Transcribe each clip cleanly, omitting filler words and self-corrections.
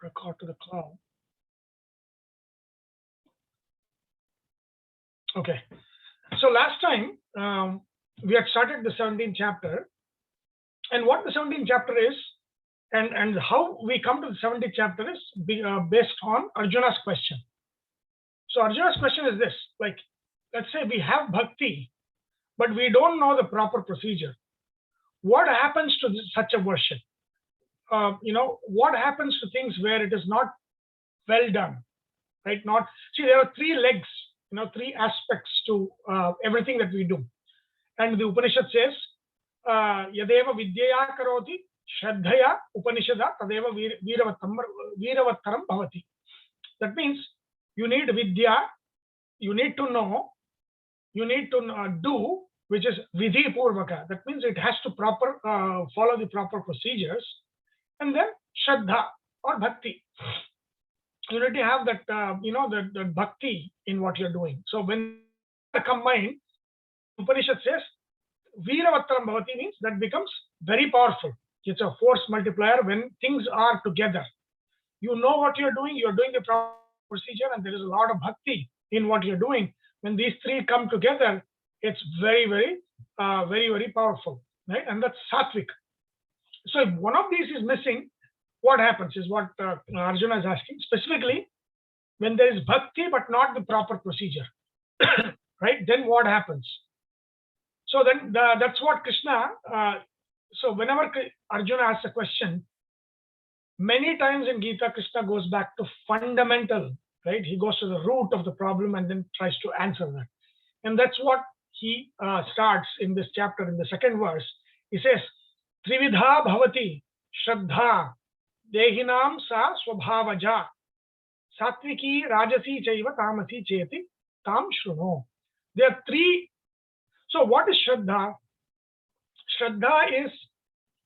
record to the cloud. Okay. So last time we had started the 17th chapter, and what the 17th chapter is, and how we come to the 17th chapter is based on Arjuna's question. So Arjuna's question is this: like, let's say we have bhakti, but we don't know the proper procedure. What happens to such a worship? What happens to things where it is not well done, right? See, there are three legs, three aspects to everything that we do. And the Upanishad says, Yadeva vidyaya karoti shraddhaya upanishada tadeva viravattaram bhavati. That means you need vidya, you need to know, you need to do, which is vidhi purvaka. That means it has to follow the proper procedures. And then shraddha or bhakti. You need to have that, that bhakti in what you're doing. So when combined, Upanishad says, viravattaram bhavati means that becomes very powerful. It's a force multiplier when things are together. You know what you're doing the proper procedure, and there is a lot of bhakti in what you're doing. When these three come together, it's very, very, very powerful, right? And that's satvika. So if one of these is missing, what happens is what Arjuna is asking. Specifically, when there is bhakti but not the proper procedure, right? Then what happens? So then that's what Krishna. So whenever Arjuna asks a question, many times in Gita, Krishna goes back to fundamental, right? He goes to the root of the problem and then tries to answer that. And that's what he starts in this chapter in the second verse. He says, Trividha bhavati shraddha dehinam sa swabhavaja satviki rajasi chaiva tamasi cheti tam shruno. There are three. So what is shraddha? Shraddha is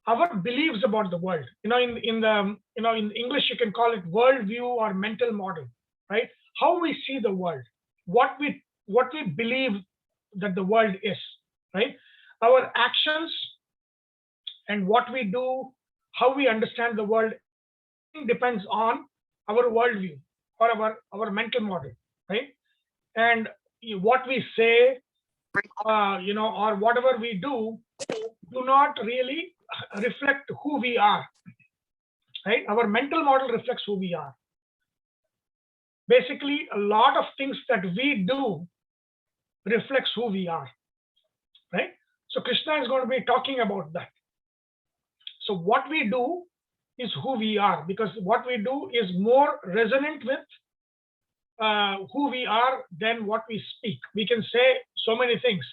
our beliefs about the world. In English you can call it worldview or mental model, right? How we see the world, what we believe that the world is, right? Our actions and what we do, how we understand the world, depends on our worldview or our mental model, right? And what we say, or whatever we do not really reflect who we are, right? Our mental model reflects who we are. Basically, a lot of things that we do reflects who we are, right? So Krishna is going to be talking about that. So what we do is who we are, because what we do is more resonant with who we are than what we speak. We can say so many things,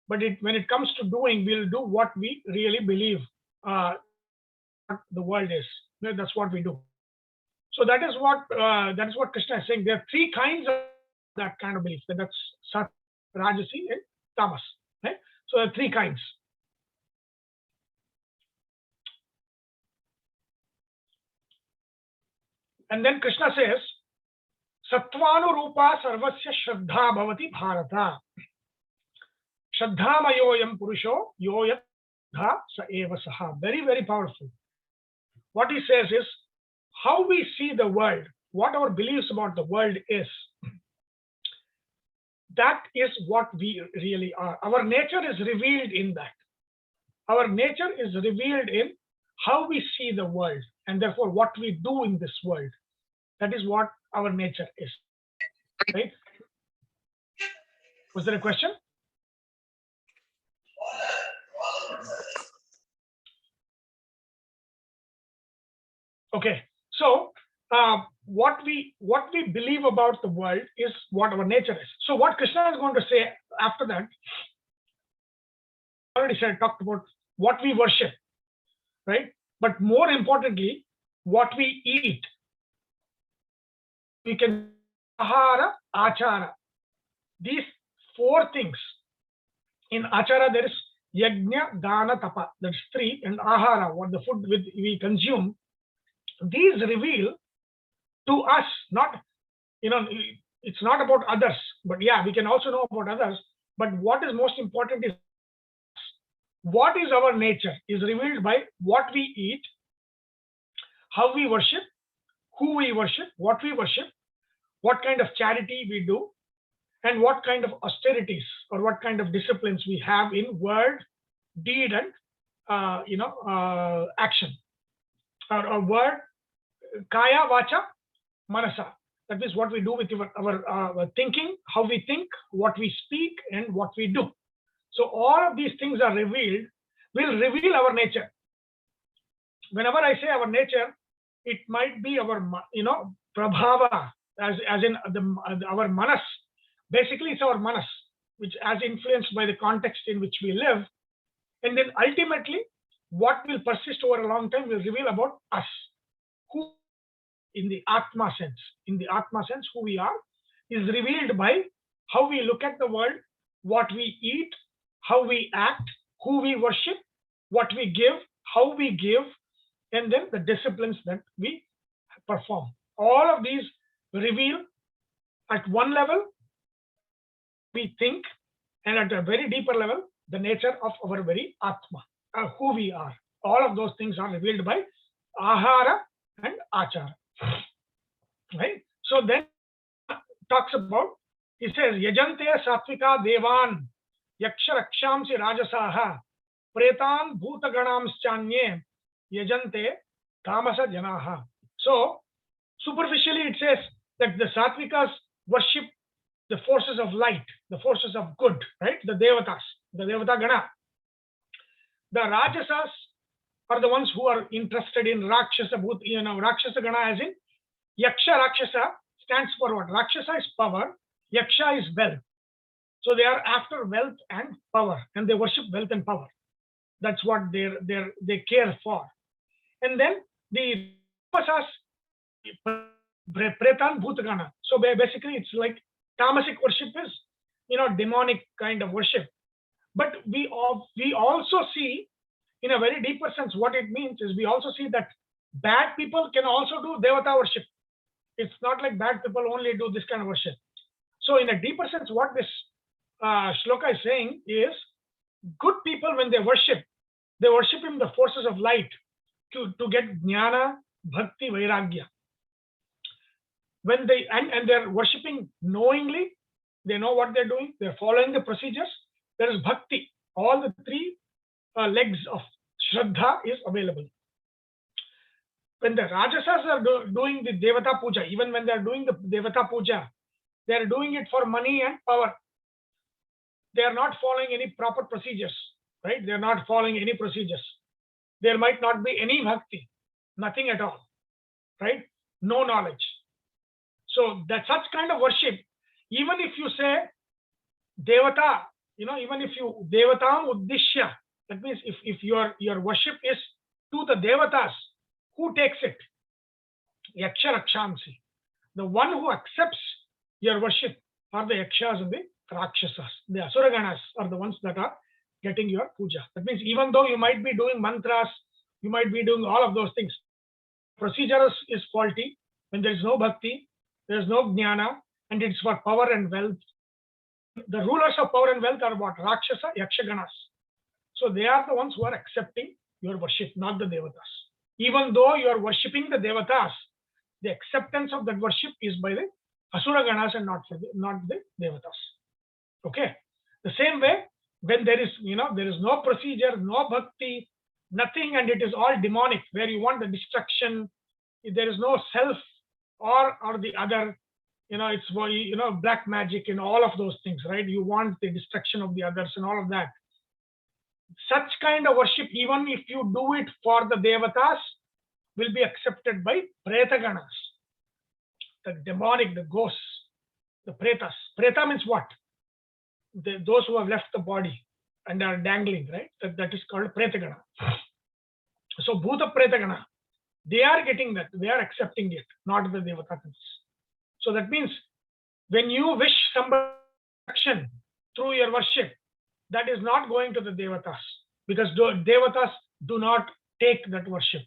but when it comes to doing, we'll do what we really believe the world is. That's what we do. So that is what Krishna is saying. There are three kinds of that kind of belief. That's Sat, Rajasi, and Tamas. Right? So there are three kinds. And then Krishna says, Sattvanurupa sarvasya shraddha bhavati bharata. Shraddhamayoyam purusho yoyat sa eva saha. Very, very powerful. What he says is, how we see the world, what our beliefs about the world is, that is what we really are. Our nature is revealed in that. Our nature is revealed in how we see the world, and therefore what we do in this world. That is what our nature is. Right? Was there a question? Okay. So what we believe about the world is what our nature is. So what Krishna is going to say after that, I already talked about what we worship, right? But more importantly, what we eat. We can ahara, achara. These four things. In achara there is yajna, dana, tapa. That's three. And ahara, what the food we consume. These reveal to us, it's not about others, but yeah, we can also know about others. But what is most important is what is our nature is revealed by what we eat, how we worship, who we worship, what kind of charity we do, and what kind of austerities or what kind of disciplines we have in word, deed, and action, or word, kaya, vacha, manasa. That is what we do with our thinking, how we think, what we speak, and what we do. So all of these things are revealed, will reveal our nature. Whenever I say our nature, it might be our, prabhava, as in our manas. Basically, it's our manas, which as influenced by the context in which we live. And then ultimately, what will persist over a long time will reveal about us. Who, in the Atma sense, who we are, is revealed by how we look at the world, what we eat, how we act, who we worship, what we give, how we give, and then the disciplines that we perform. All of these reveal at one level we think, and at a very deeper level the nature of our very Atma, who we are. All of those things are revealed by ahara and achara. Right? So then talks about, he says, yajante satvika devan yaksha rakshamsi rajasaha pretan bhutaganamschanye yajante tamasa janaha. So superficially it says that the satvikas worship the forces of light, the forces of good, right? The Devatas, the Devata Gana. The Rajasas are the ones who are interested in Rakshasa Bhut, Rakshasa Gana, as in Yaksha Rakshasa stands for what? Rakshasa is power, Yaksha is wealth. So they are after wealth and power, and they worship wealth and power. That's what they care for. And then the Tapasas, Pretan Bhutagana. So basically it's like tamasic worship is, demonic kind of worship. But we also see, in a very deeper sense, what it means is we also see that bad people can also do Devata worship. It's not like bad people only do this kind of worship. So in a deeper sense, what this shloka is saying is, good people, when they worship in the forces of light to get jnana, bhakti, vairagya. When and they're worshipping knowingly, they know what they're doing, they're following the procedures, there is bhakti. All the three legs of Shraddha is available. When the Rajasas are doing the Devata Puja, even when they're doing the Devata Puja, they're doing it for money and power. They are not following any proper procedures, right? They're not following any procedures. There might not be any bhakti, nothing at all, right? No knowledge. So that such kind of worship, even if you say Devata, even if you Devatam Uddishya, that means if your worship is to the Devatas, who takes it? Yaksha Rakshamsi. The one who accepts your worship are the Yakshas and the Rakshasas. The Asuraganas are the ones that are getting your puja. That means even though you might be doing mantras, you might be doing all of those things, procedure is faulty. When there is no bhakti, there is no jnana, and it's for power and wealth. The rulers of power and wealth are what? Rakshasa, Yakshaganas. So they are the ones who are accepting your worship, not the Devatas. Even though you are worshipping the Devatas, the acceptance of that worship is by the Asuraganas and not the Devatas. Okay. The same way, when there is no procedure, no bhakti, nothing, and it is all demonic, where you want the destruction, there is no self or the other, it's black magic and all of those things, right? You want the destruction of the others and all of that. Such kind of worship, even if you do it for the Devatas, will be accepted by Pretaganas, the demonic, the ghosts, the Pretas. Preta means what? Those who have left the body and are dangling, right? That is called Pretagana. So Bhuta Pretagana, they are getting that, they are accepting it, not the Devatas. So that means when you wish somebody action through your worship, that is not going to the Devatas, because Devatas do not take that worship.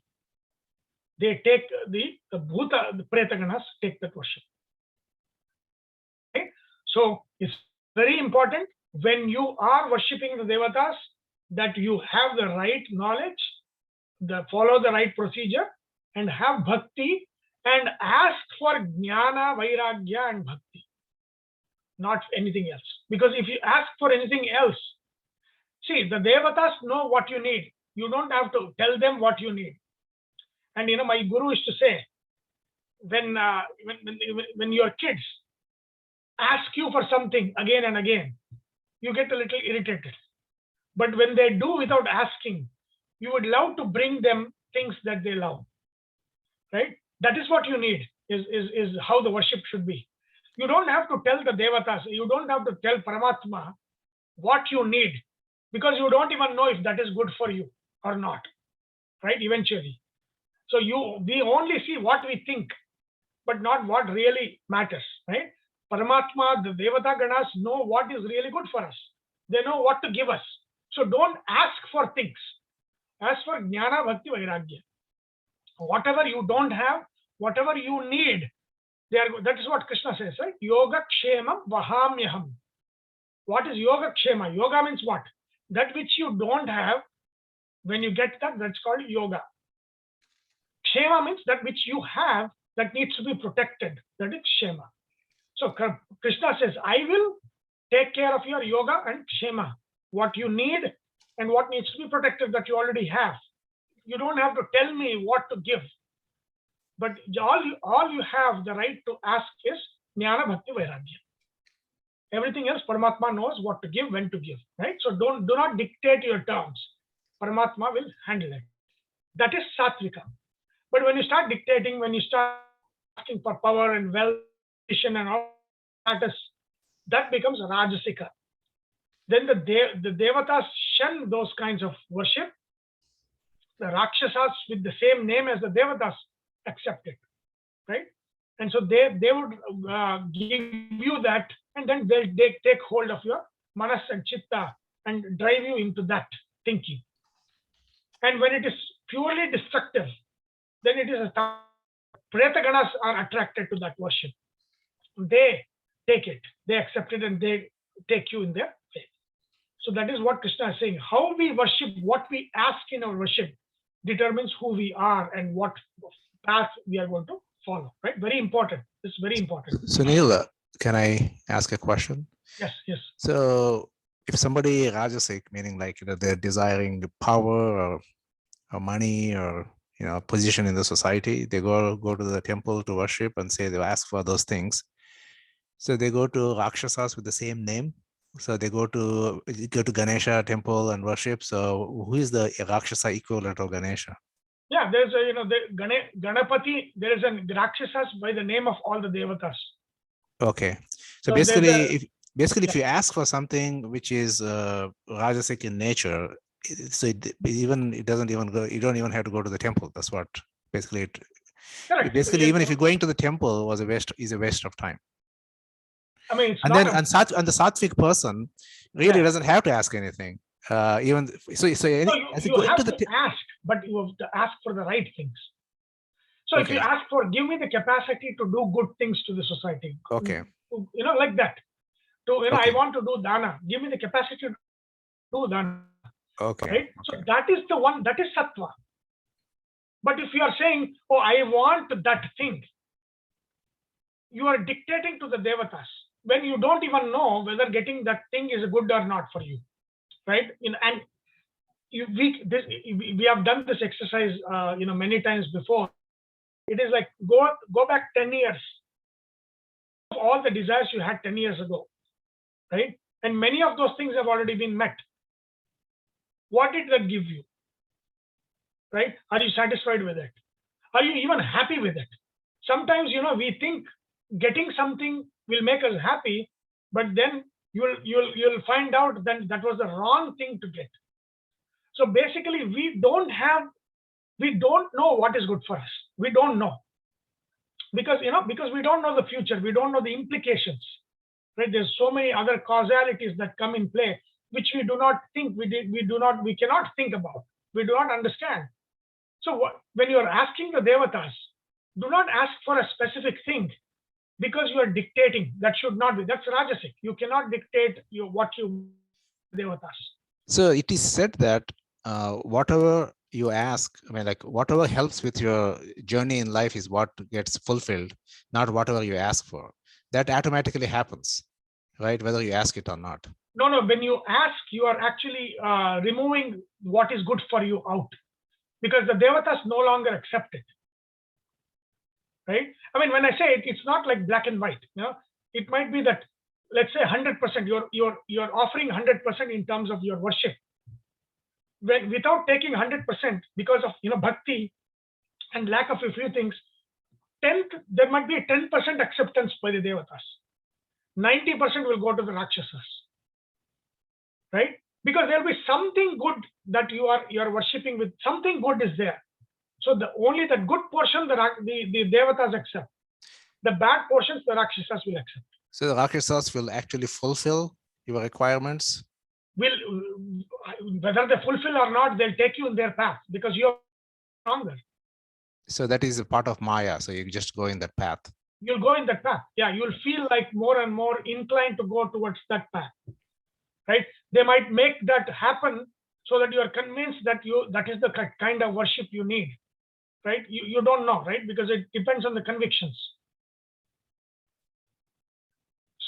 They take the Bhuta, the Pretaganas take that worship. Okay? So it's very important when you are worshipping the Devatas that you have the right knowledge, follow the right procedure, and have bhakti, and ask for jnana, vairagya and bhakti, not anything else. Because if you ask for anything else, see, the Devatas know what you need. You don't have to tell them what you need. And my guru used to say, when your kids ask you for something again and again, you get a little irritated. But when they do without asking, you would love to bring them things that they love. Right? That is what you need, is how the worship should be. You don't have to tell the Devatas, you don't have to tell Paramatma what you need, because you don't even know if that is good for you or not, right? Eventually. So we only see what we think, but not what really matters, right? Paramatma, the Devata Ganas know what is really good for us. They know what to give us. So don't ask for things. Ask for Jnana, Bhakti, Vairagya. Whatever you don't have, whatever you need, that is what Krishna says, right? Yoga Kshemam Vahamyaham. What is Yoga Kshema? Yoga means what? That which you don't have, when you get that, that's called yoga. Kshema means that which you have that needs to be protected. That is Kshema. So Krishna says, I will take care of your yoga and Kshema. What you need and what needs to be protected that you already have. You don't have to tell me what to give. But all you have the right to ask is Jnana, Bhakti, Vairagya. Everything else, Paramatma knows what to give, when to give, right? So do not dictate your terms. Paramatma will handle it. That is satvika. But when you start dictating, when you start asking for power and wealth and all that becomes rajasika. Then the Devatas shun those kinds of worship. The Rakshasas with the same name as the Devatas accept it, right? And so they would give you that, and then they take hold of your manas and chitta and drive you into that thinking. And when it is purely destructive, then it is a Pretaganas are attracted to that worship. They take it, they accept it, and they take you in their faith. So that is what Krishna is saying. How we worship, what we ask in our worship, determines who we are and what path we are going to follow. Right? Very important. It's very important. Sunil, can I ask a question? Yes, yes. So if somebody rajasic, meaning like they're desiring power or money or position in the society, they go to the temple to worship and say they ask for those things. So they go to Rakshasas with the same name. So they go to Ganesha temple and worship. So who is the Rakshasa equivalent of Ganesha? Yeah, there's a Ganapati. There is a Rakshasas by the name of all the Devatas. Okay, so basically, if you ask for something which is rajasic in nature, so it doesn't even go. You don't even have to go to the temple. That's what basically it. Correct. Basically, even if you're going to the temple, is a waste of time. I mean, and the satvik person really doesn't have to ask anything. You have to ask, but you have to ask for the right things. So if you ask for, give me the capacity to do good things to the society. Okay. Like that. I want to do dana. Give me the capacity to do dana. Okay. Right? So that is the one, that is sattva. But if you are saying, oh, I want that thing, you are dictating to the Devatas when you don't even know whether getting that thing is good or not for you. Right? And we have done this exercise many times before. It is like go back 10 years, all the desires you had 10 years ago, right? And many of those things have already been met. What did that give you? Right? Are you satisfied with it? Are you even happy with it? Sometimes we think getting something will make us happy, but then you'll find out that that was the wrong thing to get. So basically, we don't know what is good for us. We don't know. Because we don't know the future. We don't know the implications. Right? There's so many other causalities that come in play, which we do not think, we cannot think about. We do not understand. So when you are asking the Devatas, do not ask for a specific thing because you are dictating. That should not be. That's rajasic. You cannot dictate what you Devatas. So it is said that whatever you ask, I mean, like whatever helps with your journey in life is what gets fulfilled, not whatever you ask for. That automatically happens, right? Whether you ask it or not. No, when you ask, you are actually removing what is good for you out, because the Devatas no longer accept it. Right? I mean, when I say it, it's not like black and white. It might be that, let's say 100%, you're offering 100% in terms of your worship. Without taking 100% because of bhakti and lack of a few things, there might be a 10% acceptance by the Devatas. 90% will go to the Rakshasas. Right? Because there'll be something good that you are worshipping with, something good is there. So only the good portion the Devatas accept. The bad portions the Rakshasas will accept. So the Rakshasas will actually fulfill your requirements? Whether they fulfill or not, they'll take you in their path because you're stronger. So that is a part of Maya. So you just go in that path. You'll go in that path. Yeah, you'll feel like more and more inclined to go towards that path. Right? They might make that happen so that you are convinced that that is the kind of worship you need. Right? You don't know, right? Because it depends on the convictions.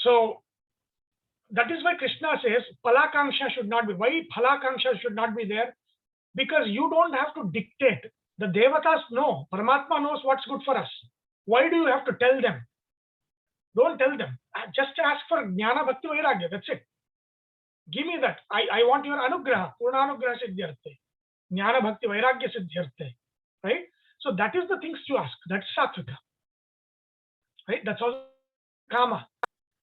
So that is why Krishna says Palakanksha should not be. Why Palakanksha should not be there? Because you don't have to dictate. The Devatas know. Paramatma knows what's good for us. Why do you have to tell them? Don't tell them. Just ask for Jnana Bhakti Vairagya. That's it. Give me that. I want your anugraha. Purna anugraha siddhyarthe. Jnana Bhakti Vairagya siddhyarthe. Right? So that is the things to ask. That's satvika. Right? That's also kama.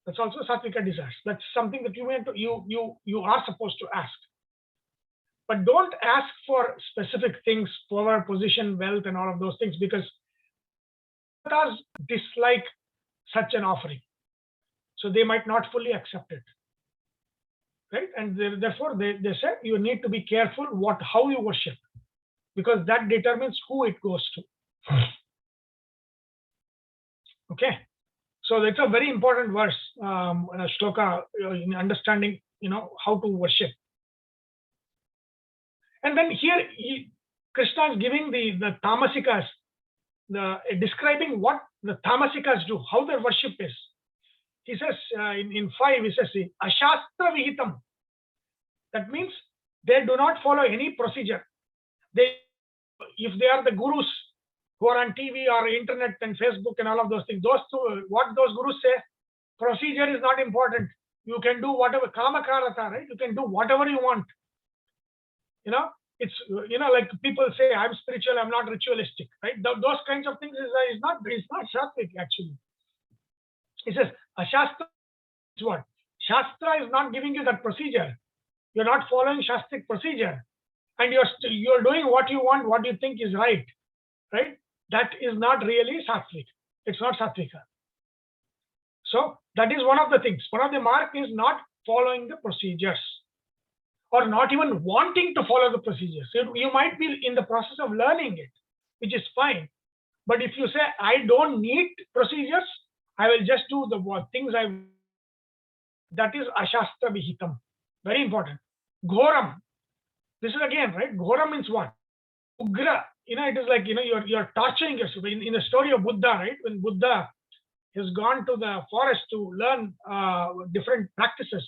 That's also satvika desires. That's something that you are supposed to ask. But don't ask for specific things, power, position, wealth, and all of those things, because Devatas dislike such an offering. So they might not fully accept it. Right? And therefore they say you need to be careful how you worship, because that determines who it goes to. Okay. So that's a very important verse, shloka, in understanding, how to worship. And then here Krishna is giving the tamasikas, describing what the tamasikas do, how their worship is. He says in 5, he says, ashastra vihitam. That means they do not follow any procedure. If they are the gurus who are on TV or internet and Facebook and all of those things, what those gurus say, procedure is not important. You can do whatever, kamakarata, right? You can do whatever you want. It's, like people say, I'm spiritual, I'm not ritualistic, right? Those kinds of things is not Shastra actually. He says, Ashastra is what? Shastra is not giving you that procedure. You're not following Shastric procedure. And you're doing what you want, what you think is right? That is not really sattvic. It's not sattvika. So that is one of the things. One of the mark is not following the procedures, or not even wanting to follow the procedures. You might be in the process of learning it, which is fine. But if you say, I don't need procedures, I will just do the things that is ashastra vihitam. Very important. Ghoram. This is again, right? Ghoram means what? Ugra. It is like, you're torturing yourself. In the story of Buddha, right? When Buddha has gone to the forest to learn different practices,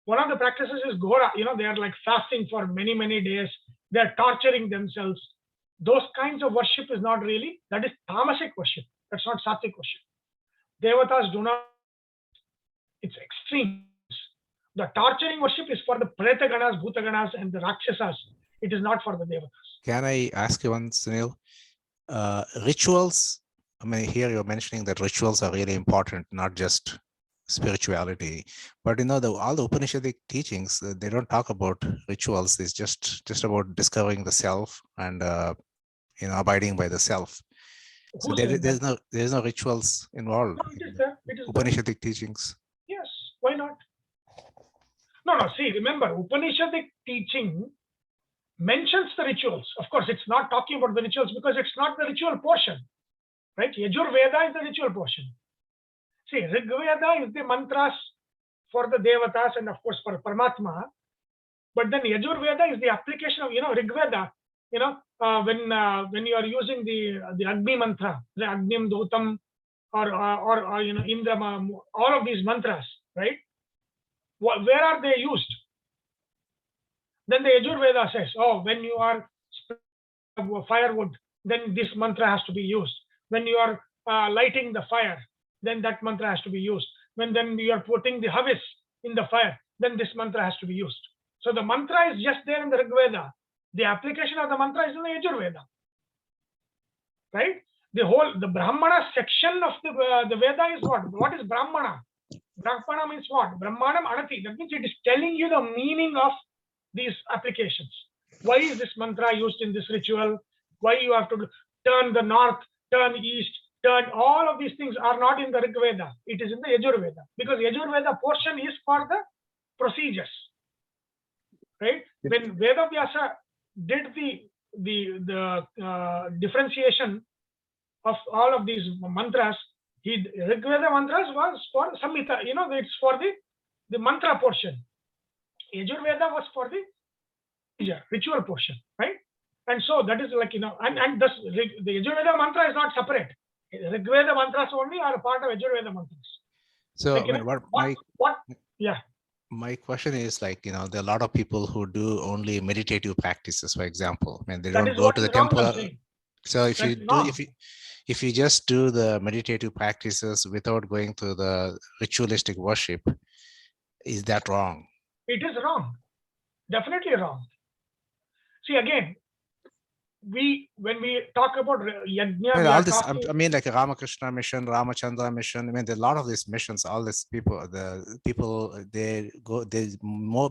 one of the practices is Ghora. They are like fasting for many, many days. They're torturing themselves. Those kinds of worship is not really, that is tamasic worship. That's not sattvic worship. Devatas do not, it's extreme. The torturing worship is for the Preta Ganas, Bhuta Ganas, and the Rakshasas. It is not for the Devatas. Can I ask you one, Sunil? Rituals, I mean, here you're mentioning that rituals are really important, not just spirituality, but all the Upanishadic teachings, they don't talk about rituals. It's just about discovering the self and abiding by the self. So there's no rituals involved. No, it is there. It is Upanishadic teachings. Yes, why not? No. See, remember, Upanishadic teaching mentions the rituals. Of course, it's not talking about the rituals because it's not the ritual portion, right? Yajurveda is the ritual portion. See, Rigveda is the mantras for the Devatas and of course for Paramatma. But then Yajurveda is the application of, Rigveda. when you are using the Agni mantra, the Agnim Dutam, or Indra, all of these mantras, right? Where are they used? Then the Yajurveda says, oh, when you are firewood, then this mantra has to be used. When you are lighting the fire, then that mantra has to be used. When then you are putting the havis in the fire, then this mantra has to be used. So the mantra is just there in the Rig Veda. The application of the mantra is in the Yajurveda, right? The Brahmana section of the Veda is what? What is Brahmana? Brahmana means what? Brahmanam Anati. That means it is telling you the meaning of these applications. Why is this mantra used in this ritual? Why you have to turn the north, turn east, turn, all of these things are not in the Rig Veda. It is in the Yajurveda, because Yajurveda portion is for the procedures, right? When Vedavyasa did the differentiation of all of these mantras, Rig Veda mantras was for Samhita, it's for the mantra portion. Yajurveda was for the ritual portion, right? And so that is like, and thus the Yajurveda mantra is not separate. Rig Veda mantras only are a part of Yajurveda mantras. So like, my question is, like, there are a lot of people who do only meditative practices, for example. I mean, they don't go to the temple. So if you just do the meditative practices without going to the ritualistic worship, is that wrong? It is wrong. Definitely wrong. See, again, when we talk about yajna, I mean, like a Ramakrishna mission, Ramachandra mission. I mean, there are a lot of these missions. All these people, their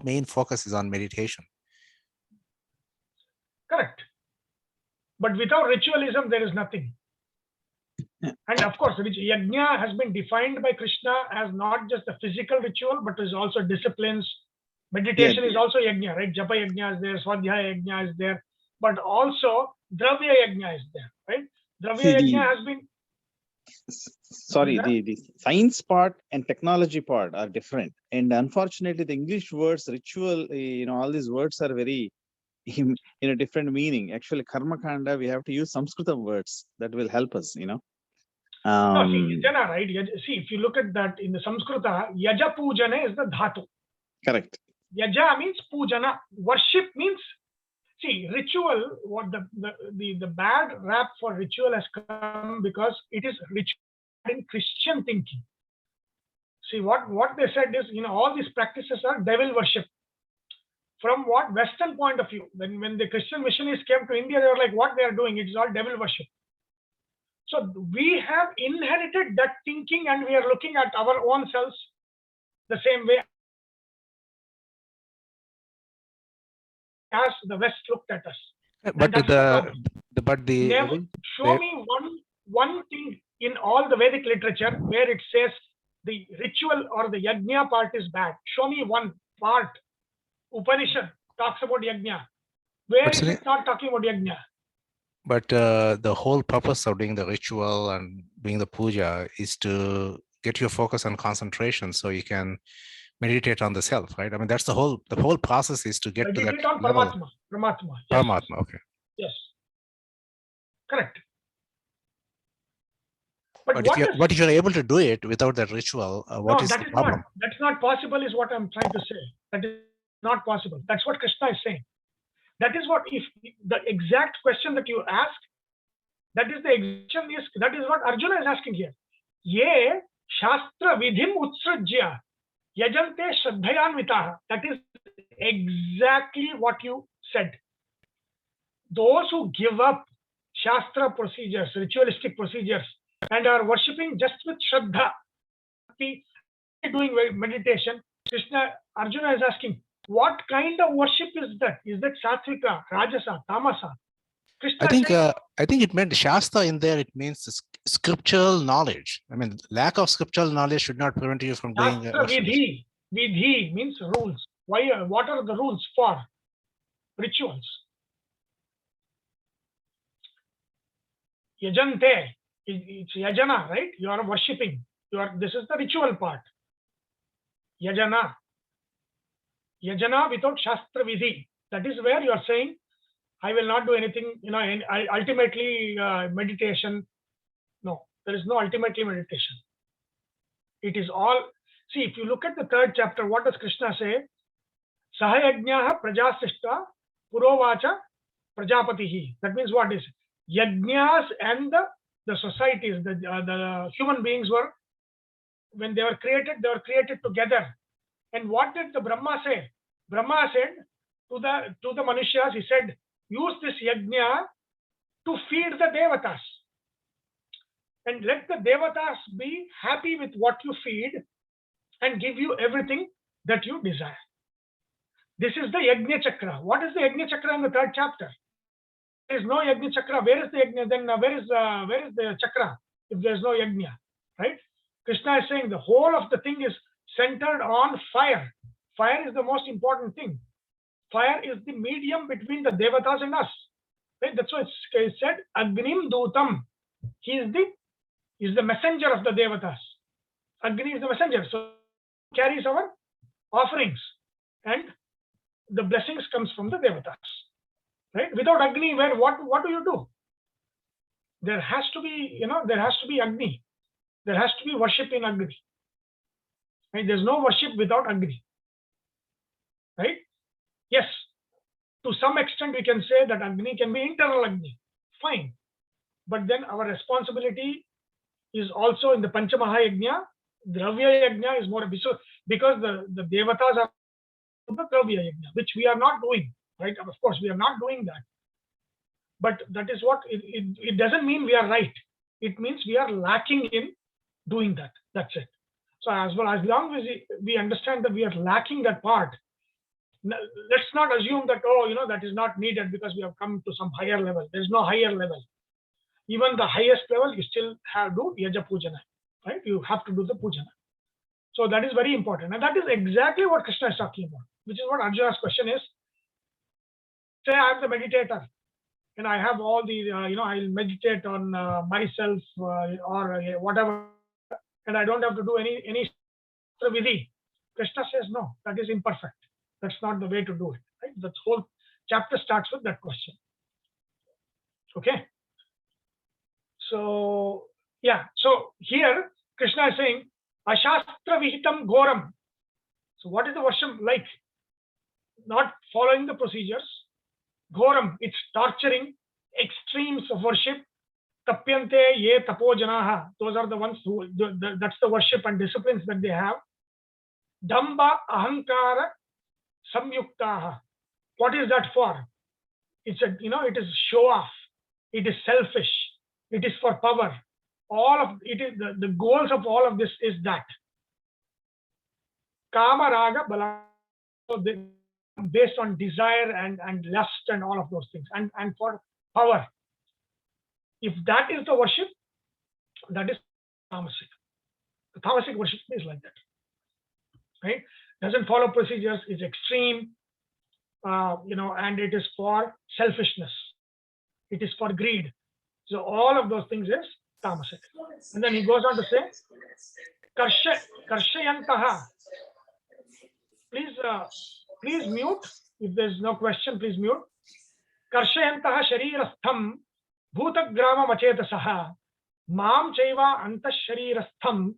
main focus is on meditation. Correct. But without ritualism, there is nothing. And of course, yajna has been defined by Krishna as not just a physical ritual, but is also disciplines. Meditation is also yajna, right? Japa yajna is there, Swadhyaya yajna is there, but also Dravya yajna is there, right? Dravya yajna has been... Sorry, the science part and technology part are different. And unfortunately, the English words, ritual, all these words are very in a different meaning. Actually, karma kanda, we have to use Sanskrit words that will help us, No, see, yajana, right? See, if you look at that in the Sanskrita, yaja pujana is the dhatu. Correct. Yaja means pujana. Worship means, see, ritual, what the bad rap for ritual has come because it is ritual in Christian thinking. See, what they said is, all these practices are devil worship. From what Western point of view, when the Christian missionaries came to India, they were like, what they are doing, it's all devil worship. So we have inherited that thinking, and we are looking at our own selves the same way as the West looked at us. But show me one thing in all the Vedic literature where it says the ritual or the yajna part is bad. Show me one part. Upanishad talks about yajna. Where is it not talking about yajna? But the whole purpose of doing the ritual and doing the puja is to get your focus on concentration, so you can meditate on the self, right? I mean, that's the whole process is to get to that on level. Paramatma. Yes. Paramatma, okay. Yes. Correct. But if you're able to do it without that ritual, what is the problem? That's not possible is what I'm trying to say. That is not possible. That's what Krishna is saying. That is what, if the exact question that you ask, that is what Arjuna is asking here. Ye shastra vidhim utsrajya yajante shraddhayanvitaha. That is exactly what you said. Those who give up shastra procedures, ritualistic procedures, and are worshipping just with shraddha, doing meditation, Arjuna is asking, what kind of worship is that? Is that satvika, rajasa, tamasa? I think it meant Shastra in there. It means scriptural knowledge. I mean, lack of scriptural knowledge should not prevent you from doing vidhi. Vidhi means rules. What are the rules for rituals? Yajante, it's yajana, right? You are worshipping. This is the ritual part. Yajana without shastra vidhi. That is where you are saying, I will not do anything, and ultimately meditation. No, there is no ultimately meditation. It is all, see, if you look at the third chapter, what does Krishna say? Sahayajnyaha prajasishta purovacha prajapatihi. That means what is? Yajnas and the societies, the human beings were, when they were created together. And what did the Brahma say? Brahma said to the Manushyas, he said, use this yajna to feed the Devatas. And let the Devatas be happy with what you feed and give you everything that you desire. This is the Yajna Chakra. What is the Yajna Chakra in the third chapter? There is no Yajna Chakra. Where is the Yajna? Then where is the Chakra if there is no Yajna? Right? Krishna is saying the whole of the thing is centered on fire. Fire is the most important thing. Fire is the medium between the Devatas and us. Right? That's why it's said, Agnim Dutam. He is the messenger of the Devatas. Agni is the messenger. So carries our offerings. And the blessings comes from the Devatas. Right? Without Agni, what do you do? There has to be, there has to be Agni. There has to be worship in Agni. Right? There's no worship without Agni. Right? Yes, to some extent we can say that Agni can be internal Agni. Fine. But then our responsibility is also in the Panchamaha Yajna. Dravya Yajna is more because the Devatas are the Dravya Yajna, which we are not doing. Right? Of course, we are not doing that. But that is what, it doesn't mean we are right. It means we are lacking in doing that. That's it. So as long as we understand that we are lacking that part, let's not assume that, that is not needed because we have come to some higher level. There is no higher level. Even the highest level, you still have to do Yaja Pujana. Right? You have to do the Pujana. So that is very important. And that is exactly what Krishna is talking about, which is what Arjuna's question is. Say I am the meditator and I have all the, I'll meditate on myself or whatever, and I don't have to do any vidhi. Krishna says, no, that is imperfect. That's not the way to do it. Right? The whole chapter starts with that question. Okay. So, yeah. So here, Krishna is saying, Ashastra Vihitam Ghoram. So what is the worship like? Not following the procedures. Ghoram, it's torturing, extremes of worship. Tapyante ye tapojanaha. Those are the ones who, that's the worship and disciplines that they have. Damba ahankara samyuktaha. What is that for? It is show off. It is selfish. It is for power. All of it is the goals of all of this is that. Kama raga bala. So based on desire and lust and all of those things, and for power. If that is the worship, that is tamasic. The tamasic worship is like that. Right? Doesn't follow procedures, is extreme, and it is for selfishness. It is for greed. So all of those things is tamasic. And then he goes on to say, Karshayantaha. Please mute. If there's no question, please mute. Karshayantaha sharirastham bhutagrama machetasaha mam chaiva antah sharirastham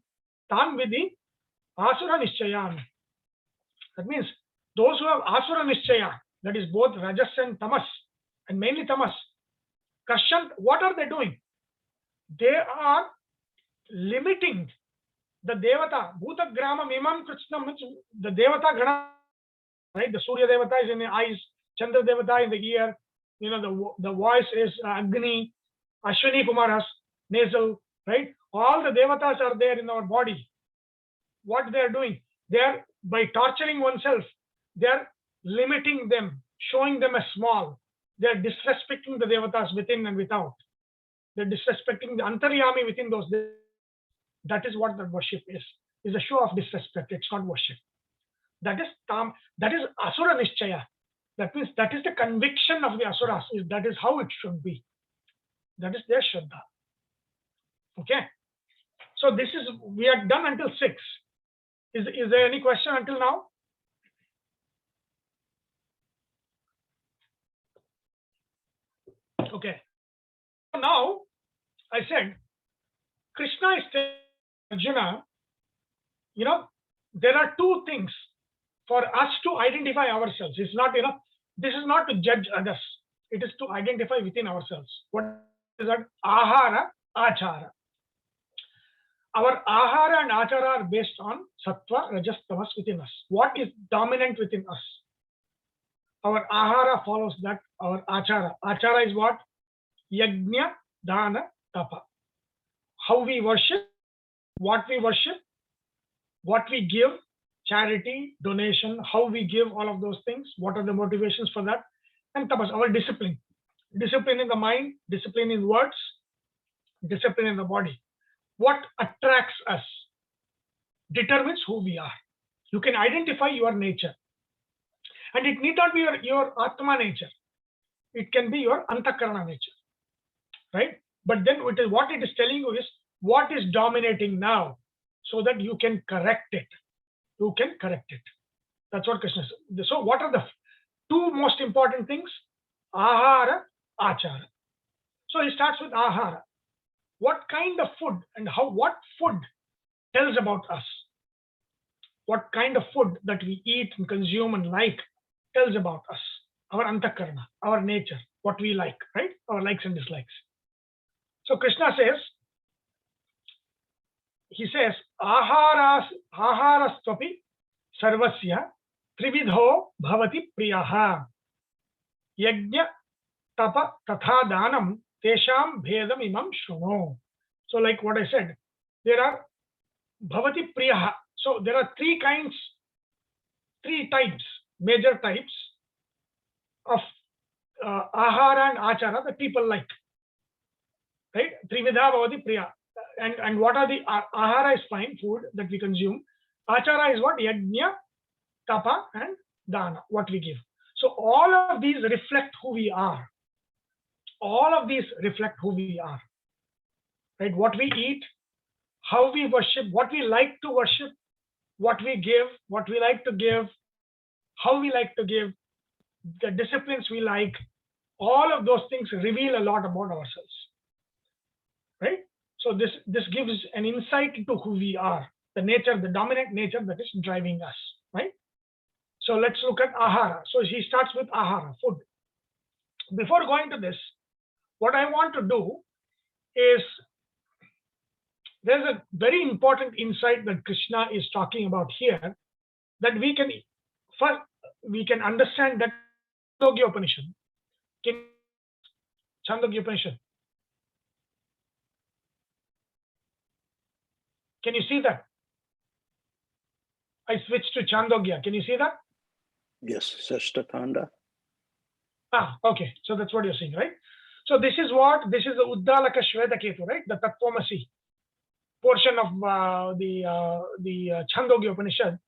tan vidhi asura nishchayan. That means those who have asura nishchaya, that is both rajas and tamas, and mainly tamas. Karshan, what are they doing? They are limiting the Devata. Bhutagrama mimam krishna, means the Devata gana, right? The Surya Devata is in the eyes, Chandra Devata in the ear, the voice is Agni, Ashwini Kumaras, nasal, right? All the Devatas are there in our body. What they are doing? They are, by torturing oneself, they are limiting them, showing them as small. They are disrespecting the Devatas within and without. They're disrespecting the Antaryami within those. That is what the worship is a show of disrespect. It's not worship. That is Asura Nishchaya. That means that is the conviction of the Asuras. That is how it should be. That is their Shraddha. Okay. So we are done until 6. Is there any question until now? Okay. So now I said Krishna is telling Arjuna, there are two things for us to identify ourselves. It's not, this is not to judge others. It is to identify within ourselves. What is that? Ahara, achara. Our ahara and achara are based on sattva, rajas, tamas within us. What is dominant within us? Our ahara follows that. Our achara. Achara is what? Yajna, dana, tapa. How we worship, what we give, charity, donation, how we give all of those things, what are the motivations for that, and tapas, our discipline. Discipline in the mind, discipline in words, discipline in the body. What attracts us determines who we are. You can identify your nature. And it need not be your Atma nature. It can be your Antakarana nature. Right? But then what it is telling you is what is dominating now so that you can correct it. You can correct it. That's what Krishna says. So what are the two most important things? Ahara, achara. So he starts with ahara. What kind of food and what food tells about us? What kind of food that we eat and consume and like tells about us, our antakarana, our nature, what we like, right? Our likes and dislikes. So Krishna says, aharastvapi sarvasya trividho bhavati priyaha yajna tapa tatha danam tesham bhedam imam shruno. So like what I said, there are bhavati priyaha. So there are three types, major types of ahara and achara that people like. Right? Trividha bhavati priya. And what are the ahara is fine, food that we consume. Achara is what? Yajna, tapa, and dana, what we give. So all of these reflect who we are. All of these reflect who we are. Right? What we eat, how we worship, what we like to worship, what we give, what we like to give, how we like to give, the disciplines we like, all of those things reveal a lot about ourselves. Right? So this gives an insight into who we are, the nature, the dominant nature that is driving us. Right? So let's look at ahara. So he starts with ahara, food. Before going to this, what I want to do is, there's a very important insight that Krishna is talking about here, that we can understand that Chandogya Upanishad. Chandogya Upanishad. Can you see that? I switched to Chandogya. Can you see that? Yes, Sashtakanda. Okay. So that's what you're saying, right? So this is the Uddalaka Shvedaketu, right? The Tattvamasi portion of the Chandogya Upanishad.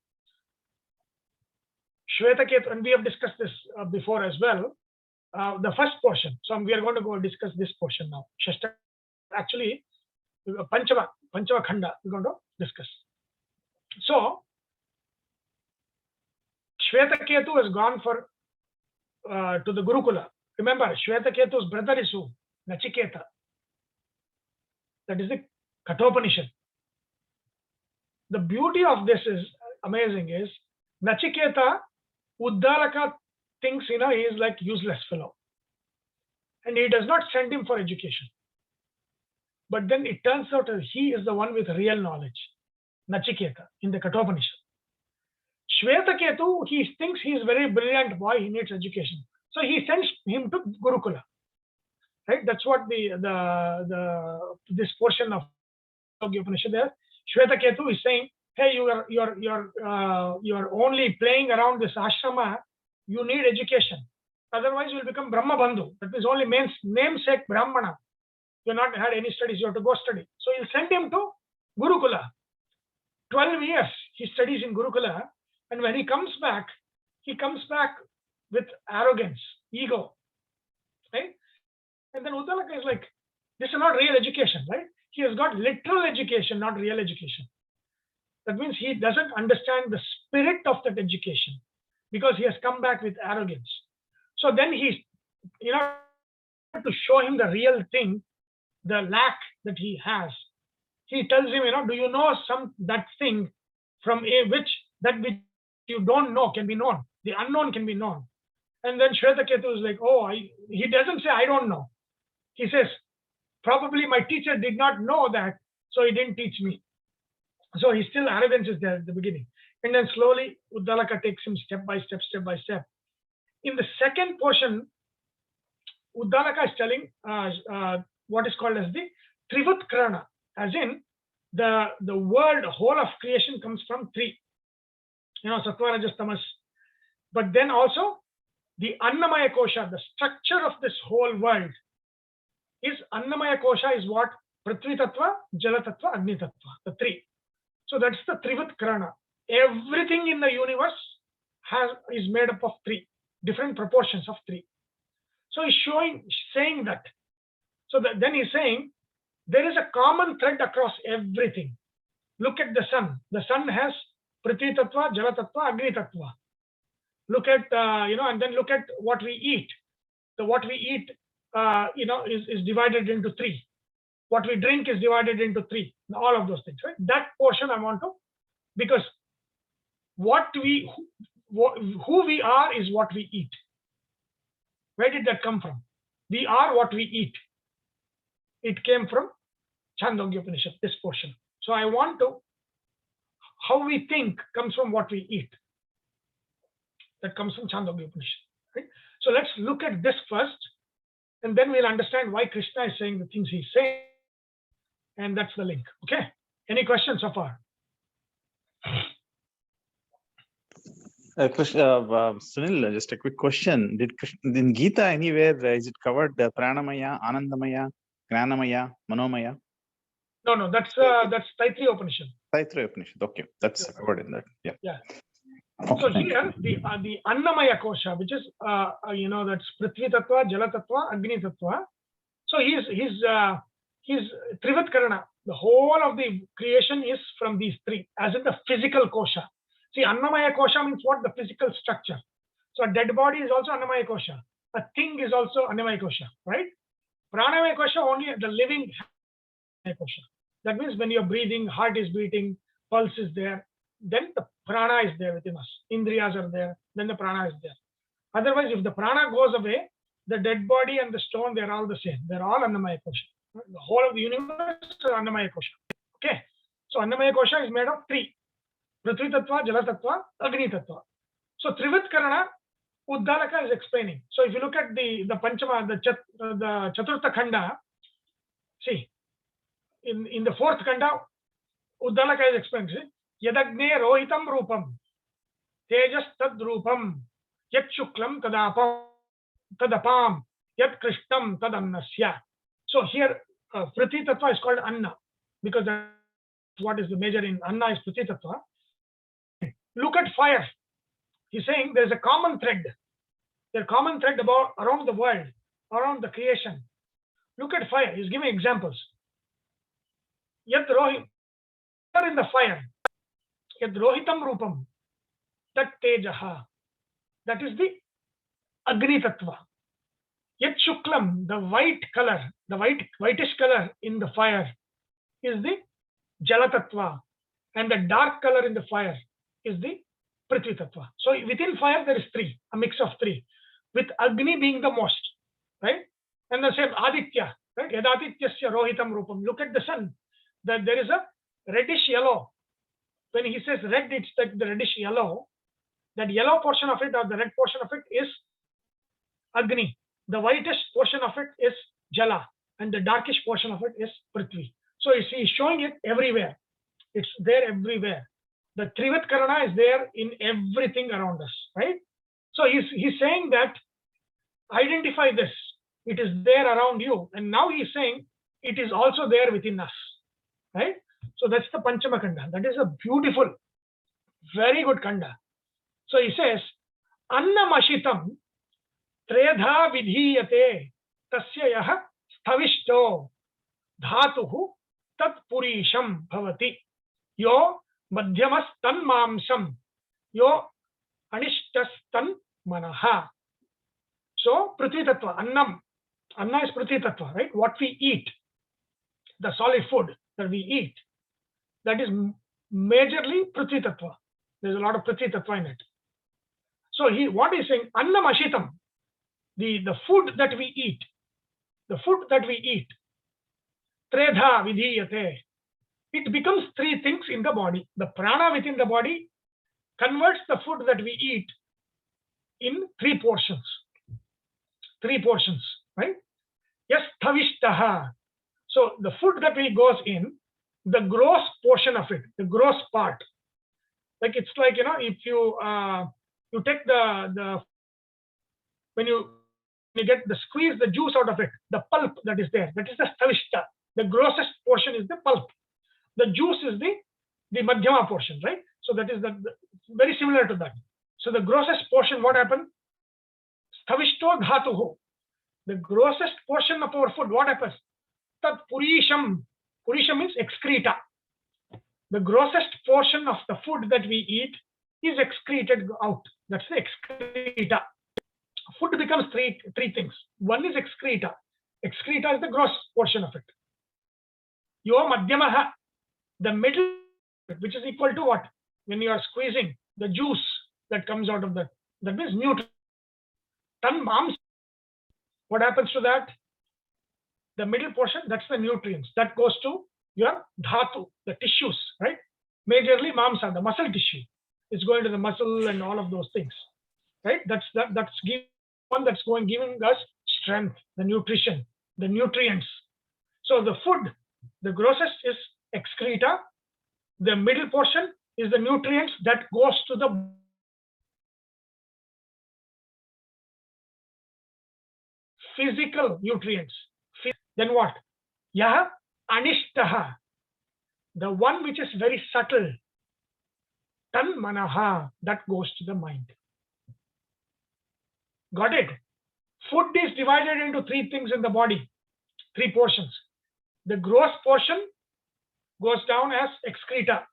Shvetaketu, and we have discussed this before as well. The first portion. So we are going to go discuss this portion now. Actually, Panchava Khanda we're going to discuss. So Shvetaketu has gone to the Gurukula. Remember, Shvetaketu's brother is who? Nachiketa. That is the Kathopanishad. The beauty of this is amazing is Nachiketa, Uddalaka thinks he is like useless fellow. And he does not send him for education. But then it turns out that he is the one with real knowledge. Nachiketa in the Kathopanishad. Shvetaketu, he thinks he is a very brilliant boy, he needs education. So he sends him to Gurukula. Right? That's what this portion of the Upanishad there. Shvetaketu is saying, hey, you're only playing around this ashrama, you need education. Otherwise you will become Brahma Bandhu. That is only namesake Brahmana. You have not had any studies, you have to go study. So he'll send him to Gurukula. 12 years he studies in Gurukula, and when he comes back with arrogance, ego. Right? And then Uddalaka is like, this is not real education, right? He has got literal education, not real education. That means he doesn't understand the spirit of that education because he has come back with arrogance. So then he's, to show him the real thing, the lack that he has, he tells him, do you know that thing from which you don't know can be known? The unknown can be known. And then Shraddhaketu is like, he doesn't say, I don't know. He says, probably my teacher did not know that, so he didn't teach me. So he still arrogance is there at the beginning. And then slowly Uddalaka takes him step by step, step by step. In the second portion, Uddalaka is telling what is called as the Trivutkrana, as in the whole of creation comes from three. Sattva, Rajas, Tamas. But then also the Annamaya Kosha, the structure of this whole world is Annamaya Kosha is what? Prithvi Tattva, Jala Tattva, Agni Tattva, the three. So that's the Trivutkrana. Everything in the universe is made up of three, different proportions of three. So he's saying that. So then he's saying there is a common thread across everything. Look at the sun. The sun has Prithvi Tattva, Jala Tattva, Agni Tattva. Look at, and then look at what we eat. What we eat, is divided into three. What we drink is divided into three. All of those things, right? That portion I want to, because who we are is what we eat. Where did that come from? We are what we eat. It came from Chandogya Upanishad, this portion. So I want to, how we think comes from what we eat. That comes from Chandogya Upanishad. Right? So let's look at this first, and then we'll understand why Krishna is saying the things he's saying. And that's the link. Okay. Any questions so far? Sunil, just a quick question. Did Krishna, in Gita anywhere is it covered Pranamaya, Anandamaya, Gnanamaya, Manomaya? No, that's Taittiriya Upanishad. Taittiriya Upanishad. Okay, that's covered in that. Yeah. Yeah. Okay, so here the Annamaya Kosha, which is that's Prithvi Tattva, Jala Tattva, Agni Tattva. So he's Trivutkarana. The whole of the creation is from these three, as in the physical kosha. See, Annamaya Kosha means what? The physical structure. So a dead body is also Annamaya Kosha. A thing is also Annamaya Kosha, right? Pranamaya Kosha, only the living Kosha. That means when you're breathing, heart is beating, pulse is there, then the prana is there within us. Indriyas are there, then the prana is there. Otherwise, if the prana goes away, the dead body and the stone, they're all the same. They're all Annamaya Kosha. The whole of the universe is Annamaya Kosha. Okay. So Annamaya Kosha is made of three. Prithvi Tattva, Jala Tattva, Agni Tattva. So Trivutkarana, Uddalaka is explaining. So if you look at the Panchama, the Chaturtha Khanda, see, in the fourth Khanda, Uddalaka is explaining. See, Yadagne Rohitam Rupam, Tejas Tad Rupam, Yat Shuklam Tadapam, Yat Krishtam Tadannasya. So here, Prithvi Tattva is called Anna, because that's what is the major in Anna is Prithvi Tattva. Look at fire. He's saying there's a common thread. There's a common thread around the world, around the creation. Look at fire. He's giving examples. Yat Rohim, in the fire. Yat Rohitam Rupam, Tat Tejaha. That is the Agni Tattva. Yet Shuklam, the white color, the whitish color in the fire is the Jala Tattva, and the dark color in the fire is the Prithvi Tattva. So within fire there is three, a mix of three, with Agni being the most, right? And the same Aditya, right? Yadadityasya Rohitam Rupam. Look at the sun. That there is a reddish yellow. When he says red, it's like the reddish yellow. That yellow portion of it or the red portion of it is Agni. The whitish portion of it is Jala, and the darkish portion of it is Prithvi. So he's showing it everywhere. It's there everywhere. The Trivutkarana is there in everything around us, right? So he's saying that identify this. It is there around you. And now he's saying it is also there within us, right? So that's the Panchama Kanda. That is a beautiful, very good Kanda. So he says, Annamashitam Tredha vidhiyate tasya yaha sthavishto dhatuhu tat purisham bhavati yo madhyamas tan mamsam yo anishtas tan manaha. So Prithvi Tattva, Annam, Anna is Prithvi Tattva, right? What we eat, the solid food that we eat, that is majorly Prithvi Tattva. There's a lot of Prithvi Tattva in it. So what he's saying, Annam Ashitam, the food that we eat, Tredha Vidhiyate, it becomes three things in the body. The prana within the body converts the food that we eat in three portions. Right? Yes, thavishtaha. So the food that we goes in, the gross portion of it, the gross part. Like it's like, if you take the when you get the squeeze the juice out of it, the pulp that is there, that is the thavishta. The grossest portion is the pulp. The juice is the madhyama portion, right? So that is the very similar to that. So the grossest portion, what happened? Thavishto dhatuhu. The grossest portion of our food, what happens? Tat purisham. Purisham means excreta. The grossest portion of the food that we eat is excreted out. That's the excreta. Food becomes three things. One is excreta. Excreta is the gross portion of it. Your madhyamaha, the middle, which is equal to what? When you are squeezing the juice that comes out of that means nutrient. Tan mams, what happens to that? The middle portion, that's the nutrients. That goes to your dhatu, the tissues, right? Majorly mamsa, the muscle tissue. It's going to the muscle and all of those things, right? That's giving us strength, the nutrition, the nutrients. So the food, the grossest is excreta. The middle portion is the nutrients that goes to the physical nutrients. Then what? Yaha anishtaha, the one which is very subtle. Tan manaha, that goes to the mind. Got it? Food is divided into three things in the body, three portions. The gross portion goes down as excreta.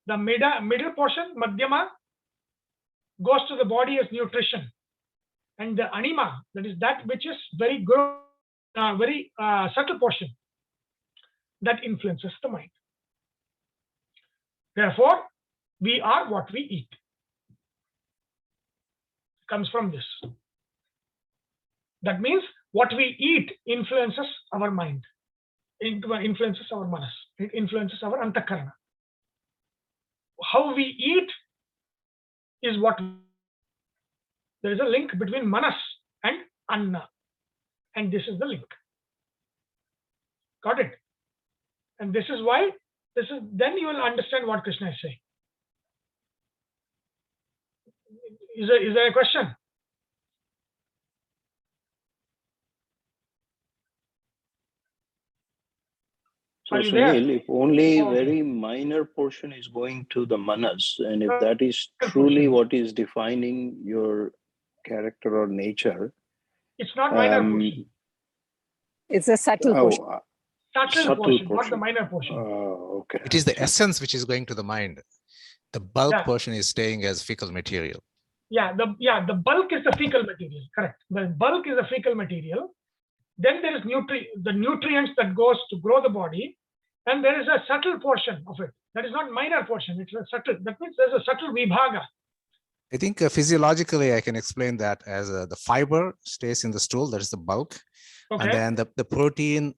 The middle portion, madhyama, goes to the body as nutrition. And the anima, that is that which is very subtle portion, that influences the mind. Therefore, we are what we eat. Comes from this. That means what we eat influences our mind, influences our manas, it influences our antakarana. How we eat is what. There is a link between manas and anna, and this is the link. Got it? And this is why, then you will understand what Krishna is saying. Is there a question? So Are you there? Sunil, if only Oh, okay. very minor portion is going to the manas, and if that is truly what is defining your character or nature, It's not minor portion. It's a subtle portion. Subtle portion, not the minor portion. Okay. It is the essence which is going to the mind. The bulk Yeah. portion is staying as fecal material. The bulk is the fecal material. Correct. The bulk is the fecal material. Then there is the nutrients that goes to grow the body, and there is a subtle portion of it. That is not minor portion. It's a subtle. That means there's a subtle vibhaga. I think physiologically, I can explain that as the fiber stays in the stool, that is the bulk. Okay. And then the protein,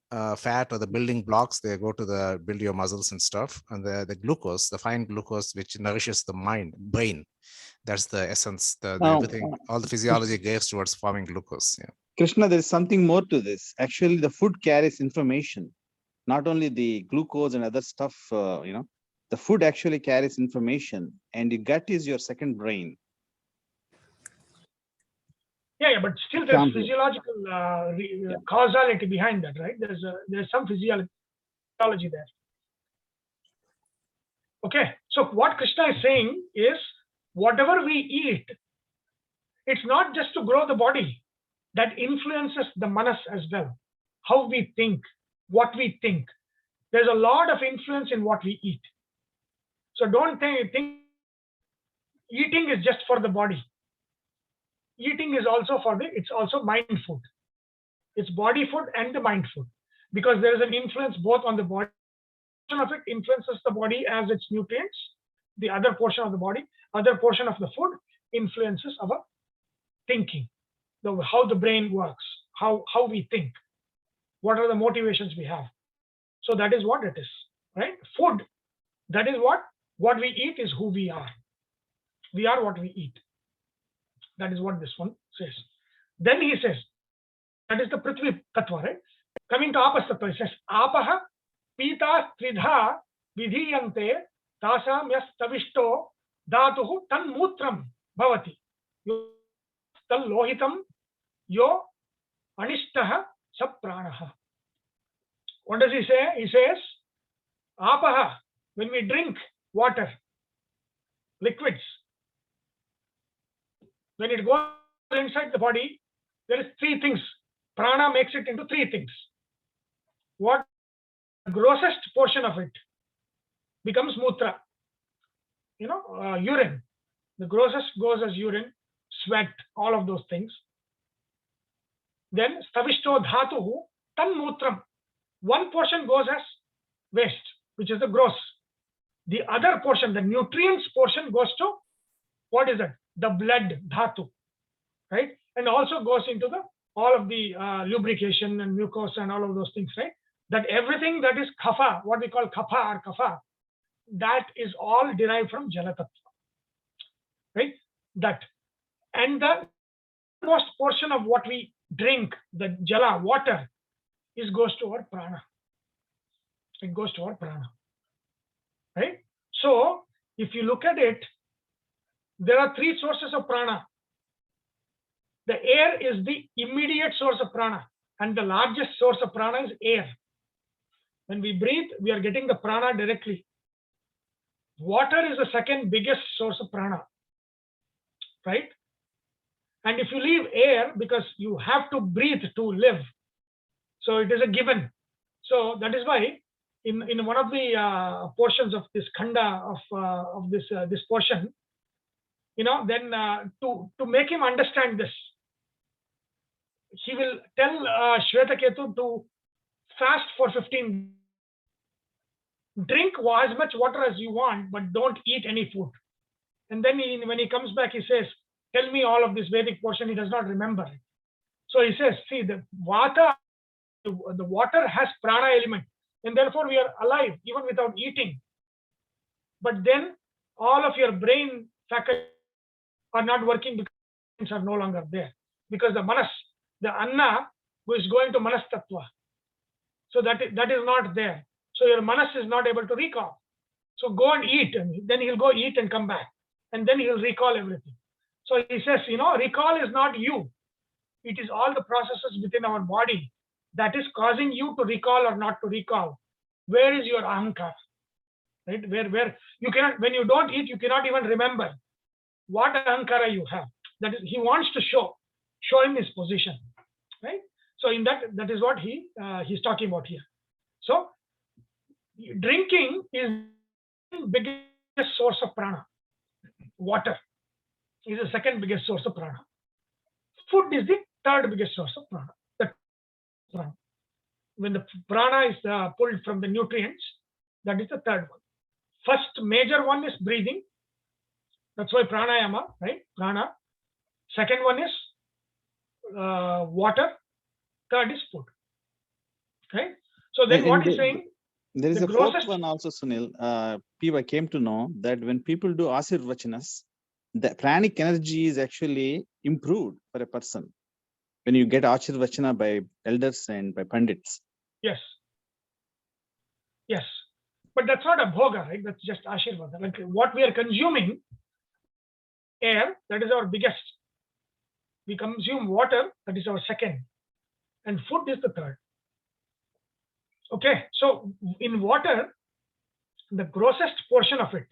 fat, or the building blocks, they go to build your muscles and stuff. And the glucose, the fine glucose, which nourishes the brain, that's the essence, everything, all the physiology goes towards forming glucose. Yeah. Krishna, there is something more to this. Actually, the food carries information, not only the glucose and other stuff, the food actually carries information, and the gut is your second brain. Yeah, but still there's physiological causality behind that, right? There's some physiology there. Okay, so what Krishna is saying is, whatever we eat, it's not just to grow the body. That influences the manas as well. How we think, what we think. There's a lot of influence in what we eat. So don't think eating is just for the body. Eating is also it's also mind food. It's body food and the mind food, because there is an influence both on the body. Portion of it influences the body as its nutrients. The other portion of the body, other portion of the food influences our thinking, how the brain works, how we think, what are the motivations we have. So that is what it is, right? Food, that is what we eat is who we are. We are what we eat. That is what this one says. Then he says, that is the Prithvi Tattva, right? Coming to Apas Tattva, he says, Apaha Pita Tridha Vidhiyante Tasam Yas Tavishto Dhatuhu Tan Mutram Bhavati Tal Lohitam Yo Anishtaha Sapranaha. What does he say? He says, Apaha, when we drink water, liquids, when it goes inside the body, there is three things. Prana makes it into three things. What? The grossest portion of it becomes mutra, urine. The grossest goes as urine, sweat, all of those things. Then stavishto dhatuhu tan mutram. One portion goes as waste, which is the gross. The other portion, the nutrients portion, goes to, what is it? The blood, dhatu, right? And also goes into all of the lubrication and mucosa and all of those things, right? That everything that is kapha, what we call kapha or kapha, that is all derived from jala tattva, right? That. And the most portion of what we drink, the jala, water, goes to our prana. It goes to our prana, right? So if you look at it, there are three sources of prana. The air is the immediate source of prana, and the largest source of prana is air. When we breathe, we are getting the prana directly. Water is the second biggest source of prana, right? And if you leave air, because you have to breathe to live, so it is a given. So that is why in one of the portions of this khanda of this portion, then to make him understand this, he will tell Shvetaketu to fast for 15. Drink as much water as you want, but don't eat any food. And then when he comes back, he says, tell me all of this Vedic portion. He does not remember it. So he says, see, the water has prana element, and therefore we are alive even without eating. But then all of your brain faculties are not working because are no longer there, because the manas, the anna, is going to manas tattva. So that is not there. So your manas is not able to recall. So go and eat, and then he'll go eat and come back, and then he'll recall everything. So he says, recall is not you. It is all the processes within our body that is causing you to recall or not to recall. Where is your ahankara? Right? Where you cannot, when you don't eat, you cannot even remember what ahankara you have. That is, he wants to show him his position, right? So in that is what he's talking about here. So drinking is the biggest source of prana. Water is the second biggest source of prana. Food is the third biggest source of prana. When the prana is pulled from the nutrients, that is the third one. First major one is breathing. That's why pranayama, right? Prana. Second one is water. Third is food. Okay. So then what he's saying? There is a fourth one also, Sunil. People came to know that when people do asirvachanas, the pranic energy is actually improved for a person when you get ashirvachana by elders and by pandits. Yes. Yes. But that's not a bhoga, right? That's just ashirvada. Like what we are consuming, air, that is our biggest. We consume water, that is our second. And food is the third. Okay. So in water, the grossest portion of it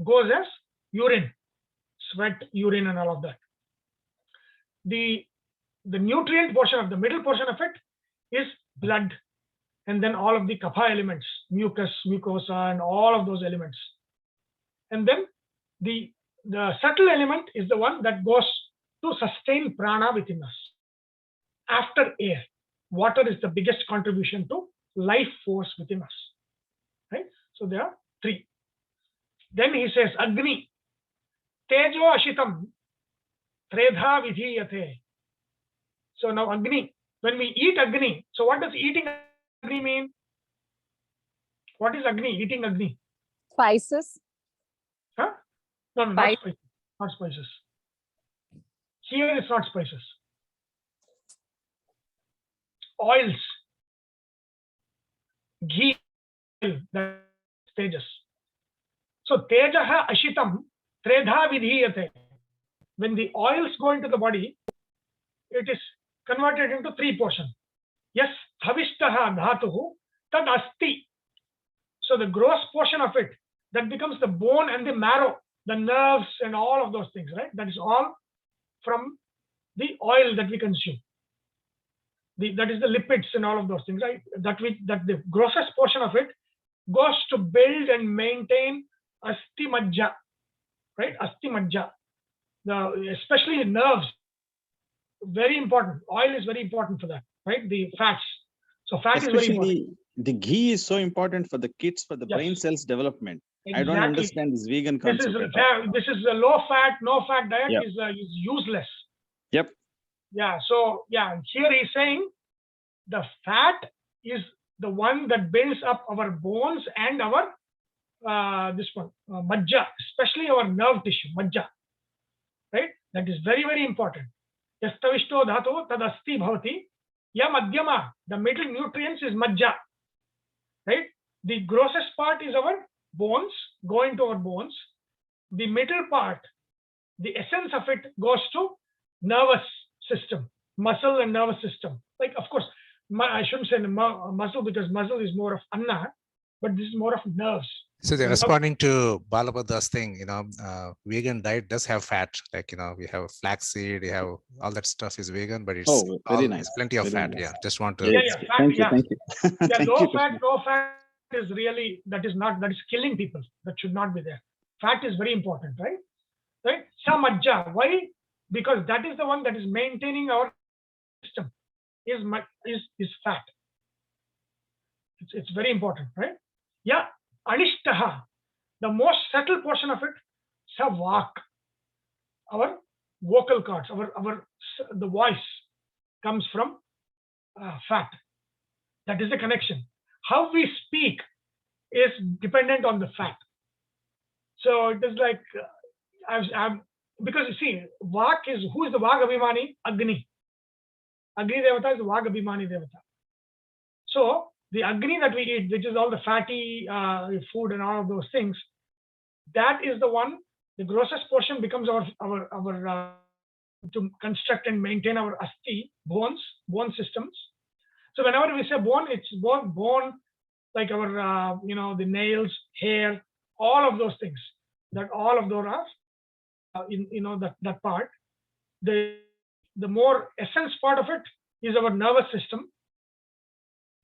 goes as urine, sweat, urine, and all of that. The nutrient portion of the middle portion of it is blood, and then all of the kapha elements, mucus, mucosa, and all of those elements. And then the subtle element is the one that goes to sustain prana within us. after air, water is the biggest contribution to life force within us. Right? So there are 3. Then he says agni, tejo ashitam, tredha vidhiyate. So now agni, when we eat agni, so what does eating agni mean? What is agni? Eating agni? Spices. Huh? No, not Spice. spices. Not spices. Here it's not spices. Oils, ghee, that tejas. So tejaha ashitam tredha vidhiyate. When the oils go into the body, it is converted into 3 portions. Yes, havishtaha dhatuhu tad asti. So the gross portion of it, that becomes the bone and the marrow, the nerves and all of those things, right? That is all from the oil that we consume. That is the lipids and all of those things, right? That the grossest portion of it goes to build and maintain asti majja, right? Asti majja, especially nerves, very important. Oil is very important for that, right? The fats. So fat is very important. The ghee is so important for the kids, for the brain cells development. Exactly. I don't understand this vegan concept. This is a low fat, no fat diet is useless. Yep. Yeah. So yeah, here he's saying the fat is the one that builds up our bones and our majja, especially our nerve tissue, majja. Right? That is very, very important. Yastavishto dhatu tadasti bhavati. Ya madhyama, the middle nutrients is majja. Right? The grossest part is our bones, going to our bones. The middle part, the essence of it goes to nervous system, muscle and nervous system. Like, of course, I shouldn't say muscle because muscle is more of anna, but this is more of nerves. So they're responding to Balabhada's thing, vegan diet does have fat. Like, we have flaxseed, we have all that stuff is vegan, but it's very nice. Plenty of very fat. Nice. Yeah, just want to. Fat, thank you. Yeah, low fat is really, that is killing people. That should not be there. Fat is very important, right? Right? Samajja. Why? Because that is the one that is maintaining our system. Is fat. It's very important, right? Yeah. Anishtaha, the most subtle portion of it, savak, our vocal cords, the voice comes from fat. That is the connection. How we speak is dependent on the fat. So it is like, because you see, vak is, who is the vag abhimani? Agni. Agni Devata is the vag abhimani Devata. So the agni that we eat, which is all the fatty food and all of those things, that is the one, the grossest portion becomes our to construct and maintain our asti, bone systems. So whenever we say bone, it's bone like our, the nails, hair, all of those things, that all of those are, that part. The more essence part of it is our nervous system.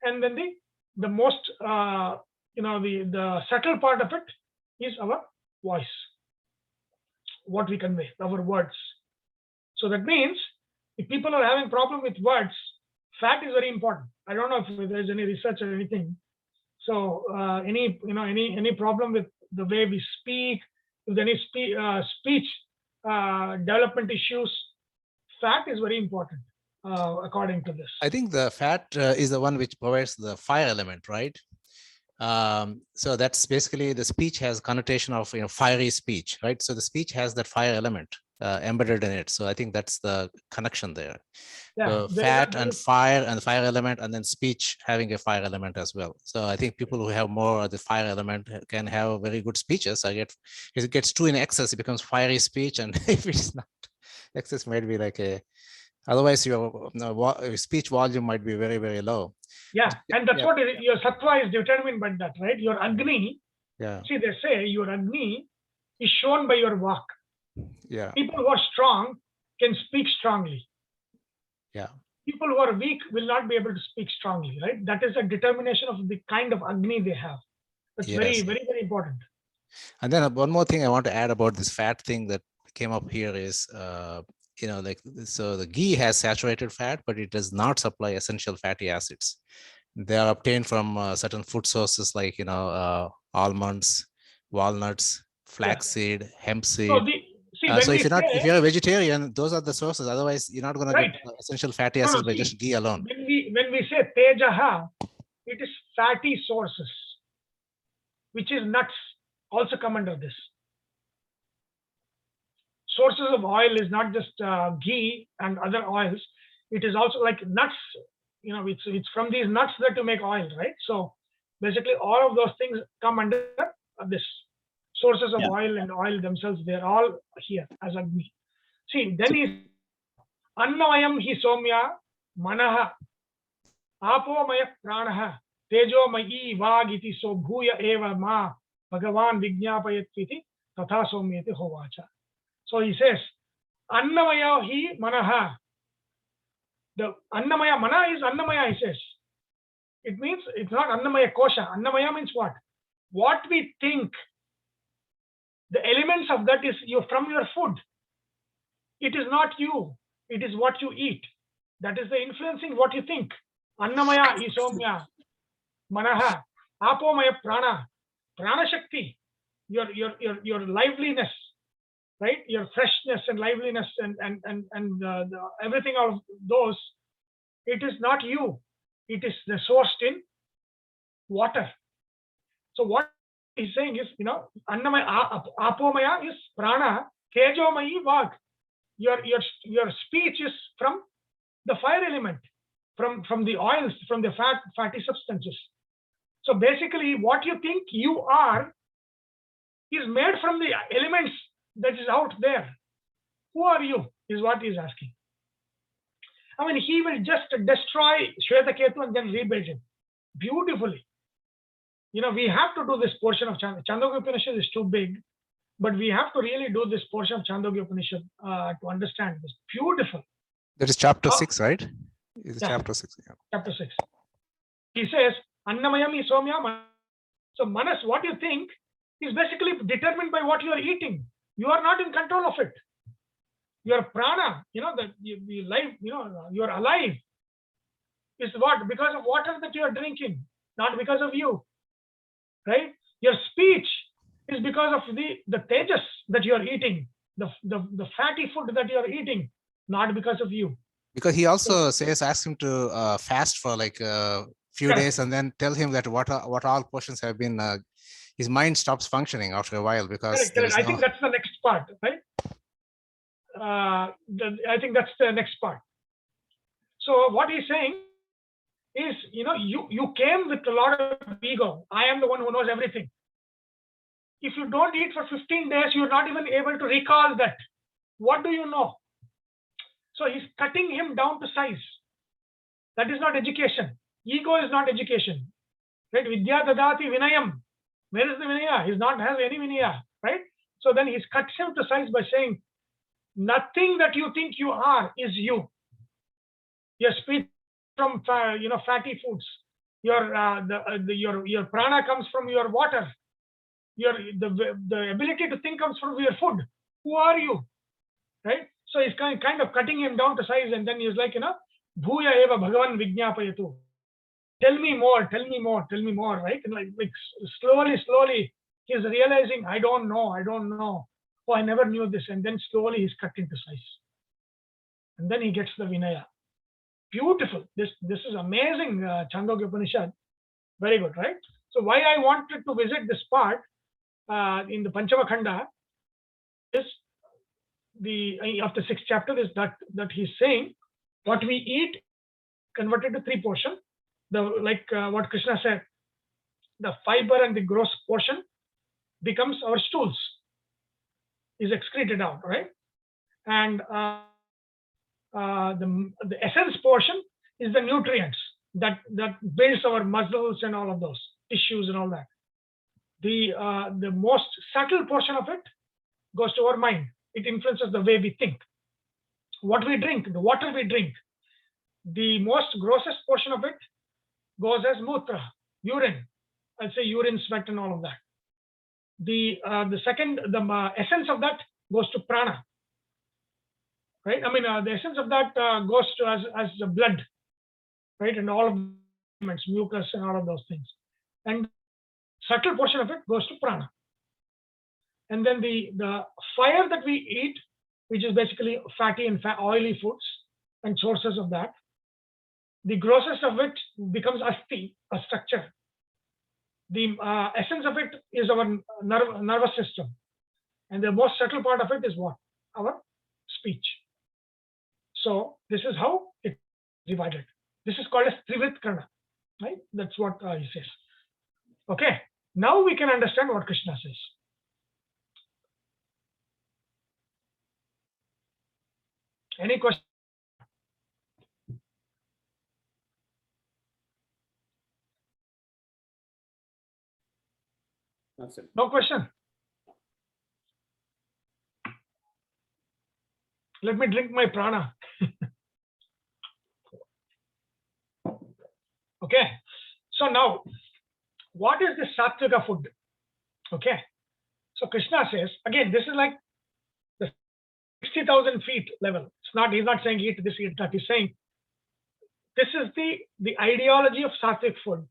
And then the most, the subtle part of it is our voice, what we convey, our words. So that means if people are having problem with words, fat is very important. I don't know if there's any research or anything. So any problem with the way we speak, if there any speech development issues, fat is very important. According to this, I think the fat is the one which provides the fire element, right? So that's basically, the speech has connotation of fiery speech, right? So the speech has that fire element embedded in it. So I think that's the connection there. Yeah, fat and fire, and the fire element, and then speech having a fire element as well. So I think people who have more of the fire element can have very good speeches. If it gets too in excess, it becomes fiery speech, and if it's not, excess might be like a. Otherwise, your speech volume might be very, very low. Yeah, and that's what your sattva is determined by that, right? Your agni. Yeah. See, they say your agni is shown by your walk. Yeah. People who are strong can speak strongly. Yeah. People who are weak will not be able to speak strongly, right? That is a determination of the kind of agni they have. That's very, very, very important. And then one more thing I want to add about this fat thing that came up here is like, so the ghee has saturated fat, but it does not supply essential fatty acids. They are obtained from certain food sources like, almonds, walnuts, flaxseed, hemp So seed. when So we say, if you're a vegetarian, those are the sources. Otherwise, you're not going to right, get essential fatty no, acids by see, just ghee alone. when we say tejaha, it is fatty sources, which is nuts, also come under this. Sources of oil is not just ghee and other oils. It is also like nuts. It's from these nuts that you make oil, right? So basically, all of those things come under this. Sources of oil and oil themselves, they're all here as agni. See, then he's annavayam hi somya manaha apomaya pranaha tejomayi vagiti so bhuya eva ma bhagavan vijñapayatviti tatha somyate hovacha. So he says, annamaya hi manaha. The annamaya, mana is annamaya, he says. It means it's not annamaya kosha. Annamaya means what? What we think. The elements of that is from your food. It is not you. It is what you eat. That is the influencing what you think. Annamaya isomya manaha apomaya prana. Prana shakti. Your liveliness, right? Your freshness and liveliness and everything of those. It is not you. It is sourced in water. So what he's saying is, annamaya, apomaya is prana, tejomayi vag. Your speech is from the fire element, from the oils, from the fatty substances. So basically, what you think you are is made from the elements that is out there. Who are you? Is what he's asking. I mean, he will just destroy Shraddhaketu and then rebuild him beautifully. We have to do this portion of Chandogya Upanishad is too big, but we have to really do this portion of Chandogya Upanishad to understand this. Beautiful. That is chapter 6, right? It's Yeah. chapter 6. Yeah. Chapter 6. He says, Annamayam isomya. So manas, what you think is basically determined by what you are eating. You are not in control of it. Your prana, that you life, you are alive. Is what? Because of water that you are drinking, not because of you. Right? Your speech is because of the tejas that you are eating, the fatty food that you are eating, not because of you. Because he also says, ask him to fast for like a few days and then tell him that what all portions have been, his mind stops functioning after a while because Correct. I think that's the next part, right? I think that's the next part. So what he's saying is, you came with a lot of ego. I am the one who knows everything. If you don't eat for 15 days, you're not even able to recall that. What do you know? So he's cutting him down to size. That is not education. Ego is not education. Right? Vidya dadati vinayam. Where is the vinaya? He's not has any vinaya, right? So then he's cut him to size by saying, nothing that you think you are is you. Your speech from fatty foods. Your prana comes from your water. The ability to think comes from your food. Who are you? Right? So he's kind of cutting him down to size, and then he's like, Bhuya eva bhagavan vijñapayatu. Tell me more, right? And like slowly, he's realizing, I don't know. Oh, I never knew this. And then slowly he's cut into size. And then he gets the Vinaya. Beautiful. This is amazing, Chandogya Upanishad. Very good, right? So why I wanted to visit this part in the Panchama Khanda is of the 6th chapter is that he's saying what we eat converted to 3 portions. What Krishna said, the fiber and the gross portion becomes our stools, is excreted out, right? And the essence portion is the nutrients that builds our muscles and all of those tissues and all that. The most subtle portion of it goes to our mind. It influences the way we think. What we drink, the water we drink, the most grossest portion of it goes as mutra, urine. I'll say urine, sweat, and all of that. The essence of that goes to prana. right? I mean, the essence of that goes to as the blood, right? And all of elements, mucus and all of those things. And subtle portion of it goes to prana. And then the fire that we eat, which is basically fatty and oily foods and sources of that, the grossest of it becomes asti, a structure. The essence of it is our nervous system. And the most subtle part of it is what? Our speech. So this is how it's divided. This is called as Trivikrana, right? That's what he says. Okay, now we can understand what Krishna says. Any question? No question. Let me drink my prana. Okay. So now, what is the satvika food? Okay. So Krishna says, again, this is like the 60,000 feet level. It's not, he's not saying eat this, eat that. He's saying this is the ideology of sattvic food.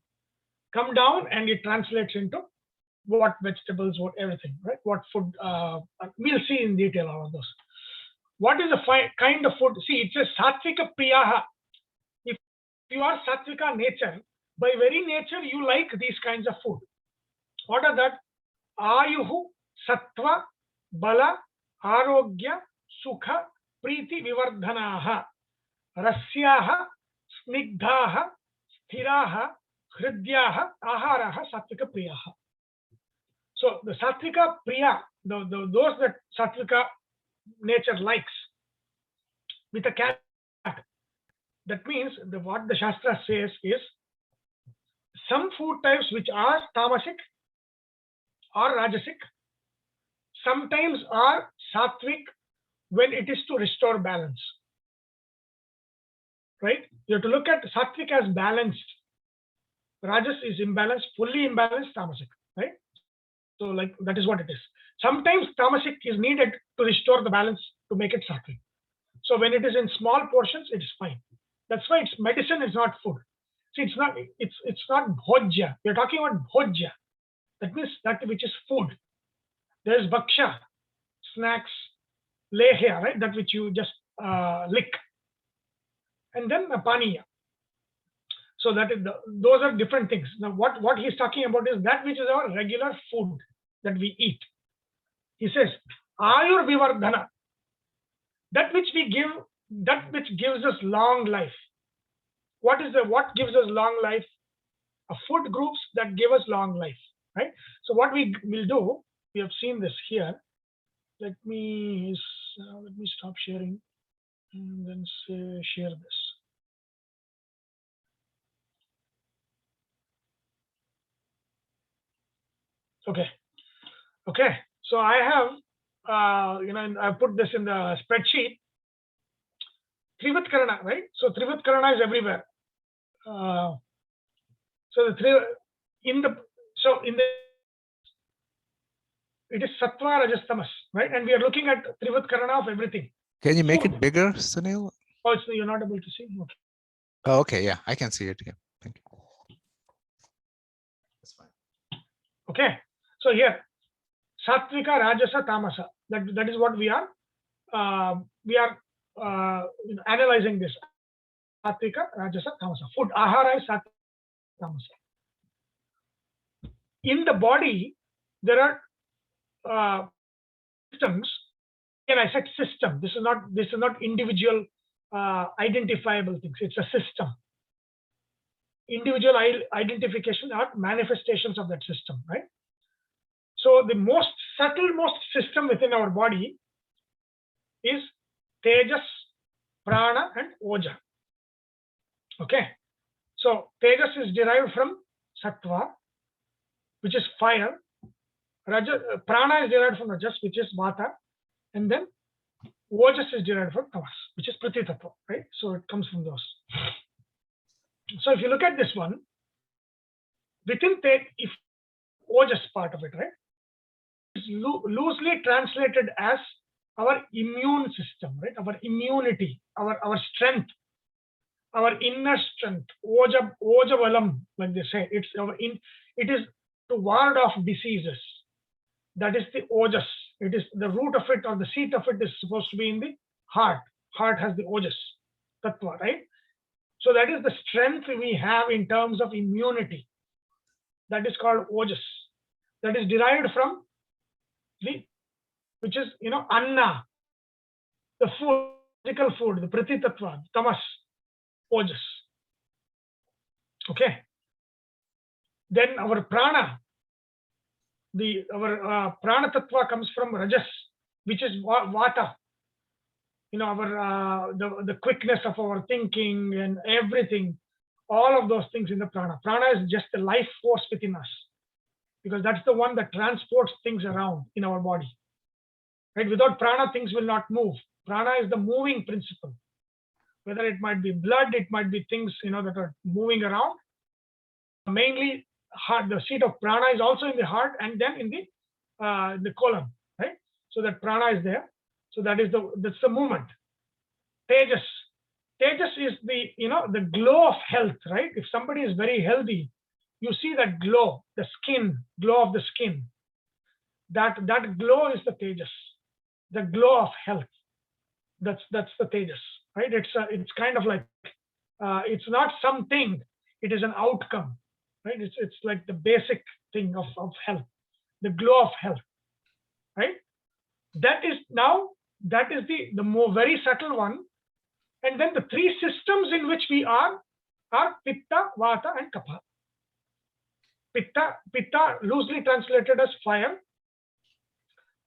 Come down and it translates into what vegetables, what everything, right? What food, we'll see in detail all of those. What is the kind of food? See, it says satvika priyaha. If you are satvika nature, by very nature, you like these kinds of food. What are that? Ayuhu, sattva, bala, arogya, sukha, priti vivardhanaha, rasyaha, snigdhaha, sthiraha, hridyaha, aharaha, satvika priyaha. So the satvika priya, those that satvika nature likes, with a cat. That means what the Shastra says is some food types which are tamasic or rajasic sometimes are sattvic when it is to restore balance. Right? You have to look at sattvic as balanced. Rajas is imbalanced, fully imbalanced tamasic. Right? So like that is what it is. Sometimes tamasic is needed to restore the balance to make it sattvic. So when it is in small portions, it is fine. That's why it's medicine, is not food. See, it's not bhojya. We're talking about bhojya. That means that which is food. There's bhaksha, snacks, lehya, right? That which you just lick. And then paniya. So that is those are different things. Now what he's talking about is that which is our regular food that we eat. He says, ayur vivardhana. That which we give, that which gives us long life. What gives us long life? Food groups that give us long life, right? So what we will do, we have seen this here. Let me stop sharing and then share this. Okay. So I have, I put this in the spreadsheet. Trivikrana, right? So Trivikrana is everywhere. It is sattva, rajas, tamas, right? And we are looking at Trivikrana of everything. Can you make it bigger, Sunil? Oh, so you're not able to see? Okay. Oh, okay, yeah, I can see it here. Thank you. That's fine. Okay. So here, satvika, rajasa, tamasa. That is what we are analyzing this. Satvika, rajasa, tamasa. Food, ahara is satvika, tamasa. In the body, there are systems. And I said system. This is not individual identifiable things. It's a system. Individual identification are manifestations of that system, right? So the most subtlemost system within our body is tejas, prana, and oja. Okay. So tejas is derived from sattva, which is fire. Prana is derived from rajas, which is vata, and then ojas is derived from tamas, which is priti tattva, right? So it comes from those. So if you look at this one, within if ojas part of it, right, is loosely translated as our immune system, right? Our immunity, our strength, our inner strength, ojavalam, like they say. It is to ward off diseases. That is the ojas. It is the root of it, or the seat of it is supposed to be in the heart. Heart has the ojas tattva, right? So that is the strength we have in terms of immunity. That is called ojas. That is derived from the, which is, anna, the food, physical food, the prati tattva, tamas, ojas. Okay. Then our prana, our prana tattva comes from rajas, which is vata. Our the quickness of our thinking and everything, all of those things in the prana. Prana is just the life force within us, because that's the one that transports things around in our body. Right? Without prana, things will not move. Prana is the moving principle. Whether it might be blood, it might be things that are moving around. Mainly, heart. The seat of prana is also in the heart, and then in the colon. Right? So that prana is there. So that's the movement. Tejas. Tejas is the glow of health, right? If somebody is very healthy, you see that glow, the skin, glow of the skin. That glow is the tejas, the glow of health. That's the tejas, right? It's kind of like it's not something, it is an outcome, right? It's like the basic thing of health, the glow of health, right? That is the more very subtle one. And then the three systems in which we are pitta, vata, and kapha. Pitta loosely translated as fire,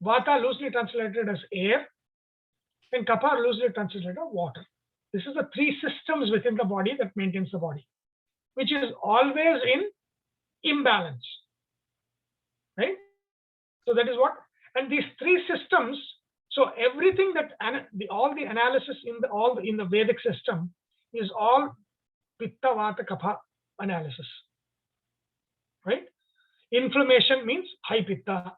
vata loosely translated as air, and kapha loosely translated as water. This is the three systems within the body that maintains the body, which is always in imbalance, right? So that is what, and these three systems. So everything that all the analysis in the Vedic system is all pitta, vata, kapha analysis, right? Inflammation means high pitta.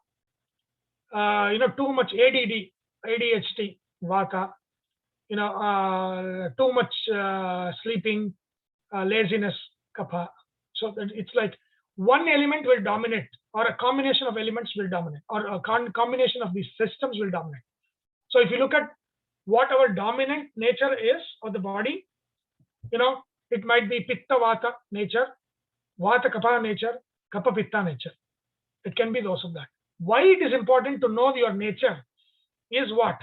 Too much ADD, ADHD, vata. Too much sleeping, laziness, kapha. So that it's like one element will dominate, or a combination of elements will dominate, or a combination of these systems will dominate. So if you look at what our dominant nature is of the body, it might be pitta vata nature, vata kapha nature, kapha pitta nature. It can be those of that. Why it is important to know your nature is what?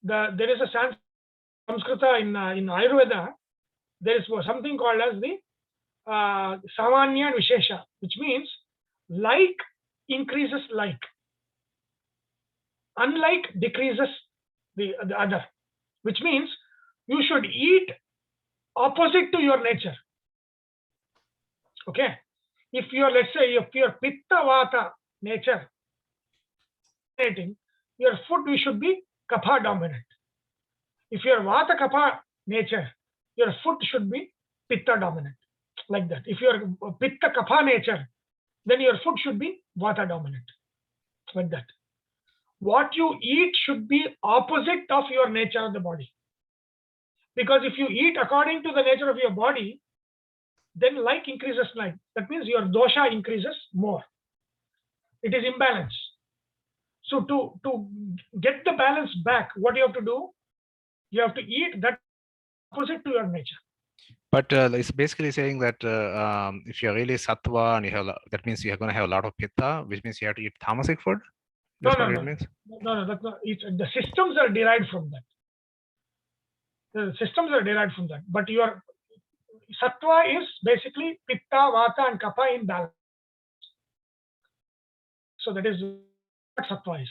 There is a Sanskrita in Ayurveda. There is something called as the Samanya and Vishesha, which means like increases like. Unlike decreases the other, which means you should eat opposite to your nature. Okay, if your pitta vata nature, your food should be kapha dominant. If your vata kapha nature, your food should be pitta dominant, like that. If your pitta kapha nature, then your food should be vata dominant, like that. What you eat should be opposite of your nature of the body. Because if you eat according to the nature of your body, then like increases like. That means your dosha increases more. It is imbalance. So to get the balance back, what you have to do? You have to eat that opposite to your nature. But it's basically saying that if you're really sattva and you have, that means you're going to have a lot of pitta, which means you have to eat tamasic food. That's what it means? No, that's not. The systems are derived from that. The systems are derived from that. But your sattva is basically pitta, vata, and kapha in balance. So that is what sattva is.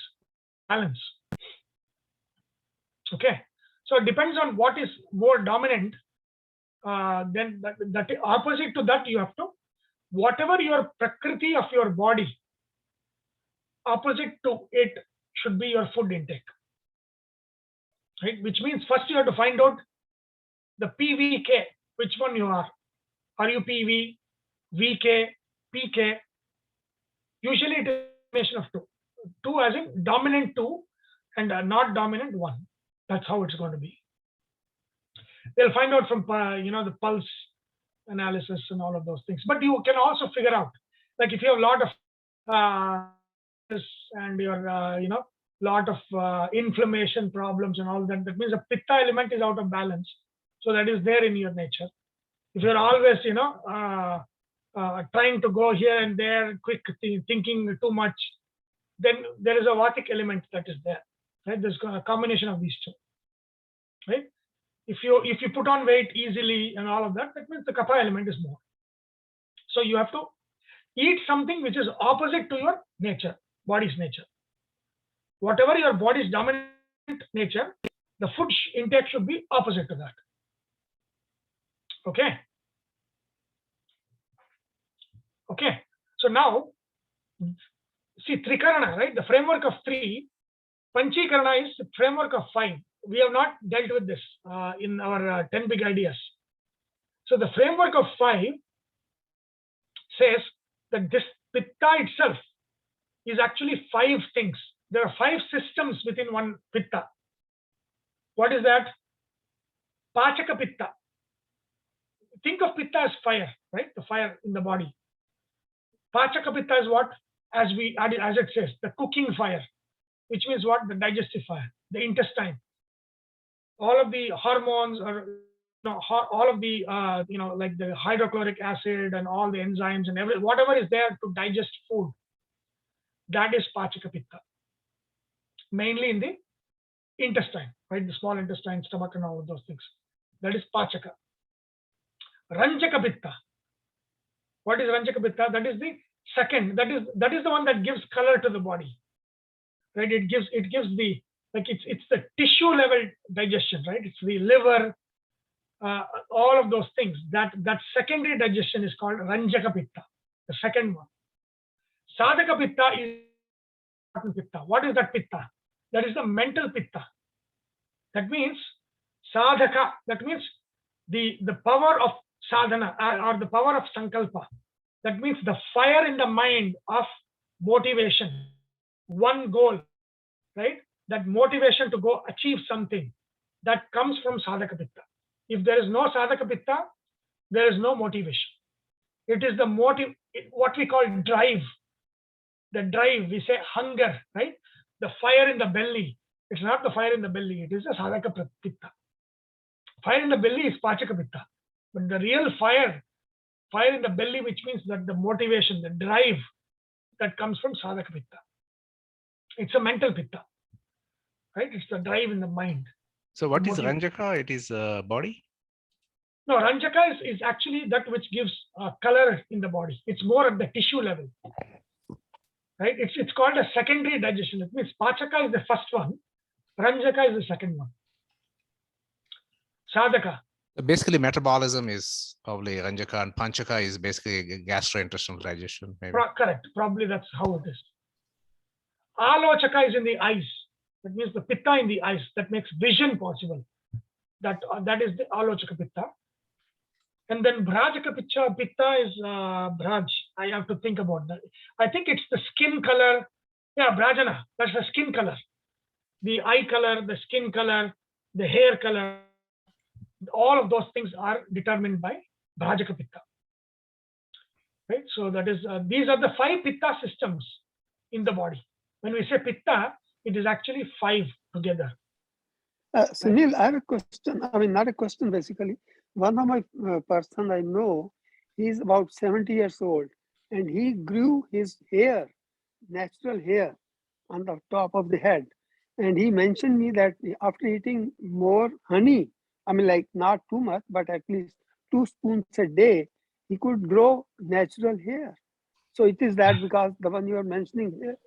Balance. Okay. So it depends on what is more dominant. Then that opposite to that, you have to, whatever your prakriti of your body, opposite to it should be your food intake, right? Which means first you have to find out the PVK, which one you are. Are you PV, VK, PK? Usually it is a combination of two. Two as in dominant two, and not dominant 1. That's how it's going to be. They'll find out from the pulse analysis and all of those things. But you can also figure out, like if you have a lot of and your lot of inflammation problems and all that, that means the pitta element is out of balance. So that is there in your nature. If you're always trying to go here and there, quick thinking too much, then there is a vatic element that is there, right? There's a combination of these two, right? If you put on weight easily and all of that, that means the kapha element is more. So you have to eat something which is opposite to your nature, body's nature. Whatever your body's dominant nature, the food intake should be opposite to that. Okay. Okay. So now, see Trikarana, right? The framework of 3, Panchikarana is the framework of 5. We have not dealt with this in our 10 big ideas. So the framework of 5 says that this pitta itself is actually 5 things. There are 5 systems within one pitta. What is that? Pachaka pitta. Think of pitta as fire, right? The fire in the body. Pachaka pitta is what? As it says, the cooking fire, which means what? The digestive fire, the intestine. All of the hormones, or all of the like the hydrochloric acid and all the enzymes and whatever is there to digest food, that is Pachaka pitta. Mainly in the intestine, right? The small intestine, stomach, and all of those things. That is Pachaka. Ranjaka pitta. What is Ranjaka pitta? That is the second. That is the one that gives color to the body, right? It gives the, like it's the tissue level digestion, right? It's the liver, all of those things. That secondary digestion is called Ranjaka pitta, the second one. Sadhaka pitta is pitta. What is that pitta? That is the mental pitta. That means sadhaka. That means the power of sadhana or the power of sankalpa. That means the fire in the mind of motivation, one goal, right? That motivation to go achieve something, that comes from sadhaka pitta. If there is no sadhaka pitta, there is no motivation. It is the motive, what we call drive. The drive, we say hunger, right? The fire in the belly. It's not the fire in the belly, it is the sadhaka pitta. Fire in the belly is pachaka pitta. But the real fire in the belly, which means that the motivation, the drive, that comes from sadhaka pitta. It's a mental pitta, right? It's the drive in the mind. So what is Ranjaka? It is body? No, Ranjaka is actually that which gives color in the body. It's more at the tissue level, right? It's called a secondary digestion. It means Pachaka is the first one, Ranjaka is the second one. Sadhaka. Basically, metabolism is probably Ranjaka, and Panchaka is basically gastrointestinal digestion. Maybe. Correct. Probably that's how it is. Alochaka is in the eyes. That means the pitta in the eyes that makes vision possible. That is the Alochaka pitta. And then Bhrajaka pitta is Bhraj. I have to think about that. I think it's the skin color. Yeah, Bhrajana. That's the skin color. The eye color, the skin color, the hair color. All of those things are determined by Bhrajaka pitta. Right? So that is these are the 5 pitta systems in the body. When we say pitta, it is actually 5 together. Sunil, I have a question. I mean, not a question basically. One of my person I know, he's about 70 years old, and he grew his hair, natural hair, on the top of the head. And he mentioned me that after eating more honey, I mean, like not too much, but at least 2 spoons a day, he could grow natural hair. So it is that because the one you are mentioning here.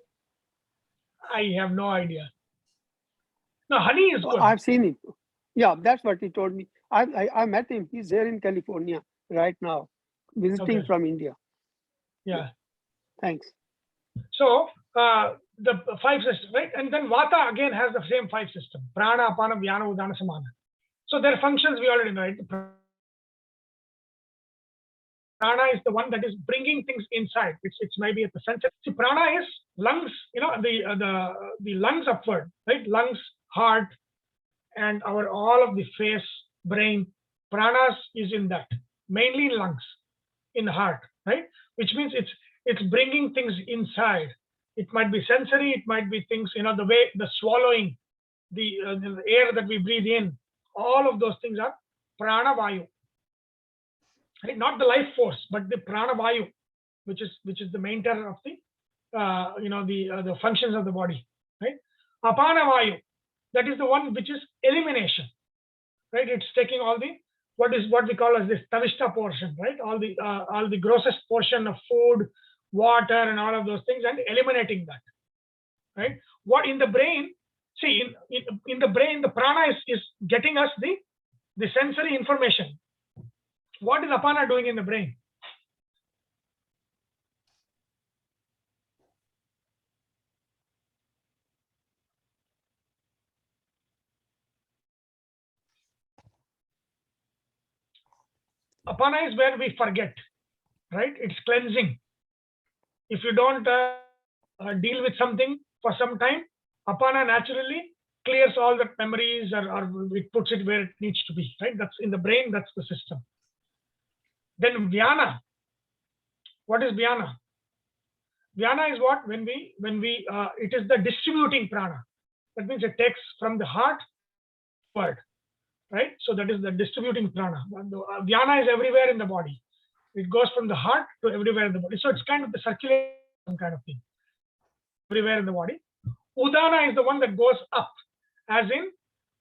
I have no idea. No, honey is good. I've seen him. Yeah, that's what he told me. I met him. He's here in California right now, visiting from India. Yeah. Thanks. So the 5 systems, right? And then Vata again has the same 5 system. Prana, Apana, Vyana, Udana, Samana. So their functions we already know, right? Prana is the one that is bringing things inside. It's maybe at the center. See, prana is lungs, the lungs upward, right? Lungs, heart, and all of the face, brain, pranas is in that, mainly in lungs, in heart, right? Which means it's bringing things inside. It might be sensory, it might be things, the way the swallowing, the air that we breathe in, all of those things are prana vayu, right? Not the life force, but the prana vayu, which is the maintainer of the the functions of the body, right? Apana vayu, that is the one which is elimination, right? It's taking all the what we call as this tavishta portion, right? All the grossest portion of food, water, and all of those things, and eliminating that, right? What in the brain? See, in the brain, the prana is getting us the sensory information. What is apana doing in the brain? Apana is where we forget, right? It's cleansing. If you don't deal with something for some time, apana naturally clears all the memories, or it puts it where it needs to be, right? That's in the brain, that's the system. Then vyana. What is vyana? Vyana is what? When we it is the distributing prana. That means it takes from the heart upward, right? So that is the distributing prana. Vyana is everywhere in the body. It goes from the heart to everywhere in the body. So it's kind of the circulation kind of thing, everywhere in the body. Udana is the one that goes up, as in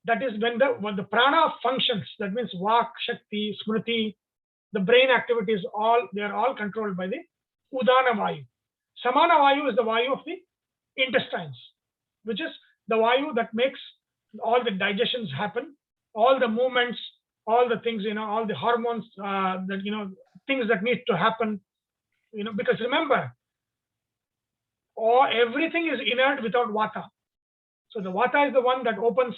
that is when the prana functions. That means vak, shakti, smriti, the brain activities, they are all controlled by the udana vayu. Samana vayu is the vayu of the intestines, which is the vayu that makes all the digestions happen, all the movements, all the things, all the hormones, things that need to happen, because remember, everything is inert without vata. So the vata is the one that opens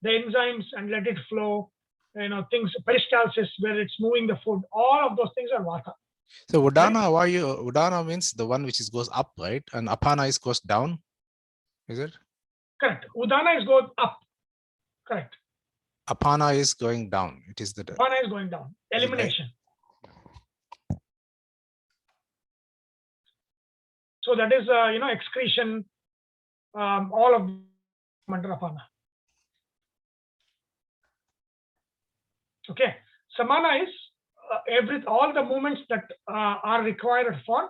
the enzymes and let it flow, things, peristalsis, where it's moving the food. All of those things are vata. So Udana means the one which goes up, right? And apana goes down, is it? Correct. Udana is going up. Correct. Apana is going down. It is the apana is going down. Elimination. So that is excretion, all of under apana. Okay. Samana is all the movements that are required for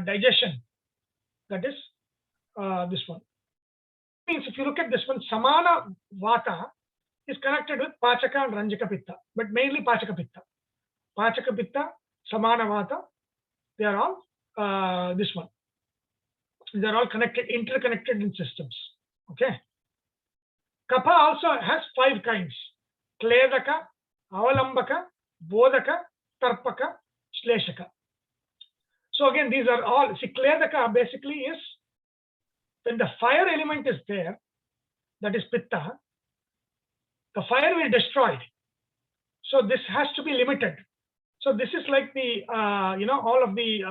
digestion. That is this one. Means if you look at this one, samana vata is connected with pachaka and ranjika pitta, but mainly pachaka pitta. Pachaka pitta, samana vata, they are all this one. They are all connected, interconnected in systems. Okay. Kapha also has 5 kinds: kledaka, avalambaka, bodhaka, tarpaka, shleshaka. So again, these are all, see, kledaka basically is when the fire element is there, that is pitta, the fire will destroy. So this has to be limited. So this is like the, all of the,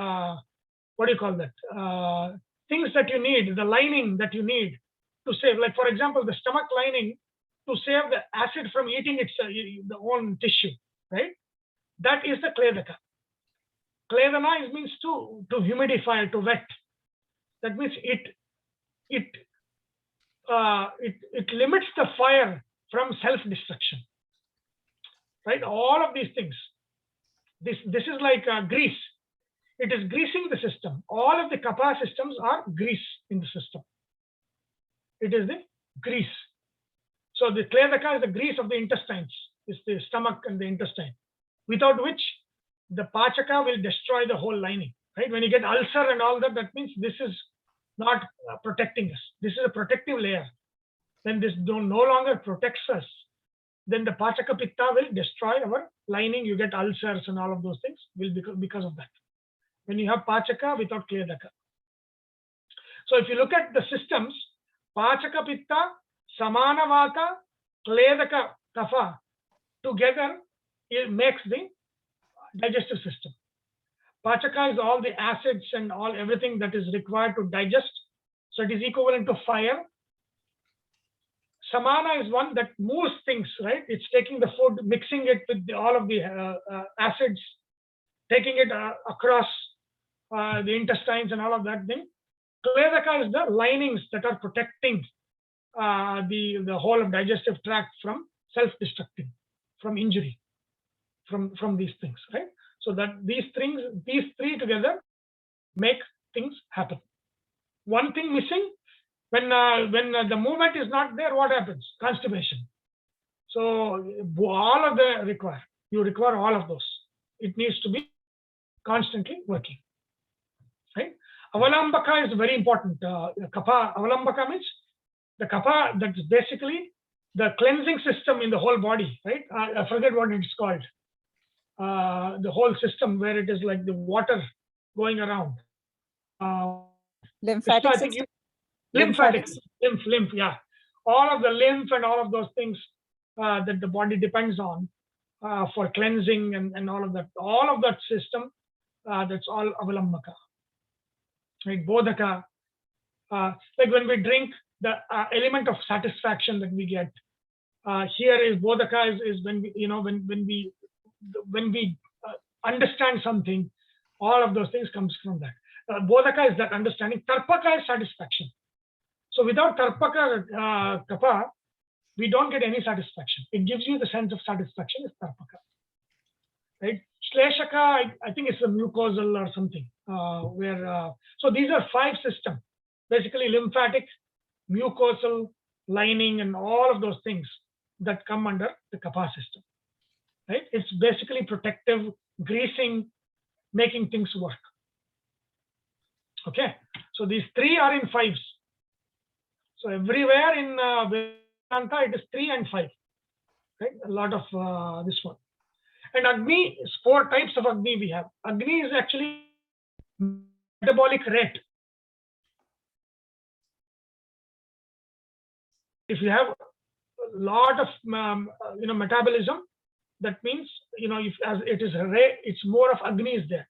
what do you call that? Things that you need, the lining that you need to save. Like for example, the stomach lining to save the acid from eating its the own tissue, right? That is the kledaka. Kledana means to humidify, to wet. That means it limits the fire from self-destruction, right? All of these things. This is like grease. It is greasing the system. All of the kapha systems are grease in the system. It is the grease. So the kledaka is the grease of the intestines. It's the stomach and the intestine, without which the pachaka will destroy the whole lining, right? When you get ulcer and all that, that means this is not protecting us. This is a protective layer. When this no longer protects us, then the pachaka pitta will destroy our lining. You get ulcers and all of those things because of that. When you have pachaka without kledaka. So if you look at the systems, pachaka pitta, samana vata, kledaka kapha, together it makes the digestive system. Pachaka is all the acids and everything that is required to digest. So it is equivalent to fire. Samana is one that moves things, right? It's taking the food, mixing it with all of the acids, taking it across the intestines and all of that thing. Kledaka is the linings that are protecting the whole of digestive tract from self-destructing, from injury, from these things, right? So that these three together make things happen. One thing missing, when the movement is not there, what happens? Constipation. So all of them you require all of those. It needs to be constantly working, right? Avalambaka is very important. Kapha, avalambaka means the kapha, that's basically the cleansing system in the whole body, right? I forget what it's called. The whole system where it is like the water going around. Lymphatic I think system. lymphatic, lymph, yeah. All of the lymph and all of those things that the body depends on for cleansing and all of that system, that's all avalambaka. Right? Bodhaka, like when we drink, the element of satisfaction that we get here is bodhaka is when we when we understand something, all of those things comes from that. Bodhaka is that understanding. Tarpaka is satisfaction. So without tarpaka kapha, we don't get any satisfaction. It gives you the sense of satisfaction is tarpaka, right? Shleshaka, I think it's a mucosal or something. So these are 5 systems, basically lymphatic, mucosal, lining, and all of those things that come under the kapha system, right? It's basically protective, greasing, making things work. Okay, so these 3 are in 5s. So everywhere in Vedanta, it is 3 and 5, right? A lot of this one. And Agni is 4 types of Agni we have. Agni is actually metabolic rate. If you have a lot of metabolism, that means if as it is rate, it's more of Agni is there.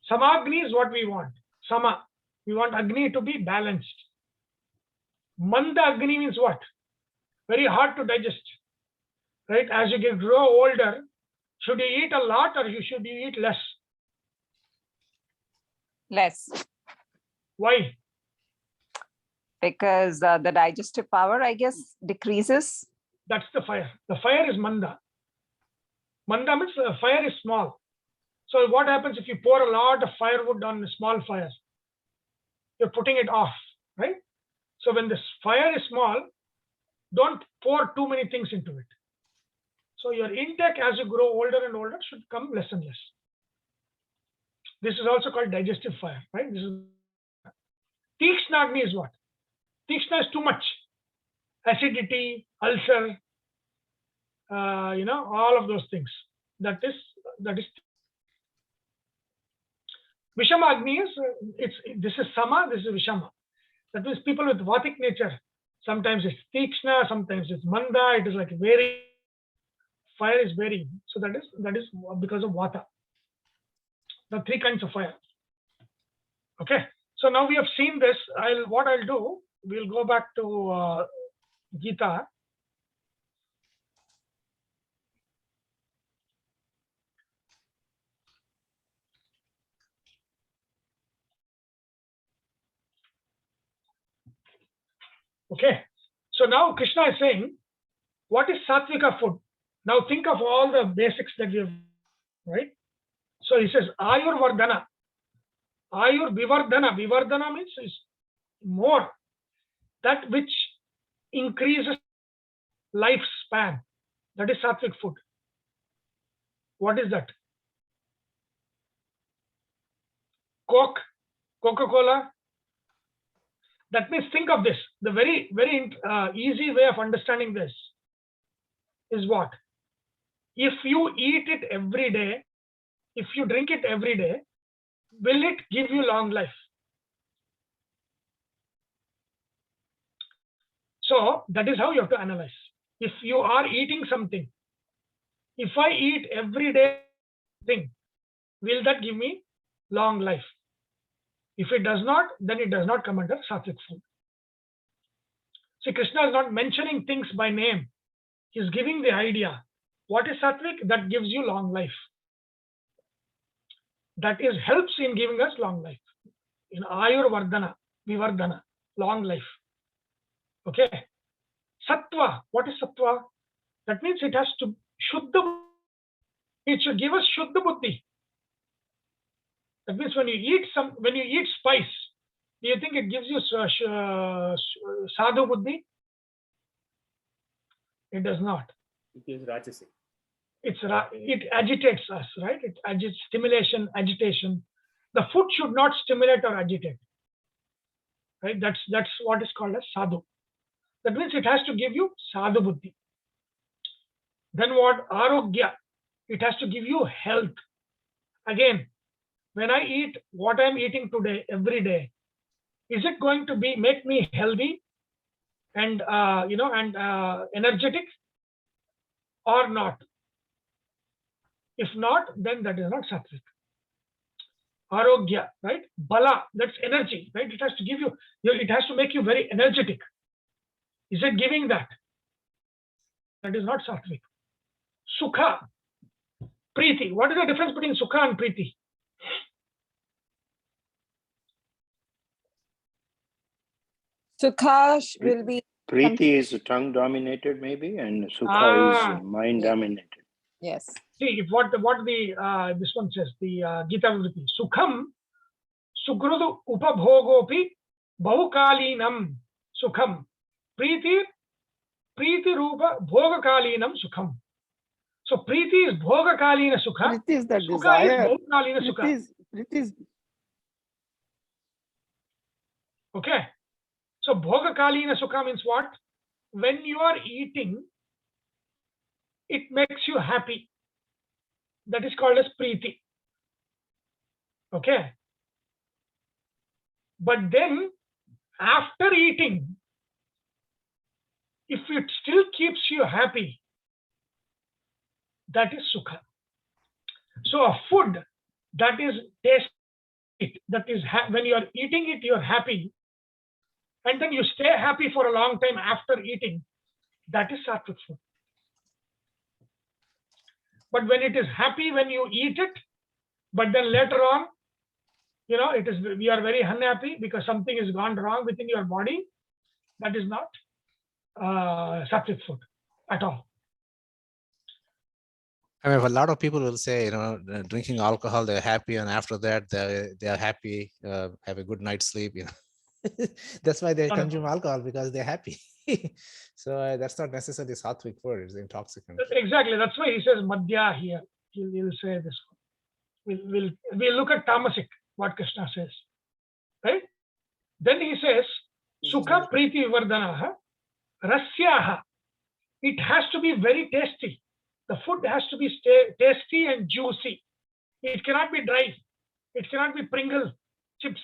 Samagni is what we want. Sama, we want Agni to be balanced. Manda Agni means what? Very hard to digest, right? As you grow older, should you eat a lot or should you eat less? Less. Why? Because the digestive power, I guess, decreases. That's the fire. The fire is manda. Manda means the fire is small. So what happens if you pour a lot of firewood on a small fire? You're putting it off, right? So when this fire is small, don't pour too many things into it. So your intake as you grow older and older should come less and less. This is also called digestive fire, right? This is Tikshna Agni is what? Tikshna is too much. Acidity, ulcer, all of those things. That is Vishama Agni is this is Sama, this is Vishama. That means people with Vatic nature. Sometimes it's Tikshna, sometimes it's Manda. It is like very fire is varying. So that is because of Vata. The 3 kinds of fire. Okay. So now we have seen this. What I'll do, we'll go back to Gita. Okay. So now Krishna is saying, what is satvika food? Now think of all the basics that we have, right? So he says, Ayur Vardhana. Ayur Vivardhana. Vivardhana means is more. That which increases lifespan. That is sattvic food. What is that? Coke, Coca-Cola. That means think of this. The very, very easy way of understanding this is what? If you eat it every day, if you drink it every day, will it give you long life? So that is how you have to analyze. If you are eating something, if I eat every day thing, will that give me long life? If it does not, then it does not come under sattvic food. See, Krishna is not mentioning things by name. He is giving the idea. What is sattvic? That gives you long life. That is helps in giving us long life. In ayur vardhana, vivardhana, long life. Okay. Sattva. What is sattva? That means it has to shuddha. It should give us shuddha buddhi. That means when you eat spice, do you think it gives you sadhu buddhi? It does not. It is rajasika. It agitates us, right? It agitates, stimulation, agitation. The food should not stimulate or agitate, right? That's what is called as sadhu. That means it has to give you sadhu buddhi. Then what? Arogya. It has to give you health. Again, when I eat what I'm eating today, every day, is it going to make me healthy and energetic or not? If not, then that is not sattvic. Arogya, right? Bala, that's energy, right? It has to give you, it has to make you very energetic. Is it giving that? That is not sattvic. Sukha, Preeti. What is the difference between Sukha and Preeti? Sukha will be Preeti is tongue dominated maybe, and Sukha is mind dominated. yes. See, what the this one says, the Gita Vritti. Sukham sugrudu upabhogopi bhavukalinam sukham. Preeti rupa bhogakalinam sukham. So Preeti is bhogakalina sukha. It is the Sukha desire. is bhogakalina sukha. It is Okay. So bhogakalina sukha means what? When you are eating, it makes you happy. That is called as preeti. Okay. But then after eating, if it still keeps you happy, that is sukha. So a food that is tasty, that is when you are eating it, you are happy, and then you stay happy for a long time after eating, that is sattvic food. But when it is happy when you eat it, but then later on, we are very unhappy because something has gone wrong within your body, that is not sattvic food at all. I mean, a lot of people will say, drinking alcohol, they're happy, and after that, they're happy, have a good night's sleep. That's why they consume alcohol, because they're happy. So that's not necessarily sattvic food; it's intoxicant. Exactly. That's why he says madhya here. He'll say this. We'll look at tamasic, what Krishna says, right? Then he says sukha preeti vivardhanaha rasyaha. It has to be very tasty. The food has to be tasty and juicy. It cannot be dry. It cannot be Pringle chips,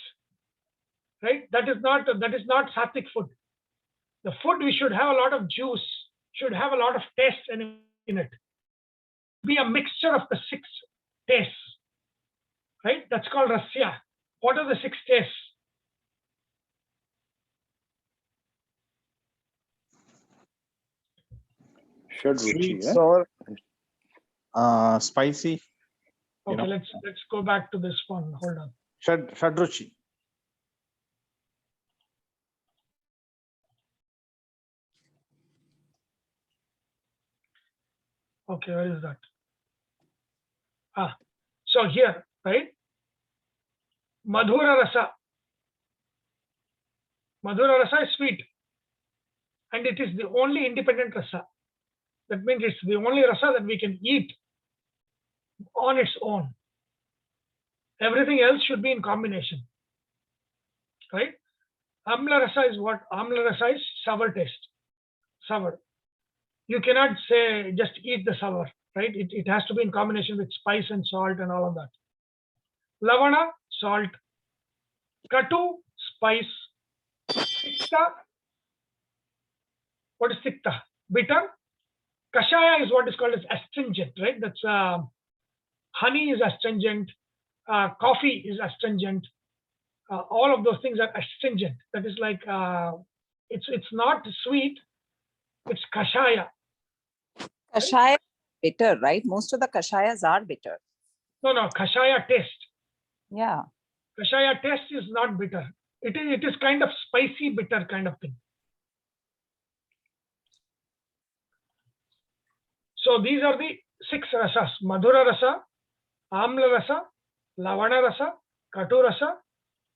right? That is not sattvic food. The food, we should have a lot of juice, should have a lot of taste in it. Be a mixture of the 6 tastes, right? That's called rasya. What are the 6 tastes? Sweet, Shraddhatraya. sour, spicy. Okay, let's go back to this one. Hold on. Shadruchi. Okay, where is that? So here, right? Madhura rasa. Madhura rasa is sweet. And it is the only independent rasa. That means it's the only rasa that we can eat on its own. Everything else should be in combination. Right? Amla rasa is what? Amla rasa is sour taste. Sour. You cannot say just eat the sour, right? It has to be in combination with spice and salt and all of that. Lavana, salt. Katu, spice. Tikta. What is tikta? Bitter. Kashaya is what is called as astringent, right? That's honey is astringent. Coffee is astringent. all of those things are astringent. That is like it's not sweet. It's kashaya. Kashaya bitter, right? Most of the kashayas are bitter. No, kashaya taste. Yeah. Kashaya taste is not bitter. It is kind of spicy bitter kind of thing. So these are the 6 rasas: madhura rasa, amla rasa, lavana rasa, katu rasa,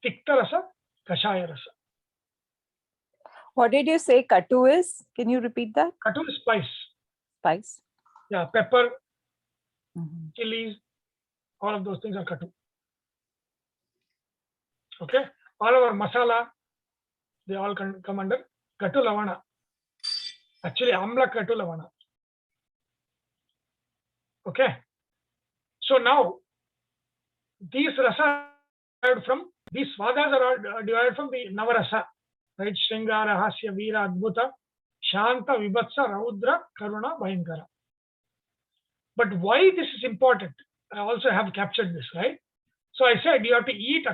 tikta rasa, kashaya rasa. What did you say katu is? Can you repeat that? Katu is spice. Spice. Yeah, pepper, Mhm. chilies, all of those things are katu. Okay, all our masala, they all come under katu lavana. Actually, amla katu lavana. Okay, so now these rasa derived from these swadas are all derived from the navarasa, right? Shringara, Hasya, Veera, Adbhuta, Shanta, Vibhatsa, Raudra, Karuna, Bhayankara. But why this is important? I also have captured this, right? So I said you have to eat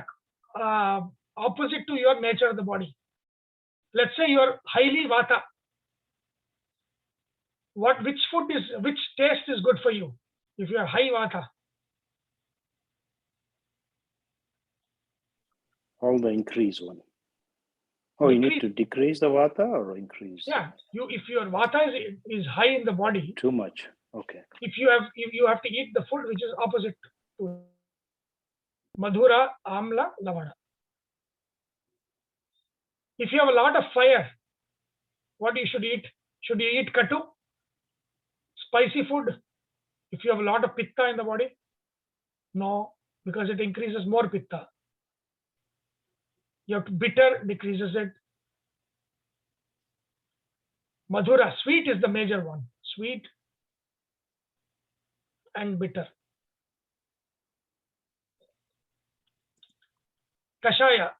opposite to your nature of the body. Let's say you are highly vata. Which taste is good for you if you are high vata? All the increase one. Oh, you need to decrease the vata or increase? Yeah, if your vata is high in the body, Too much. Okay. if you have to eat the food which is opposite to madhura, amla, lavana. If you have a lot of fire, what you should eat? Should you eat katu? Spicy food? If you have a lot of pitta in the body? No, because it increases more pitta. You have to bitter, decreases it. Madhura, sweet is the major one. Sweet and bitter. Kashaya.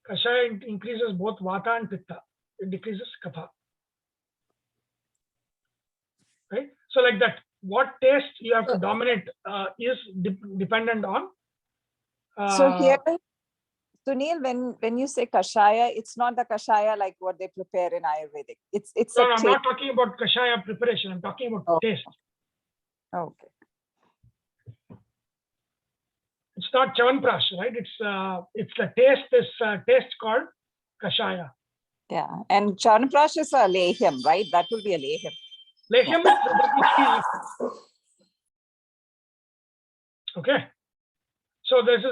Kashaya increases both vata and pitta. It decreases kapha. Right? So like that, what taste you have to dominate is dependent on. So here, Sunil, when you say kashaya, it's not the kashaya like what they prepare in Ayurvedic. It's No, a I'm not talking about kashaya preparation. I'm talking about taste. Okay. It's not chavanprash, right? It's the taste. This taste called kashaya. Yeah, and Chanprash is a lehyam, right? That will be a lehyam. Lehyam is that which we eat. Okay. So this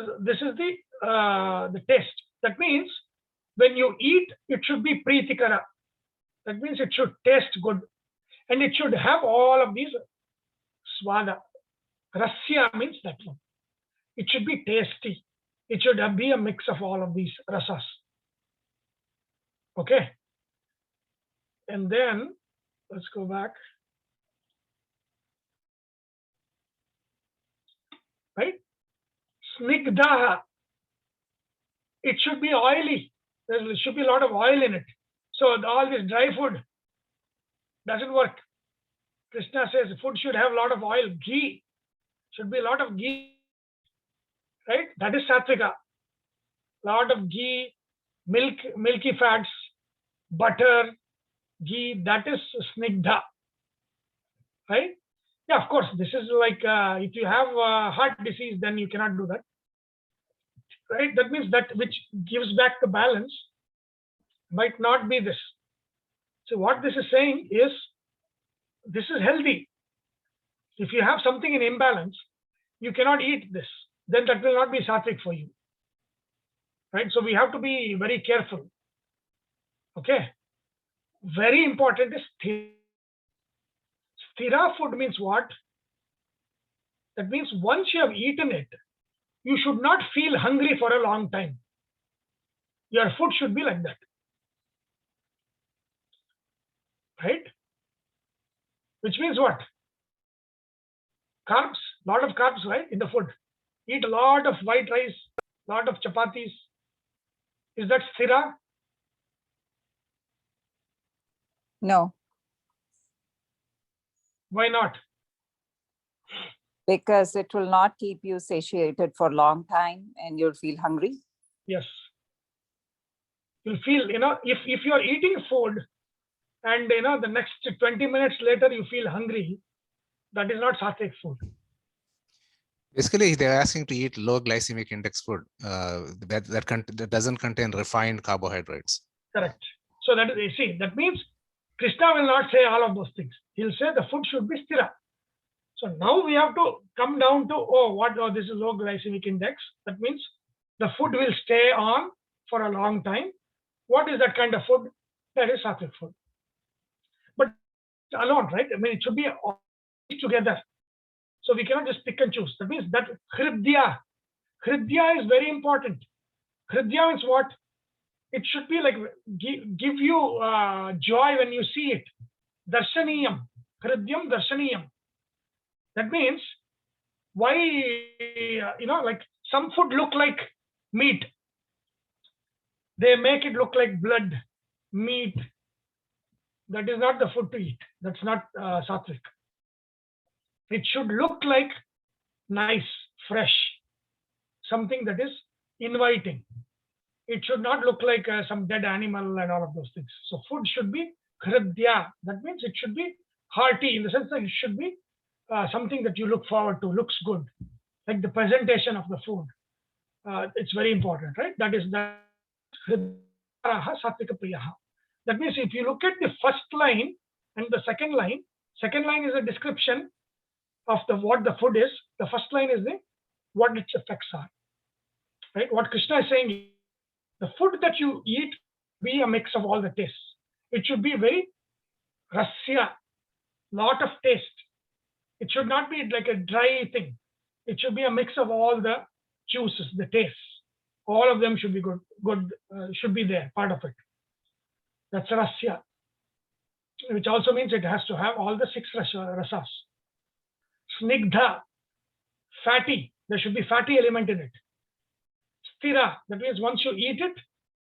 is the taste. That means when you eat, it should be pritikara. That means it should taste good, and it should have all of these swada. Rasya means that one. It should be tasty. It should be a mix of all of these rasas. Okay. And then let's go back. Right? Snigdha. It should be oily. There should be a lot of oil in it. So all this dry food doesn't work. Krishna says food should have a lot of oil. Ghee. Should be a lot of ghee. Right? That is satvika. Lot of ghee, milk, milky fats, butter, ghee. That is snigdha. Right? Yeah, of course. This is like if you have heart disease, then you cannot do that. Right? That means that which gives back the balance might not be this. So what this is saying is, this is healthy. If you have something in imbalance, you cannot eat this. Then that will not be sattvic for you. Right? So we have to be very careful. Okay. Very important is sthira. Sthira food means what? That means once you have eaten it, you should not feel hungry for a long time. Your food should be like that. Right? Which means what? Carbs, lot of carbs, right, in the food. Eat a lot of white rice, lot of chapatis. Is that sthira? No. Why not? Because it will not keep you satiated for a long time and you'll feel hungry. Yes. You'll feel, if you're eating food and, the next 20 minutes later you feel hungry, that is not sattvic food. Basically, they're asking to eat low glycemic index food that doesn't contain refined carbohydrates. Correct. So that is, that means Krishna will not say all of those things. He'll say the food should be sthira. So now we have to come down to, this is low glycemic index. That means the food will stay on for a long time. What is that kind of food? That is sattvic food. But alone, right? I mean, it should be all together. So we cannot just pick and choose. That means that hridya is very important. Hridya means what? It should be like give you joy when you see it. Darshaniyam. Hridyam darshaniyam. That means why, like some food look like meat. They make it look like blood, meat. That is not the food to eat. That's not sattvic. It should look like nice, fresh, something that is inviting. It should not look like some dead animal and all of those things. So food should be hridya. That means it should be hearty in the sense that it should be something that you look forward to, looks good, like the presentation of the food. It's very important, right? That is satvika priyaha. That means if you look at the first line and the second line is a description of what the food is. The first line is what its effects are. Right? What Krishna is saying, the food that you eat be a mix of all the tastes. It should be very rasya, lot of taste. It should not be like a dry thing. It should be a mix of all the juices, the tastes. All of them should be good, should be there, part of it. That's rasya, which also means it has to have all the 6 rasas. Snigdha, fatty, there should be fatty element in it. Sthira, that means once you eat it,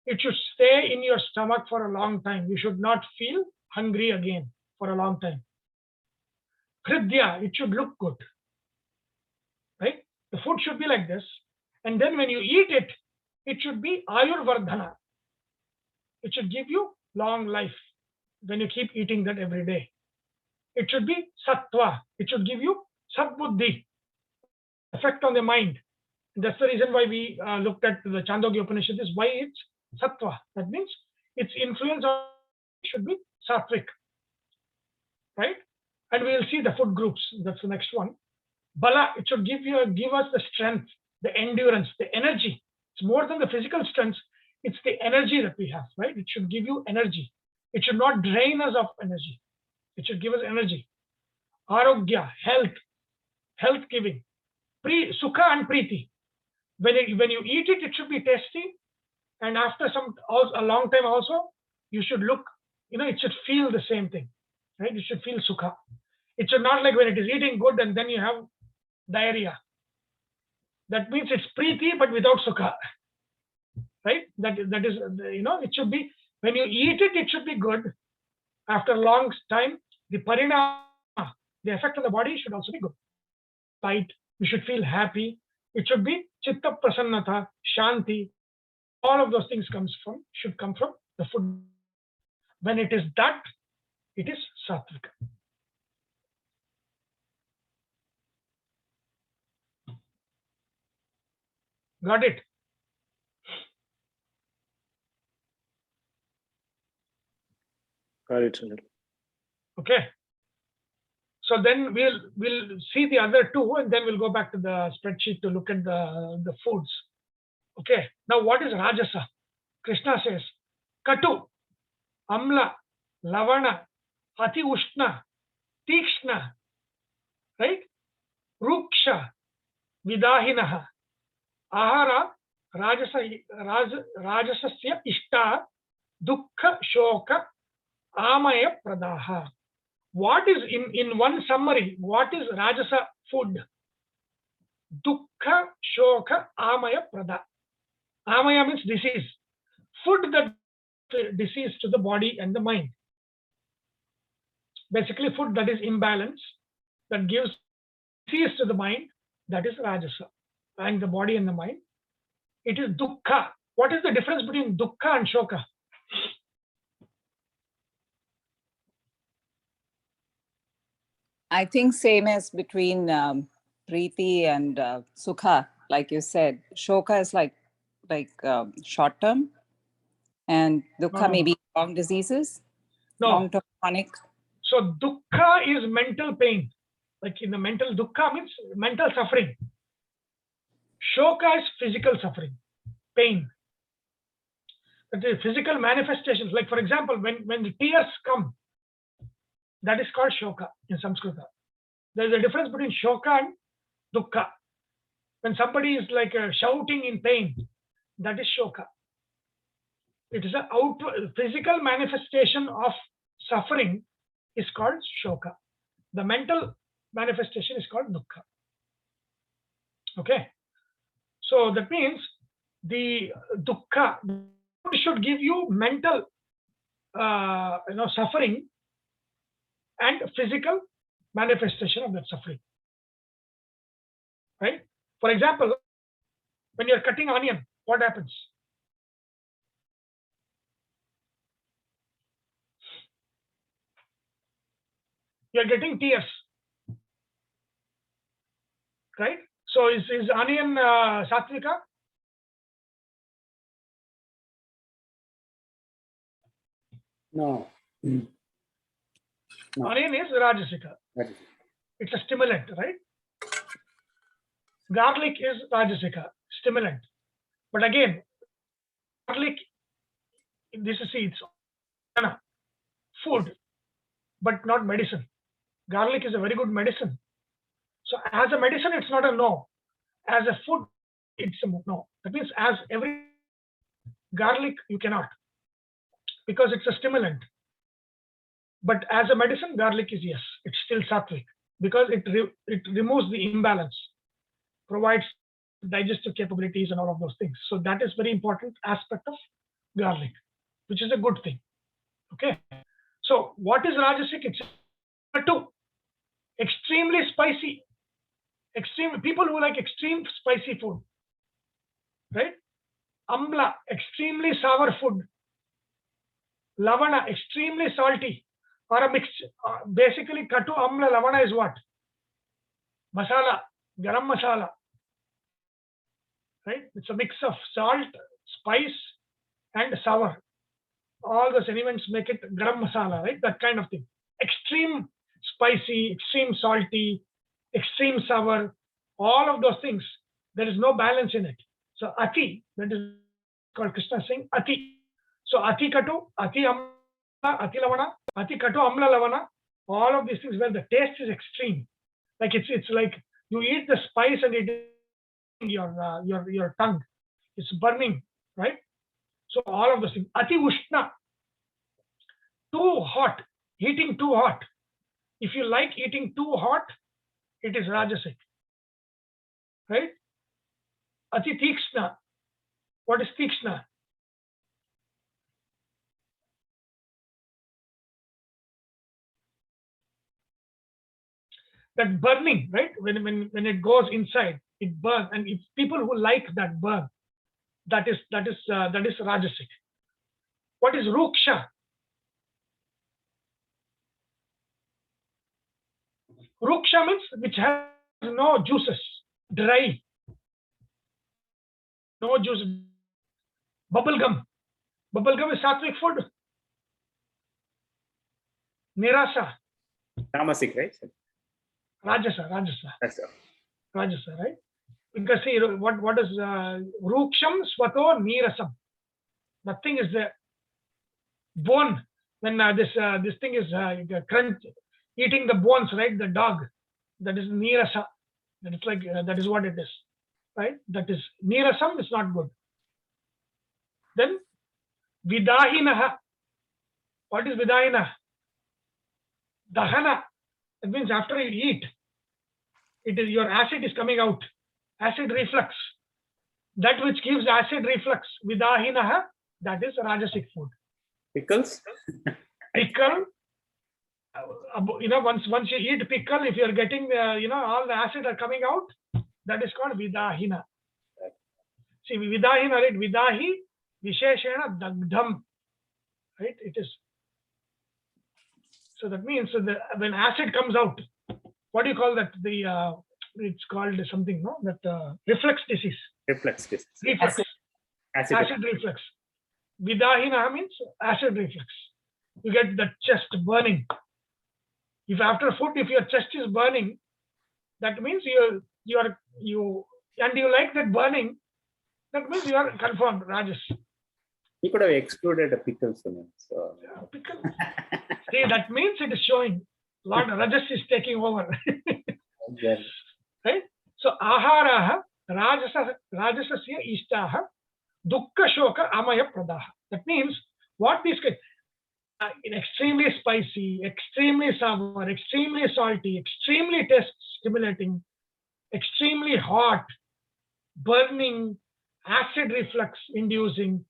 it should stay in your stomach for a long time. You should not feel hungry again for a long time. Hridya, it should look good. Right? The food should be like this. And then when you eat it, it should be ayurvardhana. It should give you long life when you keep eating that every day. It should be sattva. It should give you satbuddhi, effect on the mind. And that's the reason why we looked at the Chandogya Upanishad, is why it's sattva. That means its influence should be sattvic. Right? And we will see the food groups. That's the next one. Bala, it should give us the strength, the endurance, the energy. It's more than the physical strength. It's the energy that we have, right? It should give you energy. It should not drain us of energy. It should give us energy. Arogya, health giving. Sukha and priti. When you eat it, it should be tasty. And after a long time also, you should look, it should feel the same thing, right? It should feel sukha. It should not like when it is eating good and then you have diarrhea. That means it's priti but without sukha, right? That is, it should be, when you eat it, it should be good. After a long time, the parinama, the effect on the body should also be good. Right? You should feel happy. It should be chitta prasannata, shanti. All of those things should come from the food. When it is that, it is satvika. Got it? Got it, Sunil. Okay. So then we'll see the other two, and then we'll go back to the spreadsheet to look at the foods. Okay. Now what is rajasa? Krishna says, katu, amla, lavana, ati ushna, tikshna, right? Ruksha, vidahinaha, ahara, rajasasya ishta, dukkha, shoka, amaya pradaha. What is, in one summary, what is rajasa food? Dukkha, shoka, amaya prada. Amaya means disease. Food that disease to the body and the mind. Basically food that is imbalance, that gives sees to the mind, that is rajasa, and the body and the mind. It is dukkha. What is the difference between dukkha and shoka? I think same as between Preeti and Sukha, like you said. Shoka is like short term, and Dukkha may be long diseases, No. long term chronic. So dukkha is mental pain. Like in the mental, dukkha means mental suffering. Shoka is physical suffering, pain. The physical manifestations, like for example, when the tears come, that is called shoka in Sanskrit. There is a difference between shoka and dukkha. When somebody is like shouting in pain, that is shoka. It is a physical manifestation of suffering is called shoka. The mental manifestation is called dukkha. Okay. So that means the dukkha should give you mental suffering and physical manifestation of that suffering. Right? For example, when you're cutting onion, what happens? You're getting tears. Right? So is onion satvika? No. No. Onion is rajasika. It's a stimulant, right? Garlic is rajasika, stimulant. But again, garlic, this is seeds, food, but not medicine. Garlic is a very good medicine. So as a medicine, it's not a no. As a food, it's a no. That means as every garlic, you cannot, because it's a stimulant. But as a medicine, garlic is yes. It's still sattvic because it removes the imbalance, provides digestive capabilities and all of those things. So that is very important aspect of garlic, which is a good thing. Okay. So what is rajasic? It's two. Extremely spicy. People who like extreme spicy food, right? Amla, extremely sour food. Lavana, extremely salty, or a mix. Basically, katu, amla, lavana is what? Masala, garam masala. Right? It's a mix of salt, spice, and sour. All those elements make it garam masala, right? That kind of thing. Extreme spicy, extreme salty, extreme sour, all of those things. There is no balance in it. So ati, that is called Krishna saying ati. So ati katu, ati amla, ati lavana, ati katu amla lavana, all of these things where the taste is extreme. Like it's like you eat the spice and it is your tongue. It's burning, right? So all of those things. Ati ushna, too hot, eating too hot. If you like eating too hot, it is rajasic, right? Ati tikshna. What is tikshna? That burning, right? When it goes inside, it burns, and it's people who like that burn. That is rajasic. What is ruksha? Ruksha means which has no juices, dry, no juice. Bubble gum. Bubble gum is sattvic food. Nirasa. Tamasic, right? Rajasa. That's all. Rajasa, right? Because see, what is ruksham swato nirasam? Nothing is there. Bone. When this thing is crunch, eating the bones, right? The dog. That is nirasa. That is like that is what it is, right? That is nirasam is not good. Then vidahinaha. What is vidahina? Dahana. That means after you eat, it is your acid is coming out. Acid reflux. That which gives acid reflux. Vidahinaha. That is rajasic food. Pickles? Pickle once you eat pickle, if you're getting, all the acid are coming out, that is called vidahina. See, vidahina, right? Vidahi, visheshena, dagdham, right? It is. So that means when acid comes out, what do you call that? It's called something, no? That reflux disease. Reflux disease. Reflux. Acid. Acid reflux. Vidahina means acid reflux. You get the chest burning. If after food, if your chest is burning, that means you like that burning, that means you are confirmed Rajas. He could have excluded a pickle. So. Pickle. See, that means it is showing Lord Rajas is taking over. Yes. Right? So aharaha rajasasya ishtaha dukkha shoka amaya pradaha. That means what these extremely spicy, extremely sour, extremely salty, extremely taste stimulating, extremely hot, burning, acid reflux inducing.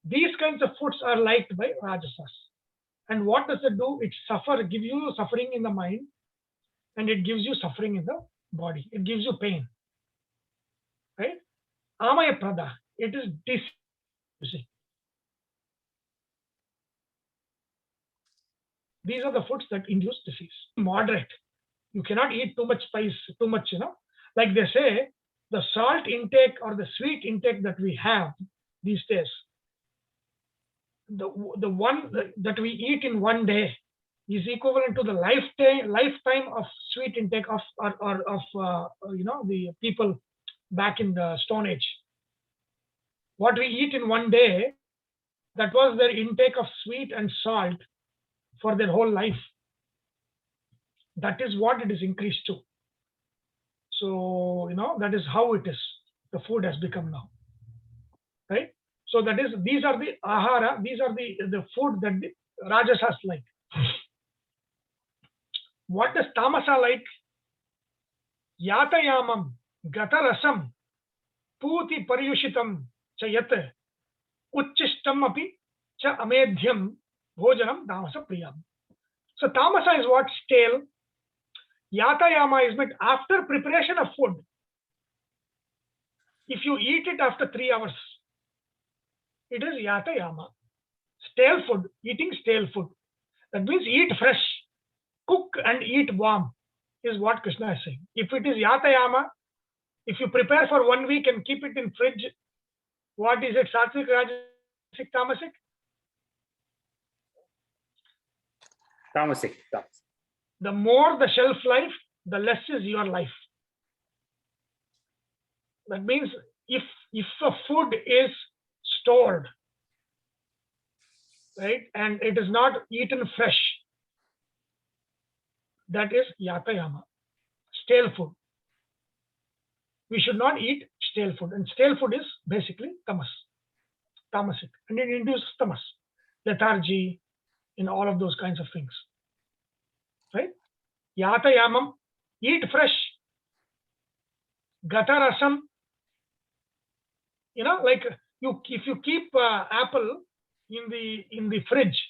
These kinds of foods are liked by Rajasas. And what does it do? It gives you suffering in the mind, and it gives you suffering in the body. It gives you pain. Right? Amaya prada. It is diseasing. These are the foods that induce disease. Moderate. You cannot eat too much spice, too much, Like they say, the salt intake or the sweet intake that we have these days, the one that we eat in one day is equivalent to the lifetime of sweet intake of the people back in the Stone Age. What we eat in one day, that was their intake of sweet and salt for their whole life. That is what it is increased to. So, that is how it is. The food has become now. Right? So these are the ahara, these are the food that the Rajasas like. What does Tamasa like? Yatayamam, gatarasam, puti paryushitam chayat, uchishtam api cha amedhyam bhojanam tamasa priyam. So Tamasa is what? Stale. Yatayama is meant after preparation of food. If you eat it after 3 hours, it is yatayama. Stale food, eating stale food. That means eat fresh, cook and eat warm is what Krishna is saying. If it is yatayama, if you prepare for 1 week and keep it in fridge, what is it? Satvik, rajasik, tamasic? Tamasic. The more the shelf life, the less is your life. That means if a food is stored, right, and it is not eaten fresh, that is yatayama, stale food. We should not eat stale food, and stale food is basically tamasic, and it induces tamas, lethargy, in all of those kinds of things. Right? Yatayamam, eat fresh. Gatarasam, like if you keep apple in the fridge,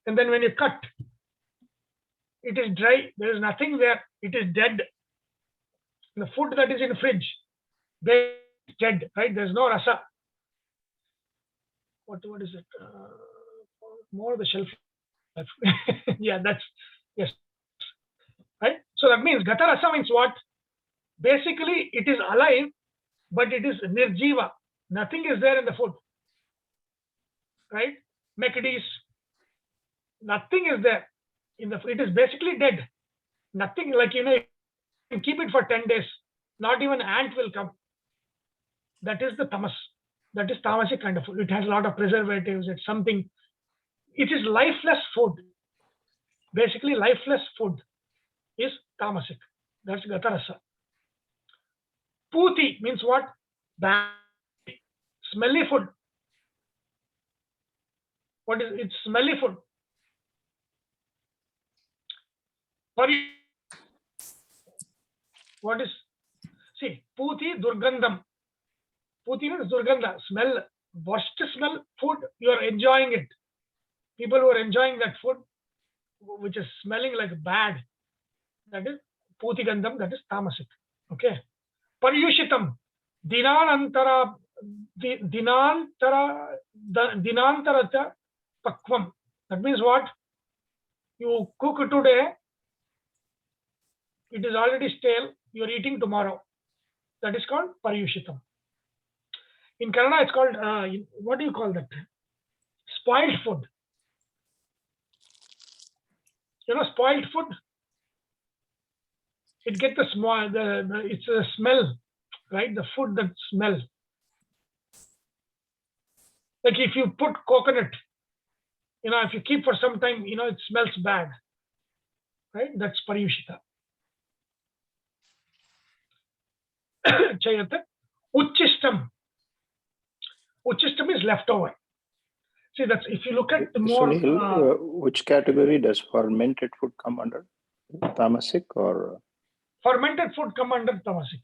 and then when you cut, it is dry. There is nothing there. It is dead. The food that is in the fridge, is dead. Right? There is no rasa. What is it? More the shelf life. Yeah, yes. Right? So that means gatarasa means what? Basically, it is alive, but it is nirjiva. Nothing is there in the food. Right? Mekadis. Nothing is there. It is basically dead. Nothing, like, you can keep it for 10 days. Not even an ant will come. That is the tamas. That is tamasic kind of food. It has a lot of preservatives. It's something. It is lifeless food. Basically, lifeless food is tamasic. That's gatarasa. Puti means what? Bad, smelly food. What is it? Smelly food. What is? See, puti durgandam. Puti means durganda, smell, worst smell food. You are enjoying it. People who are enjoying that food, which is smelling like bad, that is putigandham, that is tamasic. Okay. Paryushitam, dinanantara, dinantarata pakvam. That means what? You cook today, it is already stale, you are eating tomorrow. That is called paryushitam. In Kannada, it's called, what do you call that? Spoiled food. You know, spoiled food, it gets the small, it's a smell, right? The food that smells. Like if you put coconut, you know, if you keep for some time, you know, it smells bad, right? That's paryushita. Chayate. Uchistam. Uchistam is leftover. See, that's if you look at the more. Sunil, which category does fermented food come under? Tamasic or? Fermented food come under tamasic.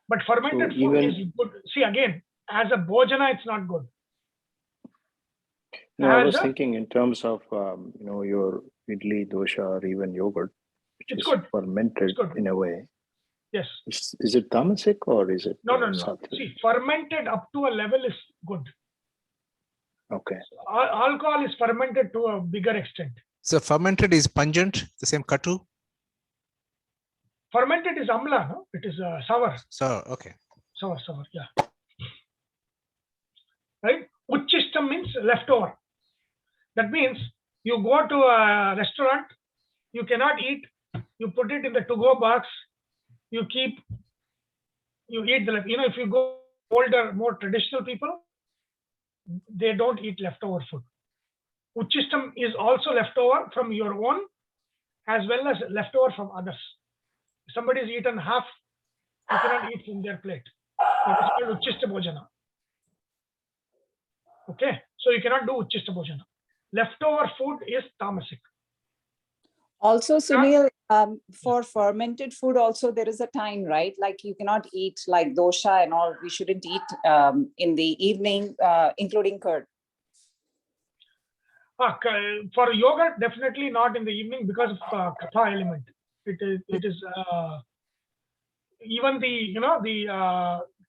But fermented So food is good. See, again, as a bhojana, it's not good. No, I was As a- thinking in terms of you know, your idli, dosha, or even yogurt, which It's is good. fermented It's good. in a way. Yes. Is it tamasic or is it No. sattvic? See, fermented up to a level is good. Okay. Alcohol is fermented to a bigger extent. So fermented is pungent, the same katu. Fermented is amla, no? It is sour. So okay. Sour, yeah. Right? Uchistam means leftover. That means you go to a restaurant, you cannot eat, you put it in the to-go box, you eat the, you know, if you go older, more traditional people, they don't eat leftover food. Uchistam is also leftover from your own as well as leftover from others. If somebody's eaten half, you cannot eat from their plate. That is called uchista bhojana. Okay, so you cannot do uchista bhojana. Leftover food is tamasic. Also, Sunil, for fermented food, also there is a time, right? Like you cannot eat like dosha and all. We shouldn't eat in the evening, including curd. For yogurt, definitely not in the evening because of kapha element. It is even the, you know, the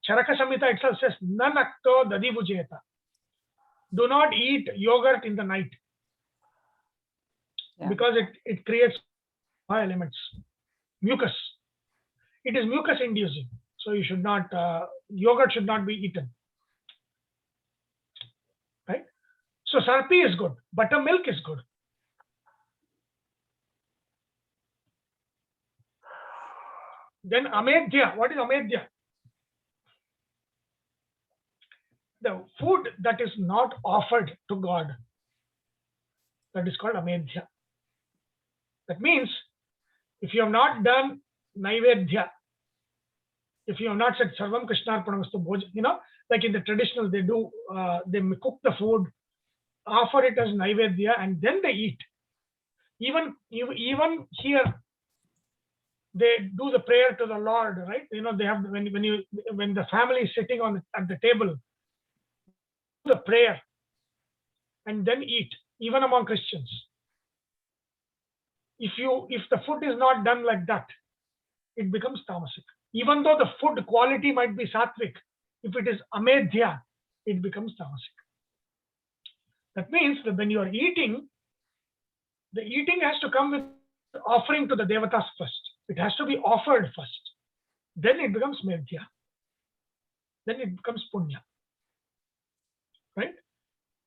Charaka Samhita itself says nanakto dadivujeta. Do not eat yogurt in the night. Yeah. Because it creates elements, mucus. It is mucus inducing, so you should not, yogurt should not be eaten, right? So sarpi is good, buttermilk is good. Then amedhya. What is amedhya? The food that is not offered to God, that is called amedhya. That means if you have not done naivedhya, if you have not said sarvam krishnarpanamastu bhoj, you know, like in the traditional, they do, they cook the food, offer it as naivedhya, and then they eat. Even here, they do the prayer to the Lord, right? You know, they have, when the family is sitting at the table, the prayer and then eat, even among Christians. If the food is not done like that, it becomes tamasic. Even though the food quality might be sattvic, if it is amedhya, it becomes tamasic. That means that when you are eating, the eating has to come with offering to the Devatas first. It has to be offered first. Then it becomes medhya. Then it becomes punya. Right?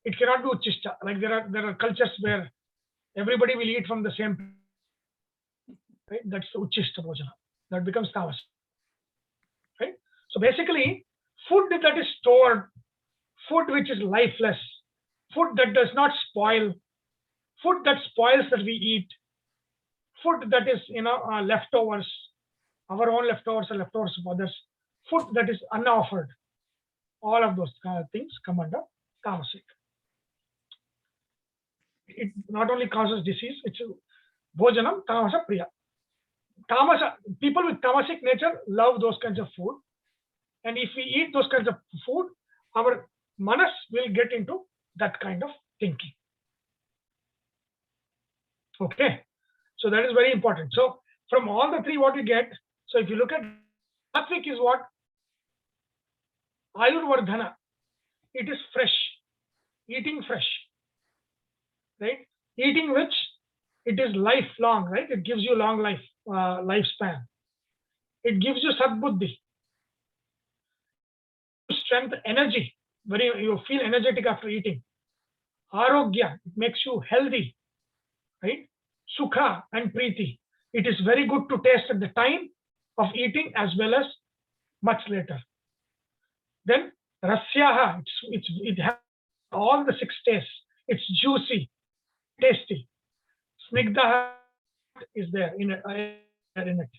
It cannot do chista. Like there are cultures where everybody will eat from the same. Right? That's the uchista bhojana. That becomes tamas. Right? So basically, food that is stored, food which is lifeless, food that does not spoil, food that spoils that we eat, food that is, you know, leftovers, our own leftovers or leftovers of others, food that is unoffered, all of those things come under tamasic. It not only causes disease, it's bhojanam tamasa priya. Tamasa, people with tamasic nature love those kinds of food, and if we eat those kinds of food, our manas will get into that kind of thinking. Okay, so that is very important. So from all the three, what you get, so if you look at sattvic is what? Ayurvardhana. It is fresh, eating fresh, right? Eating which it is lifelong, right? It gives you long life, lifespan. It gives you sadbuddhi, strength, energy. You feel energetic after eating. Arogya, it makes you healthy, right? Sukha and priti. It is very good to taste at the time of eating as well as much later. Then rasyaha, it has all the 6 tastes. It's juicy, tasty. Snigdha is there in it.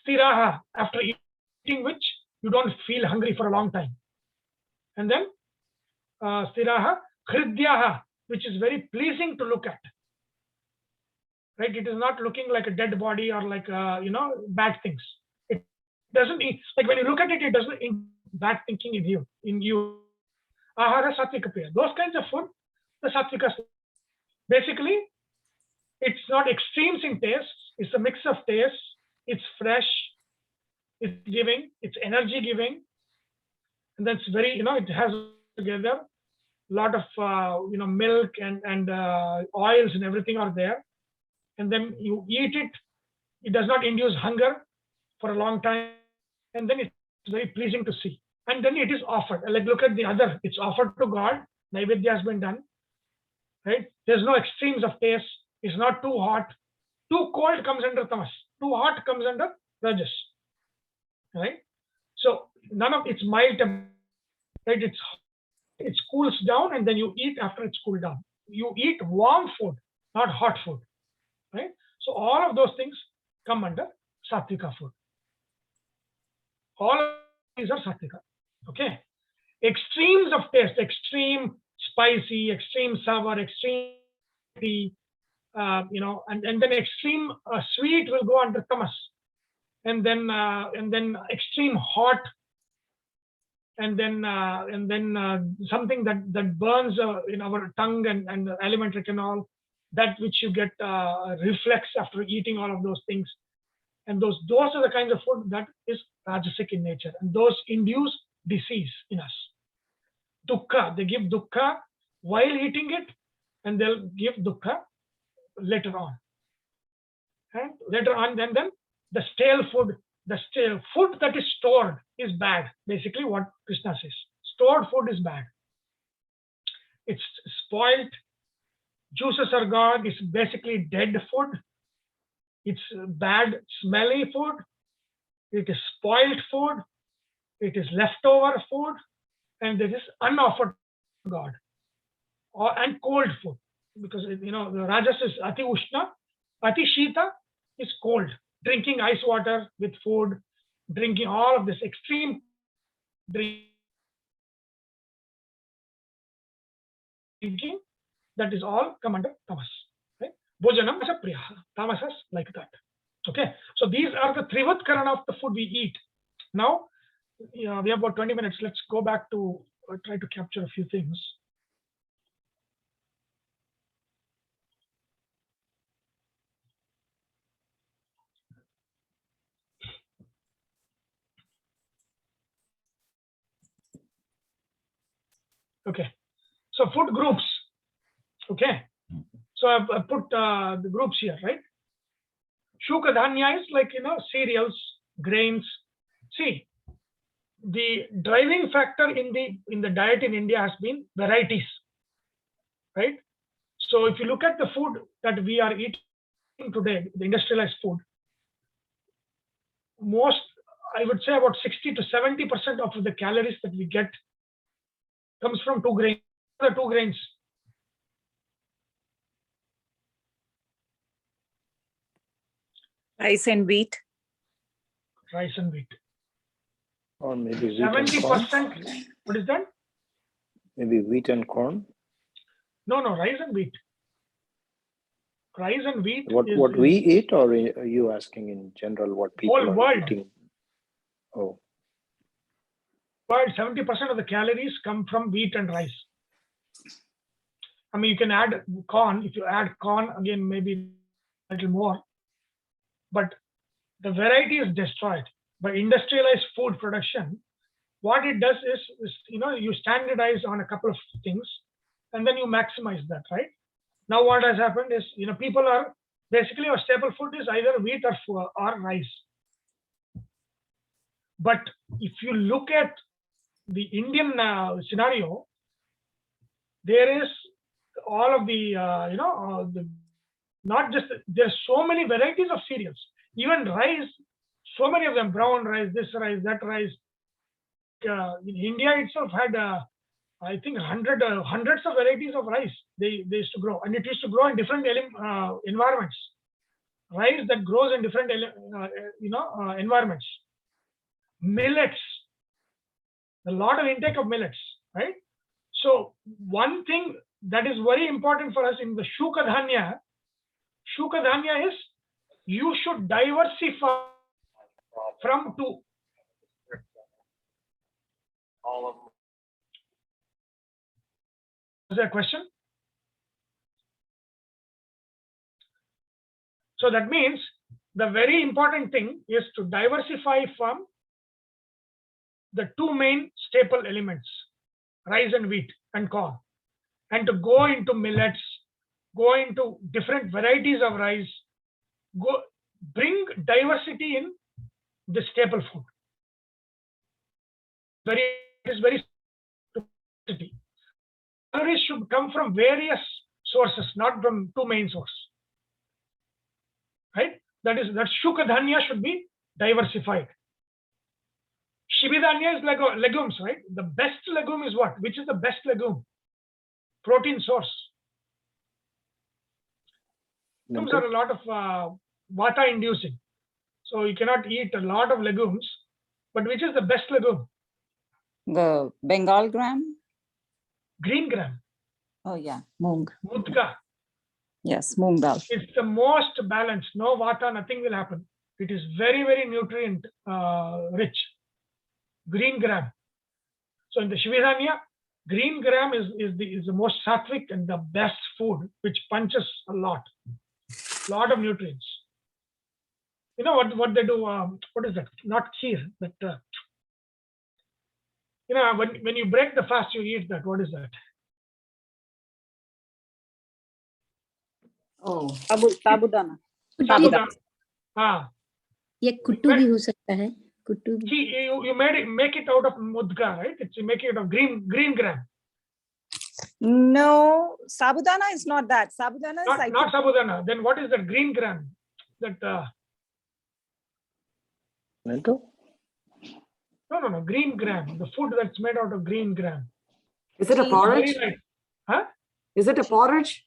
Stiraha, after eating which you don't feel hungry for a long time. And then stiraha, hridyaha, which is very pleasing to look at. Right? It is not looking like a dead body or like bad things. It doesn't like when you look at it, it doesn't bad thinking in you. Ahara satvika priya. Those kinds of food, the satvika. Basically, it's not extremes in taste. It's a mix of taste. It's fresh. It's giving. It's energy giving. And that's very, it has together a lot of, milk and oils and everything are there. And then you eat it. It does not induce hunger for a long time. And then it's very pleasing to see. And then it is offered. Like look at the other. It's offered to God. Naivedya has been done. Right? There's no extremes of taste. It's not too hot. Too cold comes under tamas. Too hot comes under rajas. Right? So none of it's mild temperature. Right? It cools down and then you eat after it's cooled down. You eat warm food, not hot food. Right? So all of those things come under sattvika food. All of these are sattvika. Okay. Extremes of taste, extreme spicy, extreme sour, extreme and then extreme sweet will go under tamas, and then extreme hot, and then something that burns in our tongue and alimentary canal, that which you get reflex after eating all of those things, and those are the kinds of food that is rajasic in nature, and those induce disease in us. Dukkha, they give dukkha while eating it, and they'll give dukkha later on. And later on, then the stale food that is stored is bad. Basically, what Krishna says, stored food is bad. It's spoiled. Juices are gone. It's basically dead food. It's bad, smelly food. It is spoiled food. It is leftover food, and it is unoffered to God. And cold food, because the rajas is ati ushna, ati shita is cold. Drinking ice water with food, drinking all of this extreme drinking, that is all come under tamas. Right? Bhojanam as a priya, tamas is like that. Okay, so these are the trivatkarana of the food we eat. Now, we have about 20 minutes. Let's go back to try to capture a few things. Okay, so food groups. Okay, so I've put the groups here, right? Shuka dhanya is like cereals, grains. See, the driving factor in the diet in India has been varieties, right? So if you look at the food that we are eating today, the industrialized food, most, I would say about 60 to 70% of the calories that we get comes from two grains. The two grains. Rice and wheat. Rice and wheat. Or maybe wheat and corn. 70%. What is that? Maybe wheat and corn. No, rice and wheat. Rice and wheat. What we eat, or are you asking in general what people whole are world. eating? Oh. But 70% of the calories come from wheat and rice. I mean, you can add corn. If you add corn, again, maybe little more, but the variety is destroyed by industrialized food production. What it does is you standardize on a couple of things, and then you maximize that, right? Now what has happened is, people are basically, our staple food is either wheat or rice. But if you look at the Indian scenario, there is all of the not just, there's so many varieties of cereals, even rice, so many of them, brown rice, this rice, that rice. In India itself had I think hundreds of varieties of rice they used to grow, and it used to grow in different environments. Rice that grows in different environments. Millets, a lot of intake of millets, right? So one thing that is very important for us in the shukadhanya is, you should diversify from two. Is there a question? So that means the very important thing is to diversify from the two main staple elements, rice and wheat and corn, and to go into millets, go into different varieties of rice, bring diversity in the staple food. It is very calories should come from various sources, not from two main sources. Right? That shukadhanya should be diversified. Shibidhanya is like legumes, right? The best legume is what? Which is the best legume? Protein source. Legumes are a lot of vata inducing. So you cannot eat a lot of legumes. But which is the best legume? The Bengal gram? Green gram. Oh yeah, moong. Mudga. Yes, moong dal. It's the most balanced. No vata, nothing will happen. It is very, very nutrient rich. Green gram. So in the Shivadhanya, green gram is the most sattvic and the best food, which punches a lot of nutrients. You know what they do? What is that? Not kheer, but when you break the fast, you eat that. What is that? Oh, sabudana. Sabudana. Ah. ये कुट्टू भी हो सकता है. Kutu. You make it out of mudga, right? You make it out of green gram. No, sabudana is not that. Sabudana is not sabudana. Then what is that green gram? That Lento? No. Green gram. The food that's made out of green gram. Is it a porridge? Huh? Is it a porridge?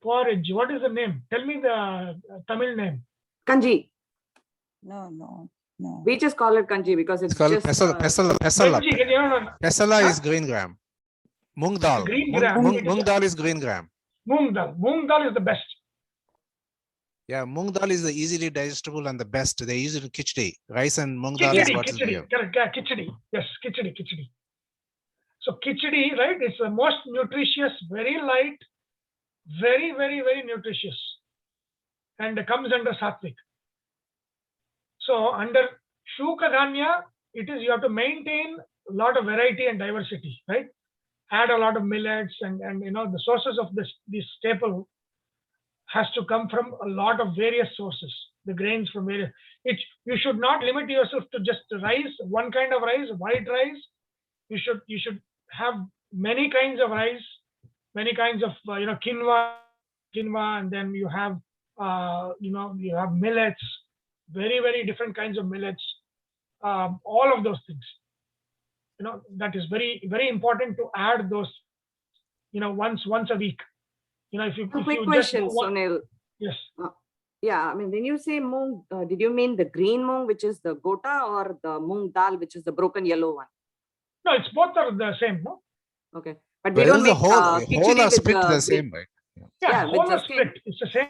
Porridge. What is the name? Tell me the Tamil name. Kanji. No. We just call it kanji because it's called just pesala. Pesala is green gram. Moong dal. Green gram. Moong dal is green gram. Moong dal is the best. Yeah, moong dal is the easily digestible and the best. They use it in khichdi. Rice and moong dal is what is there. Correct. Yeah, khichdi. Yes, khichdi. So khichdi, right? It's the most nutritious, very light, very, very, very nutritious, and comes under sattvic. So under shukadhanya, you have to maintain a lot of variety and diversity, right? Add a lot of millets and the sources of this staple has to come from a lot of various sources. The grains from various. You should not limit yourself to just rice, one kind of rice, white rice. You should have many kinds of rice, many kinds of quinoa, and then you have you have millets, very, very different kinds of millets, all of those things. That is very, very important to add those, once a week. If you quick question, Sunil. Yes. Yeah, I mean, when you say moong, did you mean the green moong, which is the gota, or the moong dal, which is the broken yellow one? No, it's both are the same, no? Okay, but we don't make whole are split the same, right? Yeah, whole are split. It's the same.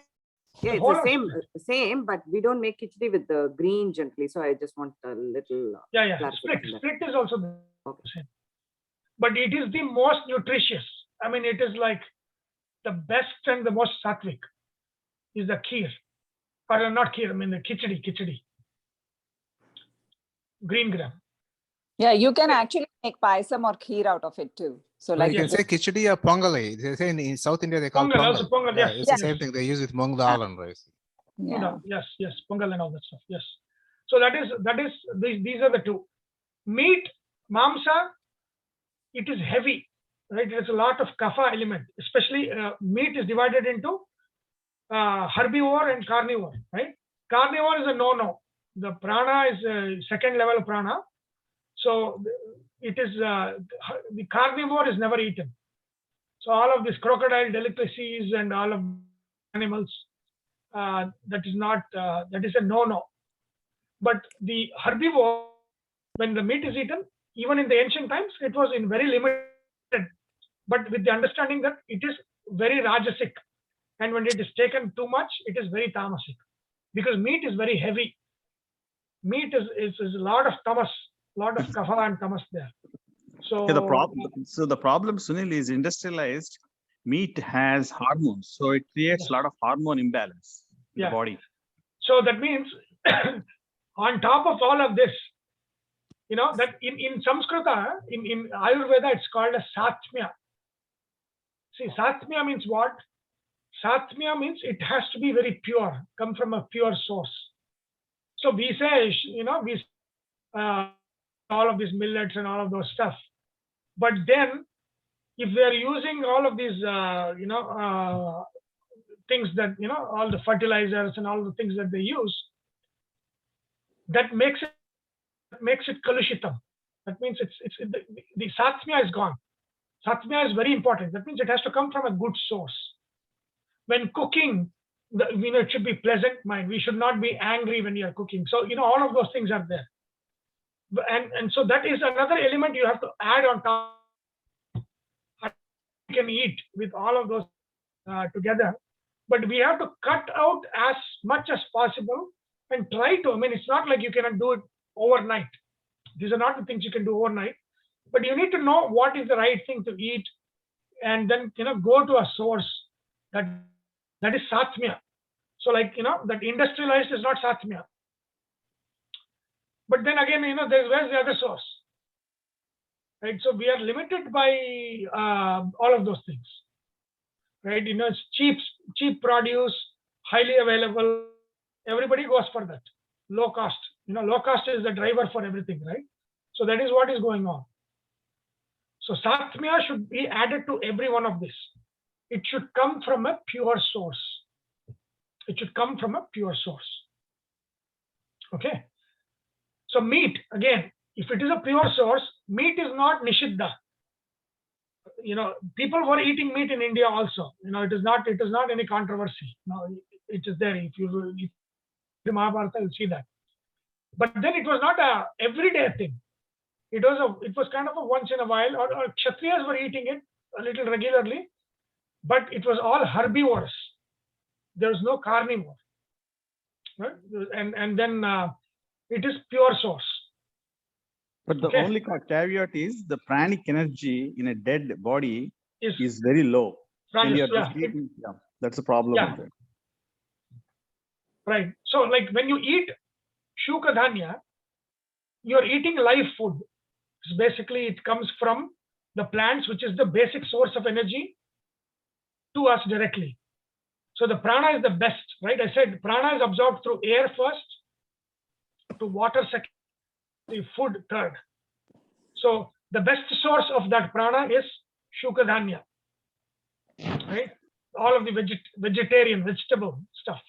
Yeah, it's the same, but we don't make khichdi with the green generally. So I just want a little. Yeah. Split is also the same. But it is the most nutritious. I mean, it is like the best and the most sattvic. is the kheer, or not kheer, I mean the khichdi, green gram. Yeah, you can actually make paisam or kheer out of it too. So Well, like you can say khichdi or pongali. They say in South India they call Pongal, pongal. also pongal, Yeah, yes, it's yes. the same thing. They use with mung dal and rice. yeah. Yes, pongal and all that stuff. Yes. So that is these are the two. Meat, mamsa, it is heavy, right? There's a lot of kapha element. Especially meat is divided into herbivore and carnivore, right? Carnivore is a no-no. The prana is a second level prana. So it is the carnivore is never eaten. So all of these crocodile delicacies and all of animals, that is not that is a no-no. But the herbivore, when the meat is eaten, even in the ancient times, it was in very limited, but with the understanding that it is very rajasic, and when it is taken too much, it is very tamasic, because meat is very heavy. Meat is a lot of tamas, lot of kapha and tamas there. So Yeah, the problem, Sunil, is industrialized meat has hormones, so it creates a lot of hormone imbalance in the body. So that means on top of all of this, that in Samskrita, in Ayurveda, it's called a satmya. See, satmya means what? Satmya means it has to be very pure, come from a pure source. So we say, all of these millets and all of those stuff. But then, if we are using all of these, things that, all the fertilizers and all the things that they use, that makes it kalushitam. That means the satmya is gone. Satmya is very important. That means it has to come from a good source. When cooking, it should be pleasant mind. We should not be angry when you are cooking. So, all of those things are there. And so that is another element you have to add on top. You can eat with all of those together. But we have to cut out as much as possible and try to. I mean, it's not like you cannot do it overnight. These are not the things you can do overnight. But you need to know what is the right thing to eat, and then go to a source that is satmya. So that industrialized is not satmya. But then again, where's the other source? Right? So we are limited by all of those things. Right? It's cheap produce, highly available. Everybody goes for that. Low cost. Low cost is the driver for everything, right? So that is what is going on. So satmya should be added to every one of this. It should come from a pure source. It should come from a pure source. Okay. So meat, again, if it is a pure source, meat is not nishiddha. People were eating meat in India also. It is not any controversy. No, it is there. If you read the Mahabharata, you'll see that. But then it was not a everyday thing. It was kind of a once in a while, or Kshatriyas were eating it a little regularly, but it was all herbivores. There was no carnivore. Right? And then it is pure source. But the only caveat is the pranic energy in a dead body is very low. That's a problem with it. Right. So like when you eat shuka dhanya, you're eating live food. So basically, it comes from the plants, which is the basic source of energy to us directly. So the prana is the best, right? I said prana is absorbed through air first, to water second, the food third. So the best source of that prana is shuka dhanya, right? All of the vegetable stuff,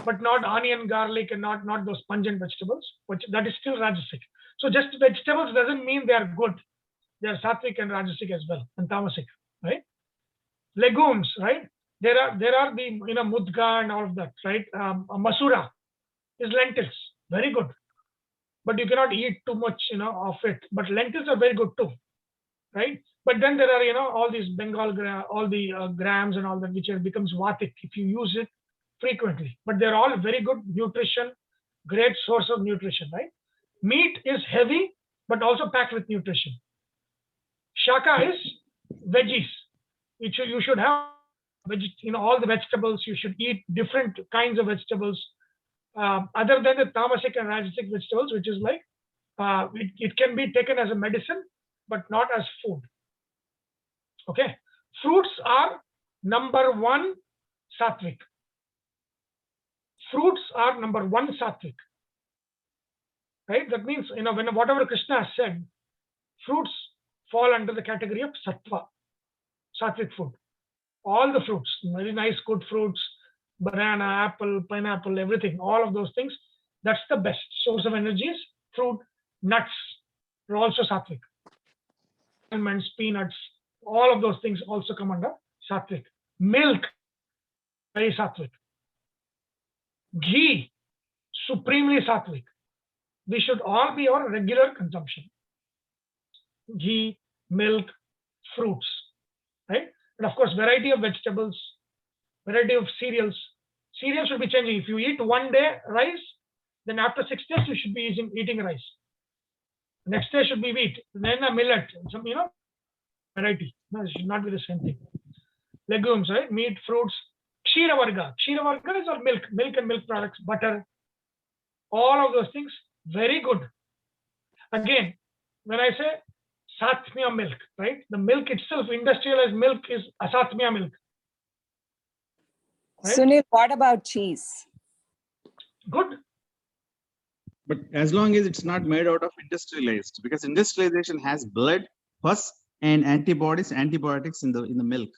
but not onion, garlic, and not those pungent vegetables, which that is still rajasic. So just vegetables doesn't mean they are good. They are satvik and rajasic as well, and tamasic, right? Legumes, right? There are the mudga and all of that, right? Masura is lentils, very good, but you cannot eat too much, of it. But lentils are very good too, right? But then there are, all these Bengal all the grams and all that, which becomes vatic if you use it frequently. But they're all very good nutrition, great source of nutrition, right? Meat is heavy, but also packed with nutrition. Shaka is veggies, which you should have all the vegetables. You should eat different kinds of vegetables, other than the tamasic and rajasic vegetables, which is like it can be taken as a medicine, but not as food. Okay, fruits are number one satvik. Fruits are number one satvik. Right? That means, when whatever Krishna has said, fruits fall under the category of sattva, sattvic food. All the fruits, very nice, good fruits, banana, apple, pineapple, everything, all of those things, that's the best source of energies. Fruit, nuts are also sattvic. Almonds, peanuts, all of those things also come under sattvic. Milk, very sattvic. Ghee, supremely sattvic. We should all be on regular consumption. Ghee, milk, fruits, right? And of course, variety of vegetables, variety of cereals. Cereals should be changing. If you eat one day rice, then after 6 days you should be eating rice. Next day should be wheat, then a millet, some variety. No, it should not be the same thing. Legumes, right? Meat, fruits, kshira varga. Kshira varga is all milk and milk products, butter, all of those things, very good. Again, when I say satmya milk, right? The milk itself, industrialized milk, is asatmya milk. Right? Sunil, what about cheese? Good. But as long as it's not made out of industrialized, because industrialization has blood, pus, and antibiotics in the milk.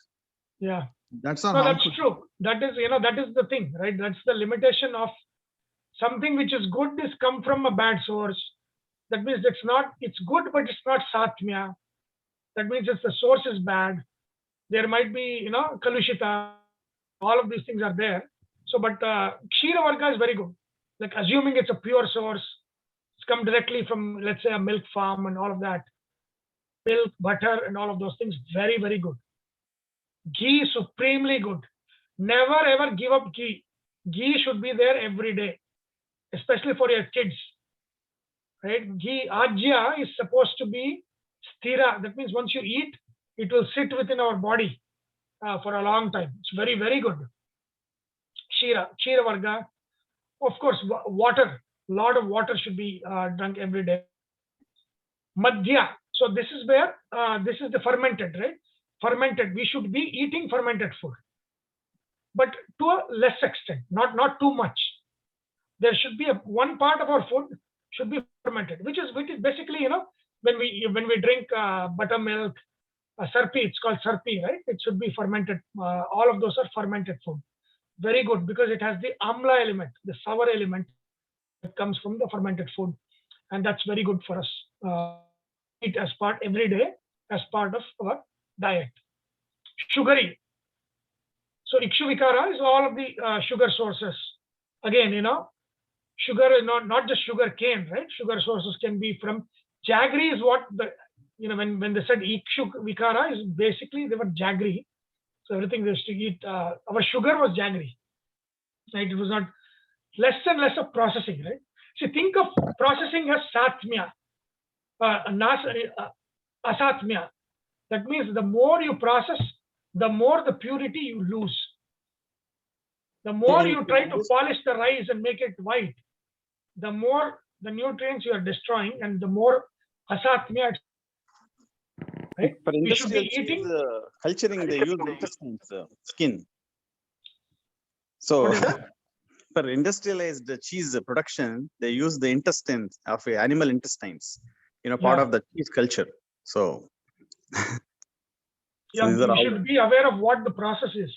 Yeah. That's all. No, that's true. That is, that is the thing, right? That's the limitation of something which is good is come from a bad source. That means it's good, but it's not satmya. That means the source is bad. There might be, kalushita. All of these things are there. So, but kshira varga is very good. Like assuming it's a pure source, it's come directly from, let's say, a milk farm and all of that. Milk, butter, and all of those things, very, very good. Ghee, supremely good. Never ever give up ghee. Ghee should be there every day, especially for your kids. Right? Ghee, ajya, is supposed to be sthira. That means once you eat, it will sit within our body for a long time. It's very, very good. Kshira varga. Of course, water. A lot of water should be drunk every day. Madhya. So this is where, this is the fermented, right? Fermented. We should be eating fermented food, but to a less extent, not too much. There should be one part of our food should be fermented, which is basically, when we drink buttermilk, sarpi, it's called sarpi, right? It should be fermented. All of those are fermented food. Very good, because it has the amla element, the sour element that comes from the fermented food, and that's very good for us. Eat as part every day as part of our diet. Sugary. So ikshuvikara is all of the sugar sources. Again, sugar is not just sugar cane, right? Sugar sources can be from jaggery is what the, when they said ikshuvikara is basically they were jaggery. So everything they used to eat, our sugar was jaggery, right? It was not less and less of processing, right? See, think of processing as satmya, asatmya. That means the more you process, the more the purity you lose. The more you try to polish the rice and make it white, the more the nutrients you are destroying, and the more asatmya. Right? For We should be industrial eating. cheese, culturing, they use intestines, skin. So for industrialized cheese production, they use the intestines of animal intestines, part of the cheese culture. So, Yeah, you should be aware of what the process is.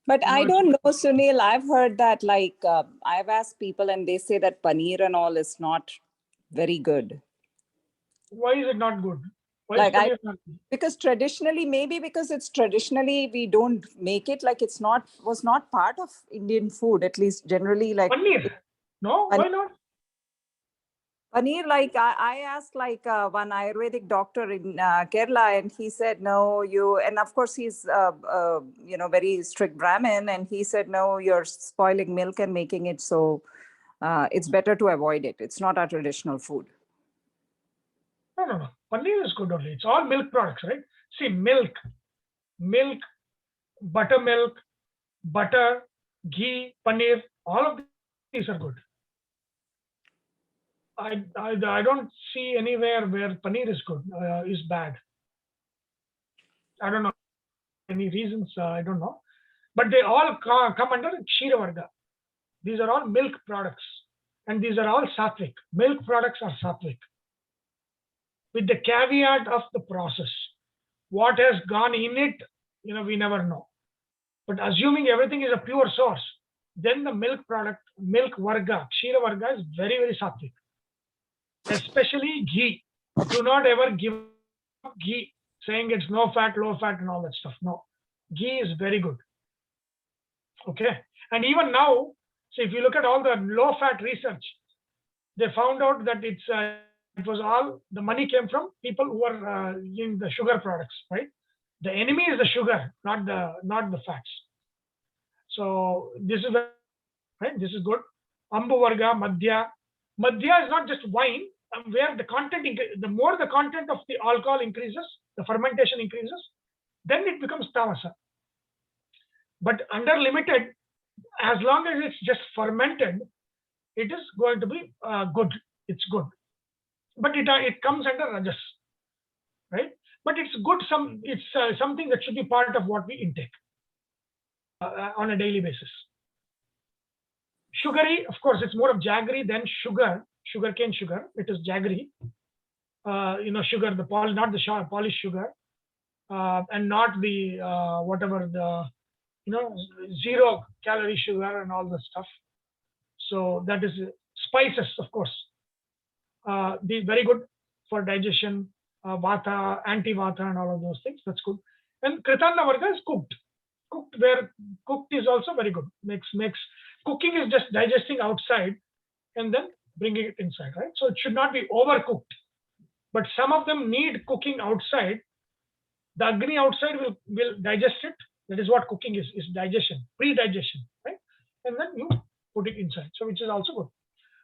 But I don't know, Sunil. I've heard that, I've asked people and they say that paneer and all is not very good. Why is it not good? Why is paneer not good? Because traditionally, maybe because it's traditionally we don't make it, was not part of Indian food, at least generally. Paneer? No, why not? Paneer, I asked one Ayurvedic doctor in Kerala, and he said, no, and of course he's, very strict Brahmin, and he said, no, you're spoiling milk and making it, so it's better to avoid it. It's not our traditional food. No. Paneer is good only. It's all milk products, right? See, milk, buttermilk, butter, ghee, paneer, all of these are good. I don't see anywhere where paneer is good, is bad. I don't know any reasons, I don't know. But they all come under Kshira Varga. These are all milk products. And these are all sattvic. Milk products are sattvic. With the caveat of the process. What has gone in it, we never know. But assuming everything is a pure source, then the milk product, milk varga, Kshira Varga is very, very sattvic. Especially ghee. Do not ever give up ghee, saying it's no fat, low fat, and all that stuff. No. Ghee is very good. Okay. And even now, so if you look at all the low fat research, they found out that it was all the money came from people who are in the sugar products, right? The enemy is the sugar, not the fats. So this is right. This is good. Ambu Varga, Madhya. Madhya is not just wine, where the content, the more the content of the alcohol increases, the fermentation increases, then it becomes tamasa. But under limited, as long as it's just fermented, it is going to be good. It's good. But it comes under rajas, right? But it's good. It's something that should be part of what we intake on a daily basis. Sugary, of course, it's more of jaggery than sugarcane sugar. It is jaggery. Sugar, not the polished sugar, and not the whatever the 0 calorie sugar and all the stuff. So that is spices, of course. These very good for digestion, vata, anti-vata, and all of those things. That's good. And Kritanna Varga is cooked. Cooked is also very good. Makes cooking is just digesting outside and then bringing it inside, right? So it should not be overcooked. But some of them need cooking outside. The agni outside will digest it. That is what cooking is digestion, pre-digestion, right? And then you put it inside. So which is also good.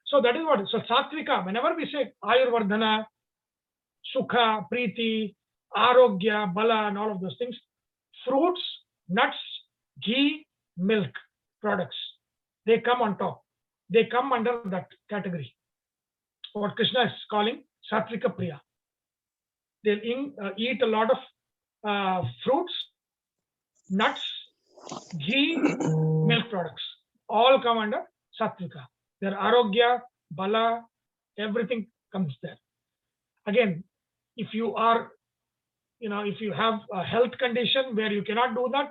So that is what. So satvika, whenever we say ayurvardhana, sukha, priti, arogya, bala, and all of those things, fruits, nuts, ghee, milk products, they come on top. They come under that category. What Krishna is calling satvika priya. They'll eat a lot of fruits, nuts, ghee, milk products. All come under satvika. Their arogya, bala, everything comes there. Again, if you are, if you have a health condition where you cannot do that,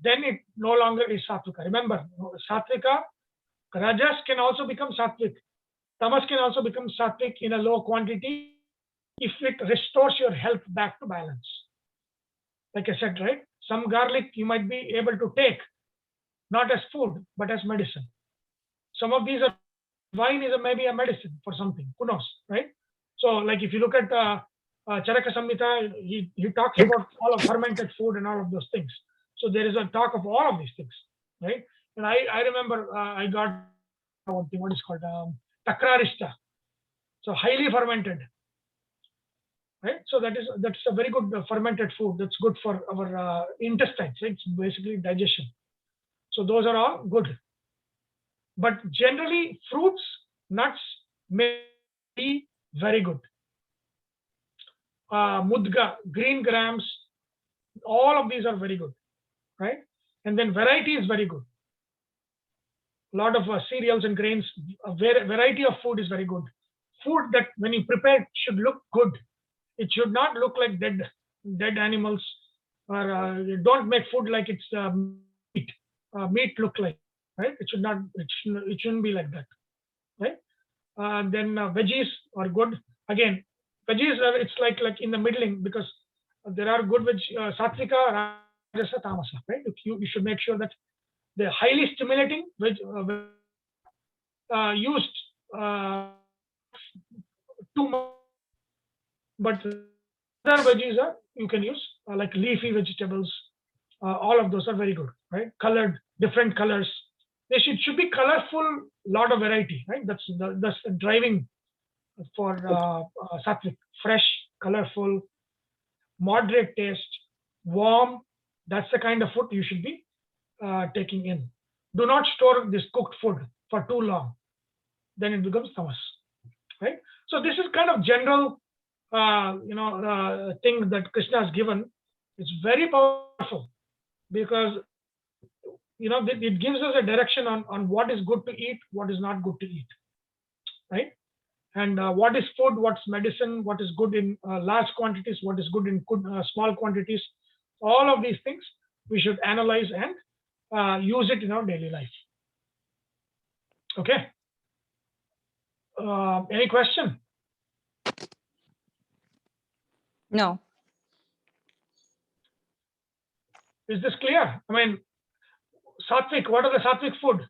then it no longer is satvika. Remember, satvika, rajas can also become satvik. Tamas can also become satvik in a low quantity if it restores your health back to balance. Like I said, right? Some garlic you might be able to take, not as food, but as medicine. Some of these wine is maybe a medicine for something. Who knows, right? So, like if you look at Charaka Samhita, he talks about all of fermented food and all of those things. So there is a talk of all of these things, right? And I remember I got one thing, what is called takrarista. So highly fermented, right? So that's a very good fermented food. That's good for our intestines. Right? It's basically digestion. So those are all good. But generally, fruits, nuts may be very good. Mudga, green grams, all of these are very good, right? And then variety is very good. A lot of cereals and grains, a variety of food is very good. Food that when you prepare should look good. It should not look like dead animals, or don't make food like it's meat. Meat look like, right? It should not. It shouldn't be like that, right? Then veggies are good. Again, veggies are it's like in the middling, because there are good satvika, rajasa, tamasa, right? You should make sure that the highly stimulating used too much, but other veggies you can use like leafy vegetables. All of those are very good, right? Colored, different colors. They should be colorful, lot of variety, right? That's the driving for sattvic. Fresh, colorful, moderate taste, warm, That's the kind of food you should be taking in. Do not store this cooked food for too long. Then it becomes tamas, right? So this is kind of general, thing that Krishna has given. It's very powerful because it gives us a direction on what is good to eat, what is not good to eat, right? And what is food, what's medicine, what is good in large quantities, what is good in small quantities. All of these things we should analyze and use it in our daily life. Okay. Any question? No. Is this clear? I mean, satvik, what are the satvik food?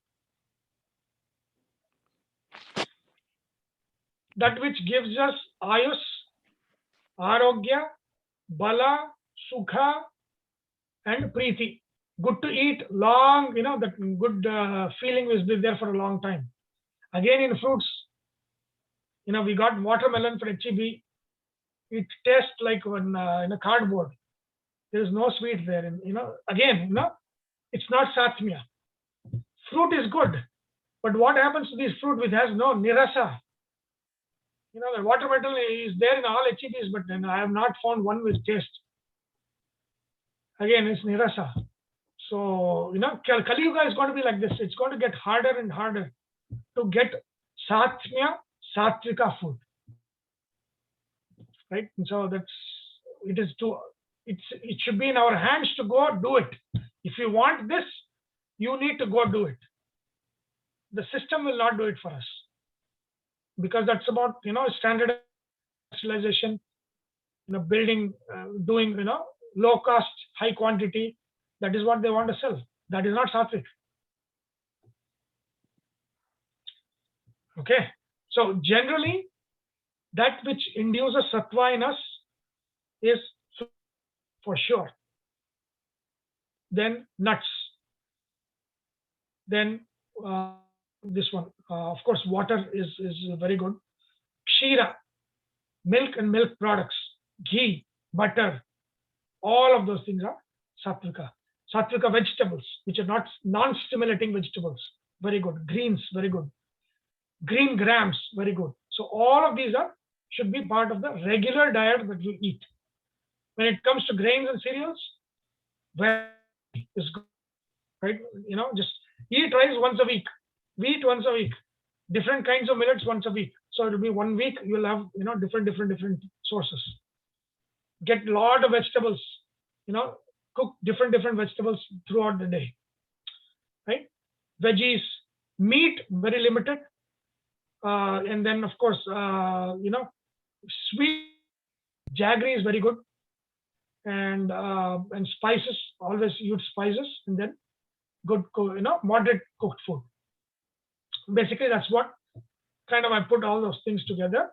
That which gives us ayus, arogya, bala, sukha, and preeti. Good to eat, long, that good feeling will be there for a long time. Again, in fruits, we got watermelon for HEB. It tastes like in a cardboard. There is no sweet there. And, it's not satmya. Fruit is good, but what happens to this fruit which has no nirasa? The watermelon is there in all HEBs, but then I have not found one with taste. Again, it's nirasa. So, Kali Yuga is going to be like this. It's going to get harder and harder to get satmya, satvika food. Right? And so it should be in our hands to go do it. If you want this, you need to go do it. The system will not do it for us, because that's about standardization, building, doing low cost, high quantity. That is what they want to sell. That is not sattvic. Okay. So generally, that which induces sattva in us is for sure. Then nuts. Then this one, of course, water is very good. Kshira, milk and milk products, ghee, butter, all of those things are satvika. Satvika vegetables, which are not non-stimulating vegetables, very good. Greens, very good. Green grams, very good. So all of these should be part of the regular diet that you eat. When it comes to grains and cereals, very is good, right? Just eat rice once a week, wheat once a week, different kinds of millets once a week. So it'll be 1 week you'll have different sources. Get a lot of vegetables, cook different vegetables throughout the day, right? Veggies, meat very limited, and then of course sweet jaggery is very good, and spices, always use spices, and then good moderate cooked food. Basically that's what kind of I put all those things together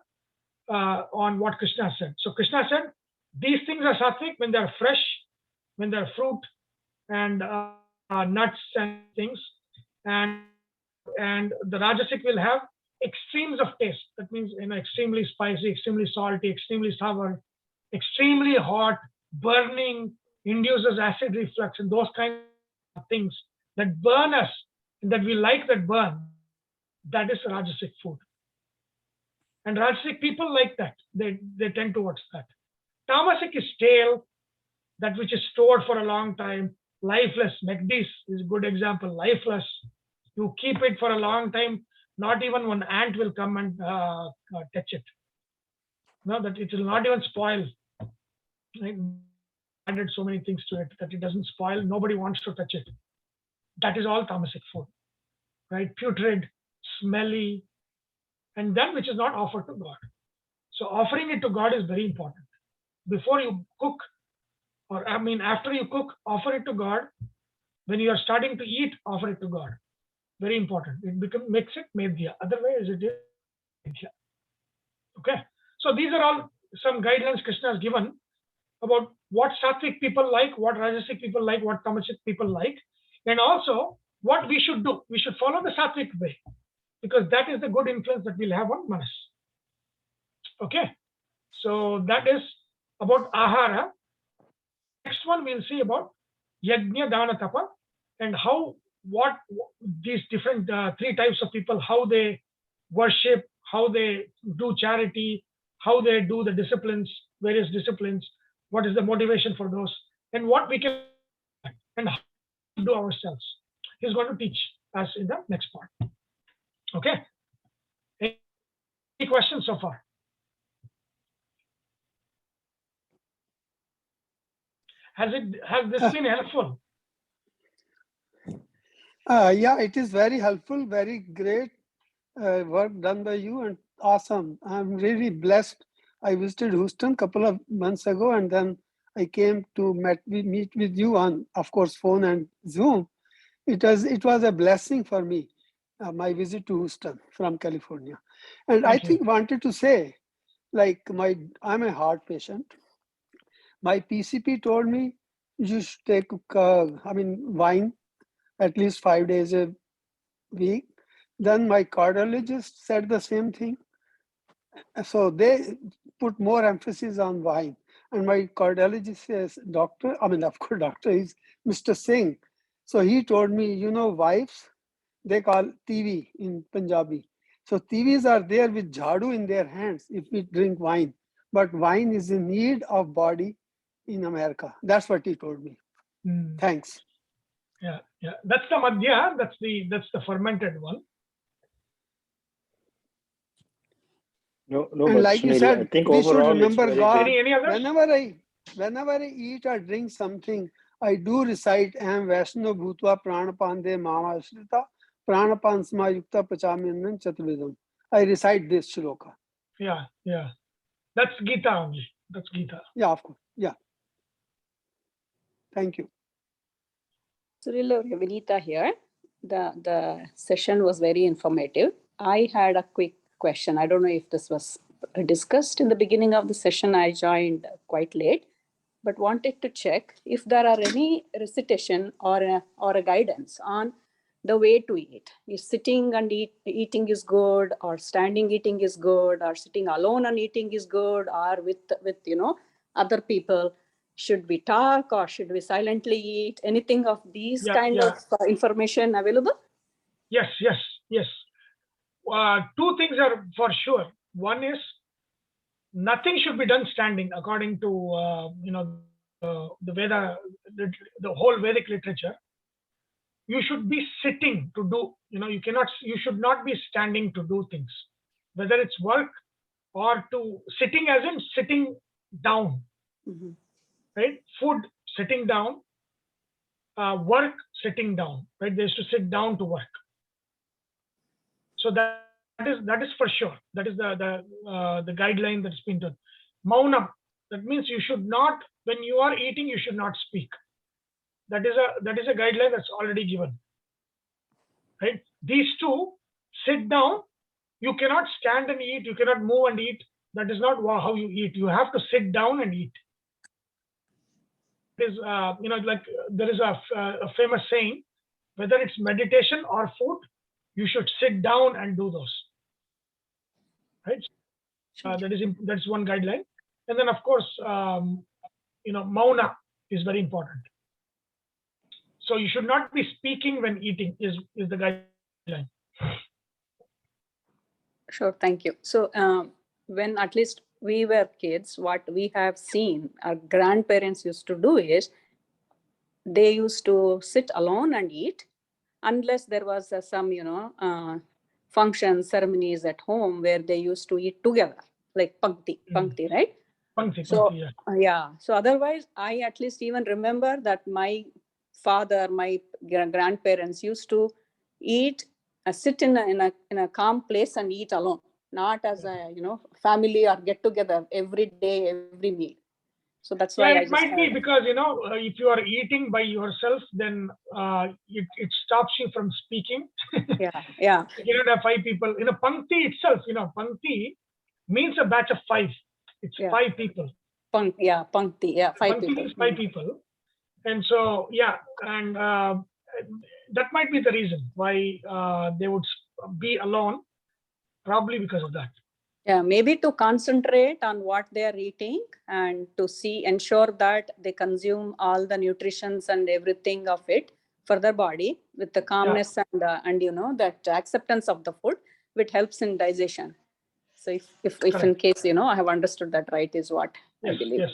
on what Krishna said. So Krishna said these things are sattvic when they're fresh, when they're fruit and nuts and things, and the rajasic will have extremes of taste. That means extremely spicy, extremely salty, extremely sour, extremely hot, burning, induces acid reflux, and those kinds of things that burn us, and that we like that burn. That is rajasic food, and rajasic people like that. They tend towards that. Tamasic is stale, that which is stored for a long time, lifeless. McDee's is a good example. Lifeless. You keep it for a long time, not even one ant will come and touch it. That it will not even spoil. Right? Added so many things to it that it doesn't spoil. Nobody wants to touch it. That is all tamasic food, right? Putrid, smelly, and that which is not offered to God. So offering it to God is very important. Before you cook, or after you cook, offer it to God. When you are starting to eat, offer it to God. Very important. It makes it medhya. Otherwise, it is medhya. Okay. So these are all some guidelines Krishna has given about what sattvic people like, what rajasic people like, what tamasic people like, and also what we should do. We should follow the sattvic way, because that is the good influence that we'll have on manas. Okay. So that is about ahara. Next one we'll see about yajna, dana, tapa, and how what these different three types of people, how they worship, how they do charity, how they do the disciplines, various disciplines, what is the motivation for those, and what we can and how to do ourselves. He's going to teach us in the next part. Okay. Any questions so far? Has this been helpful? Yeah, it is very helpful, very great work done by you, and awesome. I'm really blessed. I visited Houston a couple of months ago, and then I came to meet with you on, of course, phone and Zoom. It was a blessing for me, my visit to Houston from California. And Thank you. wanted to say, like I'm a heart patient. My PCP told me you should take wine at least 5 days a week. Then my cardiologist said the same thing. So they put more emphasis on wine. And my cardiologist says, doctor, of course, doctor is Mr. Singh. So he told me, wives, they call TV in Punjabi. So TVs are there with jhadu in their hands if we drink wine. But wine is in need of body in America. That's what he told me. Thanks. Yeah. That's the madhya. That's the fermented one. No, And but like you Sunil, said, I think we should overall it's remember very God. Any others? Whenever I eat or drink something, I do recite Aham Vaishno Bhutva Pranapande Mama Shrita Pranapan Smayukta Pachaminam Chaturvidam. I recite this shloka. Yeah. That's Gita only. That's Gita. Yeah, of course. Yeah. Thank you. Surila, Vinita here. The session was very informative. I had a quick question. I don't know if this was discussed in the beginning of the session. I joined quite late, but wanted to check if there are any recitation or a guidance on the way to eat. Is sitting and eating is good, or standing eating is good, or sitting alone and eating is good, or with other people? Should we talk or should we silently eat? Anything of these of information available? Yes. Two things are for sure. One is nothing should be done standing, according to the Veda, the whole Vedic literature. You should be sitting to do. You should not be standing to do things, whether it's work or to sitting, as in sitting down. Mm-hmm. Right? Food, sitting down. Work, sitting down. Right? They used to sit down to work. So that is for sure. That is the guideline that's been done. Maunam. That means you should not, when you are eating, you should not speak. That is a guideline that's already given. Right? These two, sit down. You cannot stand and eat. You cannot move and eat. That is not how you eat. You have to sit down and eat. It is like there is a famous saying, whether it's meditation or food, you should sit down and do those. Right? That's one guideline. And then of course, mauna is very important. So you should not be speaking when eating is the guideline. Sure, thank you. So when at least we were kids, what we have seen our grandparents used to do is they used to sit alone and eat, unless there was some functions, ceremonies at home where they used to eat together, like pankti, right? Pankti, yeah. So otherwise, I at least even remember that my father, my grandparents used to eat, sit in a calm place and eat alone, not as a family or get together every day, every meal. So that's why it might be because if you are eating by yourself, then it stops you from speaking. Yeah. You don't have five people. Pankti itself, pankti means a batch of five. It's 5 people. Pankti, 5 people. Means 5 people. And so, and that might be the reason why they would be alone, probably because of that. Yeah, maybe to concentrate on what they are eating and to ensure that they consume all the nutritions and everything of it for their body with the calmness and that acceptance of the food, which helps in digestion. So if in case, I have understood that right is what I believe. Yes.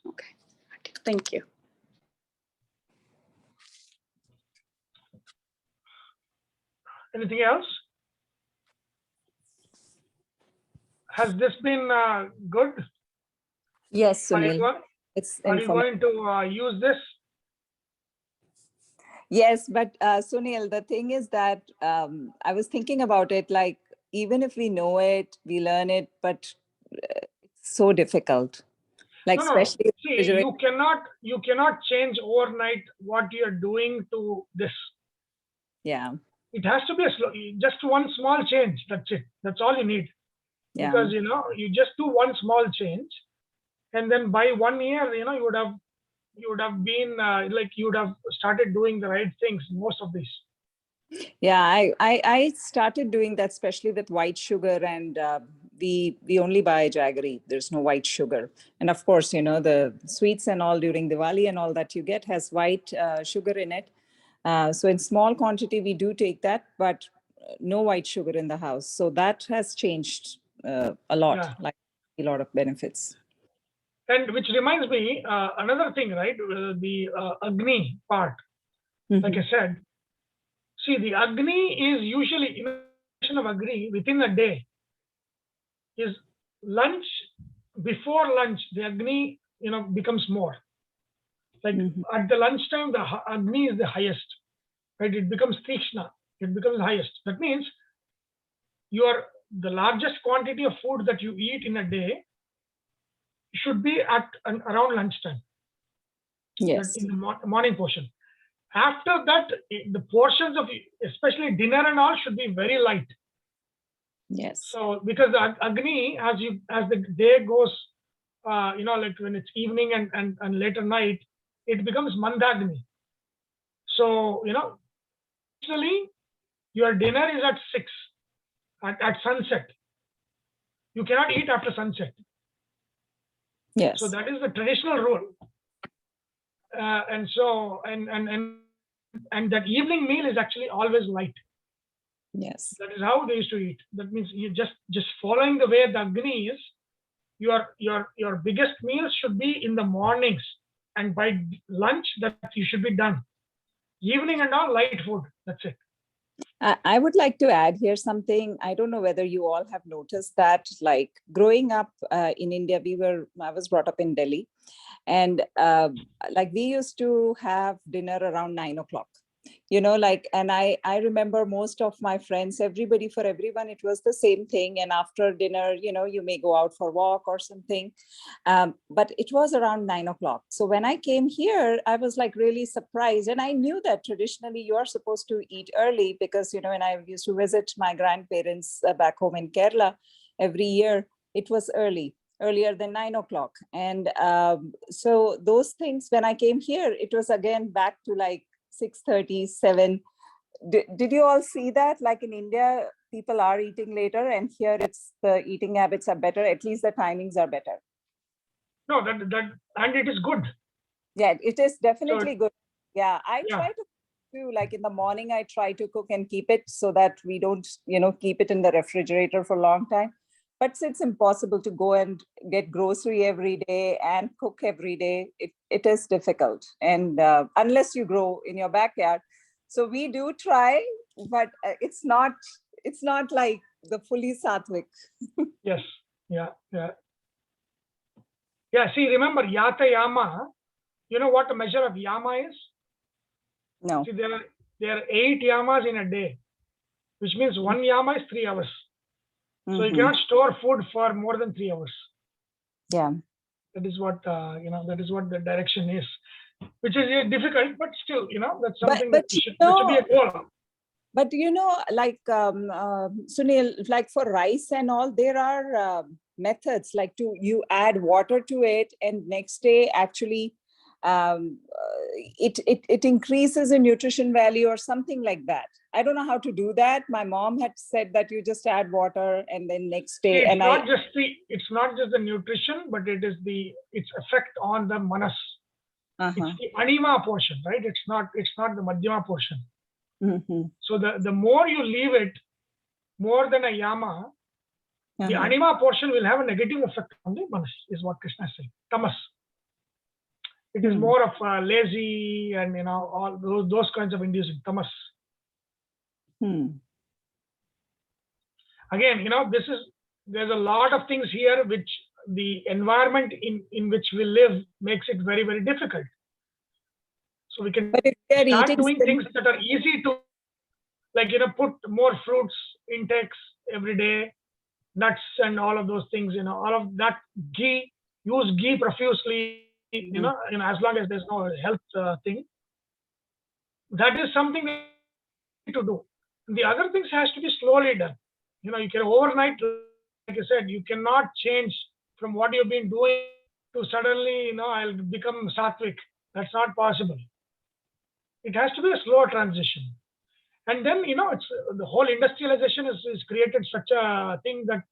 Okay. Thank you. Anything else? Has this been good? Yes, Sunil. It's are you going to use this? Yes, but Sunil, the thing is that I was thinking about it, like, even if we know it, we learn it, but it's so difficult. Like, especially see, you cannot change overnight what you're doing to this. Yeah. It has to be just one small change. That's it. That's all you need. Yeah. Because you just do one small change, and then by 1 year, you would have been you would have started doing the right things. Most of these. Yeah, I started doing that, especially with white sugar, and we only buy jaggery. There's no white sugar, and of course, the sweets and all during Diwali and all that you get has white sugar in it. So in small quantity we do take that, but no white sugar in the house. So that has changed a lot, like a lot of benefits. And which reminds me, another thing, right? The agni part, like I said. See, the agni is usually, of agni within a day is lunch. Before lunch, the agni, becomes more. Like at the lunchtime, the agni is the highest, right? It becomes tikshna. It becomes highest. That means the largest quantity of food that you eat in a day should be at around lunchtime. Yes. In the morning portion. After that, the portions of especially dinner and all should be very light. Yes. So because the agni, as the day goes, like when it's evening and later night, it becomes mandagni. So usually your dinner is at 6 at sunset. You cannot eat after sunset. Yes. So that is the traditional rule. And so and that evening meal is actually always light. Yes. That is how they used to eat. That means you just following the way the agni is. Your biggest meals should be in the mornings, and by lunch that you should be done. Evening and all light food. That's it. I would like to add here something. I don't know whether you all have noticed that, like growing up in India, I was brought up in Delhi, and like we used to have dinner around 9 o'clock. And I remember most of my friends, for everyone, it was the same thing. And after dinner, you may go out for a walk or something. But it was around 9 o'clock. So when I came here, I was like really surprised. And I knew that traditionally you are supposed to eat early because, when I used to visit my grandparents back home in Kerala every year, it was earlier than 9 o'clock. And so those things, when I came here, it was again back to like 6:30, 7. Did you all see that? Like in India, people are eating later, and here the eating habits are better. At least the timings are better. No, that and it is good. Yeah, it is definitely good. Yeah, I try to do, like in the morning, I try to cook and keep it so that we don't, keep it in the refrigerator for a long time. But it's impossible to go and get grocery every day and cook every day. It is difficult. And unless you grow in your backyard. So we do try, but it's not like the fully satvik. Yes. Yeah. See, remember yata yama. You know what the measure of yama is? No. See, there are 8 yamas in a day, which means 1 yama is 3 hours. So you cannot store food for more than 3 hours. Yeah. That is what that is what the direction is, which is difficult, but still, that's something that should be a goal. But like Sunil, like for rice and all, there are methods like you add water to it, and next day actually it increases in nutrition value or something like that. I don't know how to do that. My mom had said that you just add water and then next day. It's not just the nutrition, but it is its effect on the manas. It's the anima portion, right? It's not the madhyama portion. So the more you leave it, more than a yama, the anima portion will have a negative effect on the manas, is what Krishna is saying. Tamas. It is more of lazy and all those kinds of inducing tamas. Again, there's a lot of things here which the environment in which we live makes it very, very difficult. So we can start doing things that are easy to, like, put more fruits intakes every day, nuts and all of those things, all of that, ghee, use ghee profusely, as long as there's no health thing. That is something to do. The other things has to be slowly done. You can overnight, like I said, you cannot change from what you've been doing to suddenly, I'll become satvik. That's not possible. It has to be a slow transition. And then, it's the whole industrialization is created such a thing that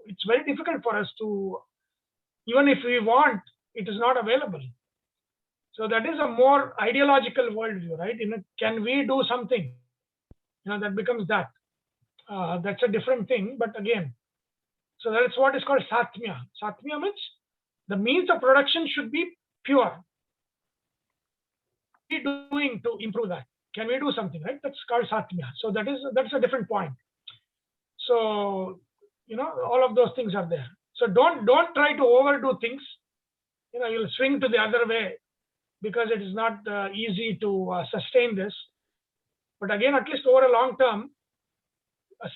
it's very difficult for us to, even if we want, it is not available. So that is a more ideological worldview, right? Can we do something? That becomes that. That's a different thing. But again, so that's what is called satmya. Satmya means the means of production should be pure. What are we doing to improve that? Can we do something, right? That's called satmya. So that's a different point. So, all of those things are there. So don't try to overdo things. You'll swing to the other way because it is not easy to sustain this. But again, at least over a long term,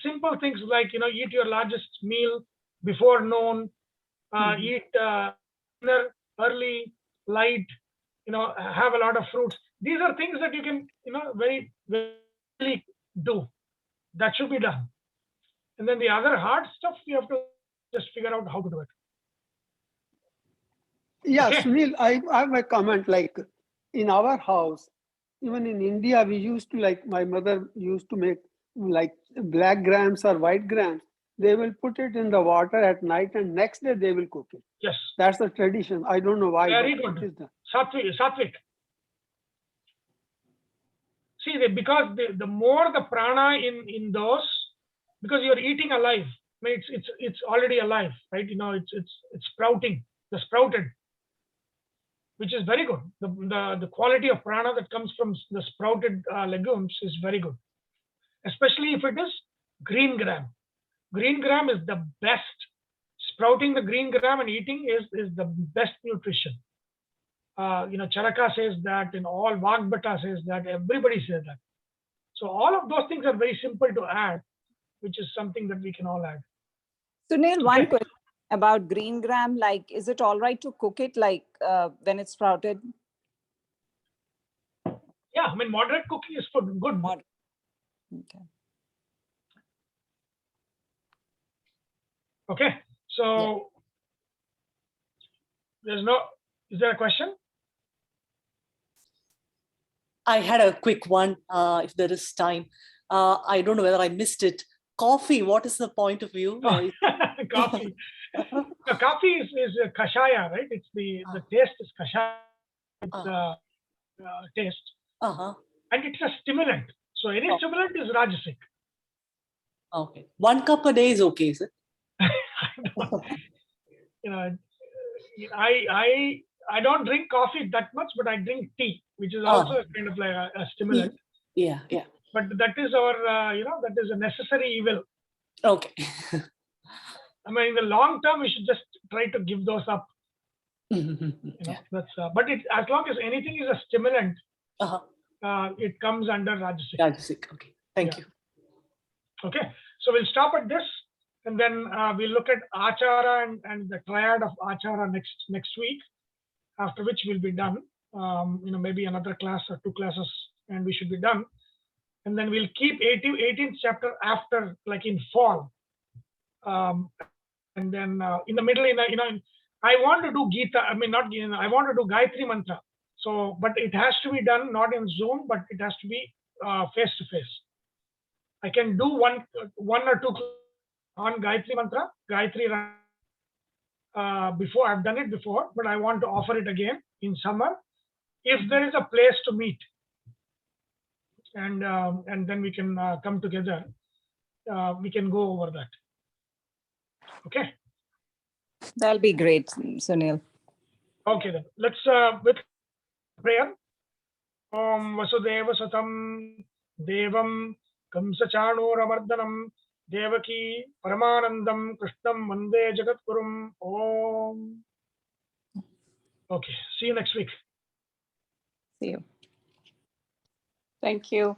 simple things like, eat your largest meal before noon, eat dinner early, light, have a lot of fruits. These are things that you can, very, very do. That should be done. And then the other hard stuff, you have to just figure out how to do it. Yeah, okay. Sunil, I have a comment, like in our house, even in India, we used to, like, my mother used to make like black grams or white grams. They will put it in the water at night and next day they will cook it. Yes. That's the tradition. I don't know why. Very good. Satvik. See, because the more the prana in those, because you're eating alive, I mean, it's already alive, right? It's sprouting, the sprouted, which is very good. The quality of prana that comes from the sprouted legumes is very good, especially if it is green gram. Green gram is the best. Sprouting the green gram and eating is the best nutrition. Charaka says that, all Vagbata says that, everybody says that. So all of those things are very simple to add, which is something that we can all add. Sunil, one question about green gram, like, is it all right to cook it like when it's sprouted? Yeah, I mean, moderate cooking is good. Okay, so is there a question? I had a quick one, if there is time. I don't know whether I missed it. Coffee, what is the point of view? Coffee. Coffee is a kashaya, right? It's the taste is kashaya. It's taste. And it's a stimulant. So any stimulant is rajasic. Okay. 1 cup a day is okay, is it? I don't drink coffee that much, but I drink tea, which is also kind of like a stimulant. Yeah. But that is our, that is a necessary evil. Okay. I mean, in the long term, we should just try to give those up. That's. But as long as anything is a stimulant, it comes under rajasik. Rajasik. Okay. Thank you. Okay. So we'll stop at this, and then we'll look at achara and the triad of achara next week. After which we'll be done. Maybe another class or 2 classes, and we should be done. And then we'll keep 18th chapter after, like in fall. And then in the middle, I want to do Gita. I mean, not Gita. I want to do Gayatri mantra. So, but it has to be done not in Zoom, but it has to be face to face. I can do one or two on Gayatri Mantra, Gayatri before. I've done it before, but I want to offer it again in summer. If there is a place to meet, and then we can come together, we can go over that. Okay. That'll be great, Sunil. Okay, then let's with prayer. Om Vasudeva Satam Devam Kamsachanuramardanam Devaki Paramanandam Krishnam Vande Jagatgurum. Om. Okay, see you next week. See you. Thank you.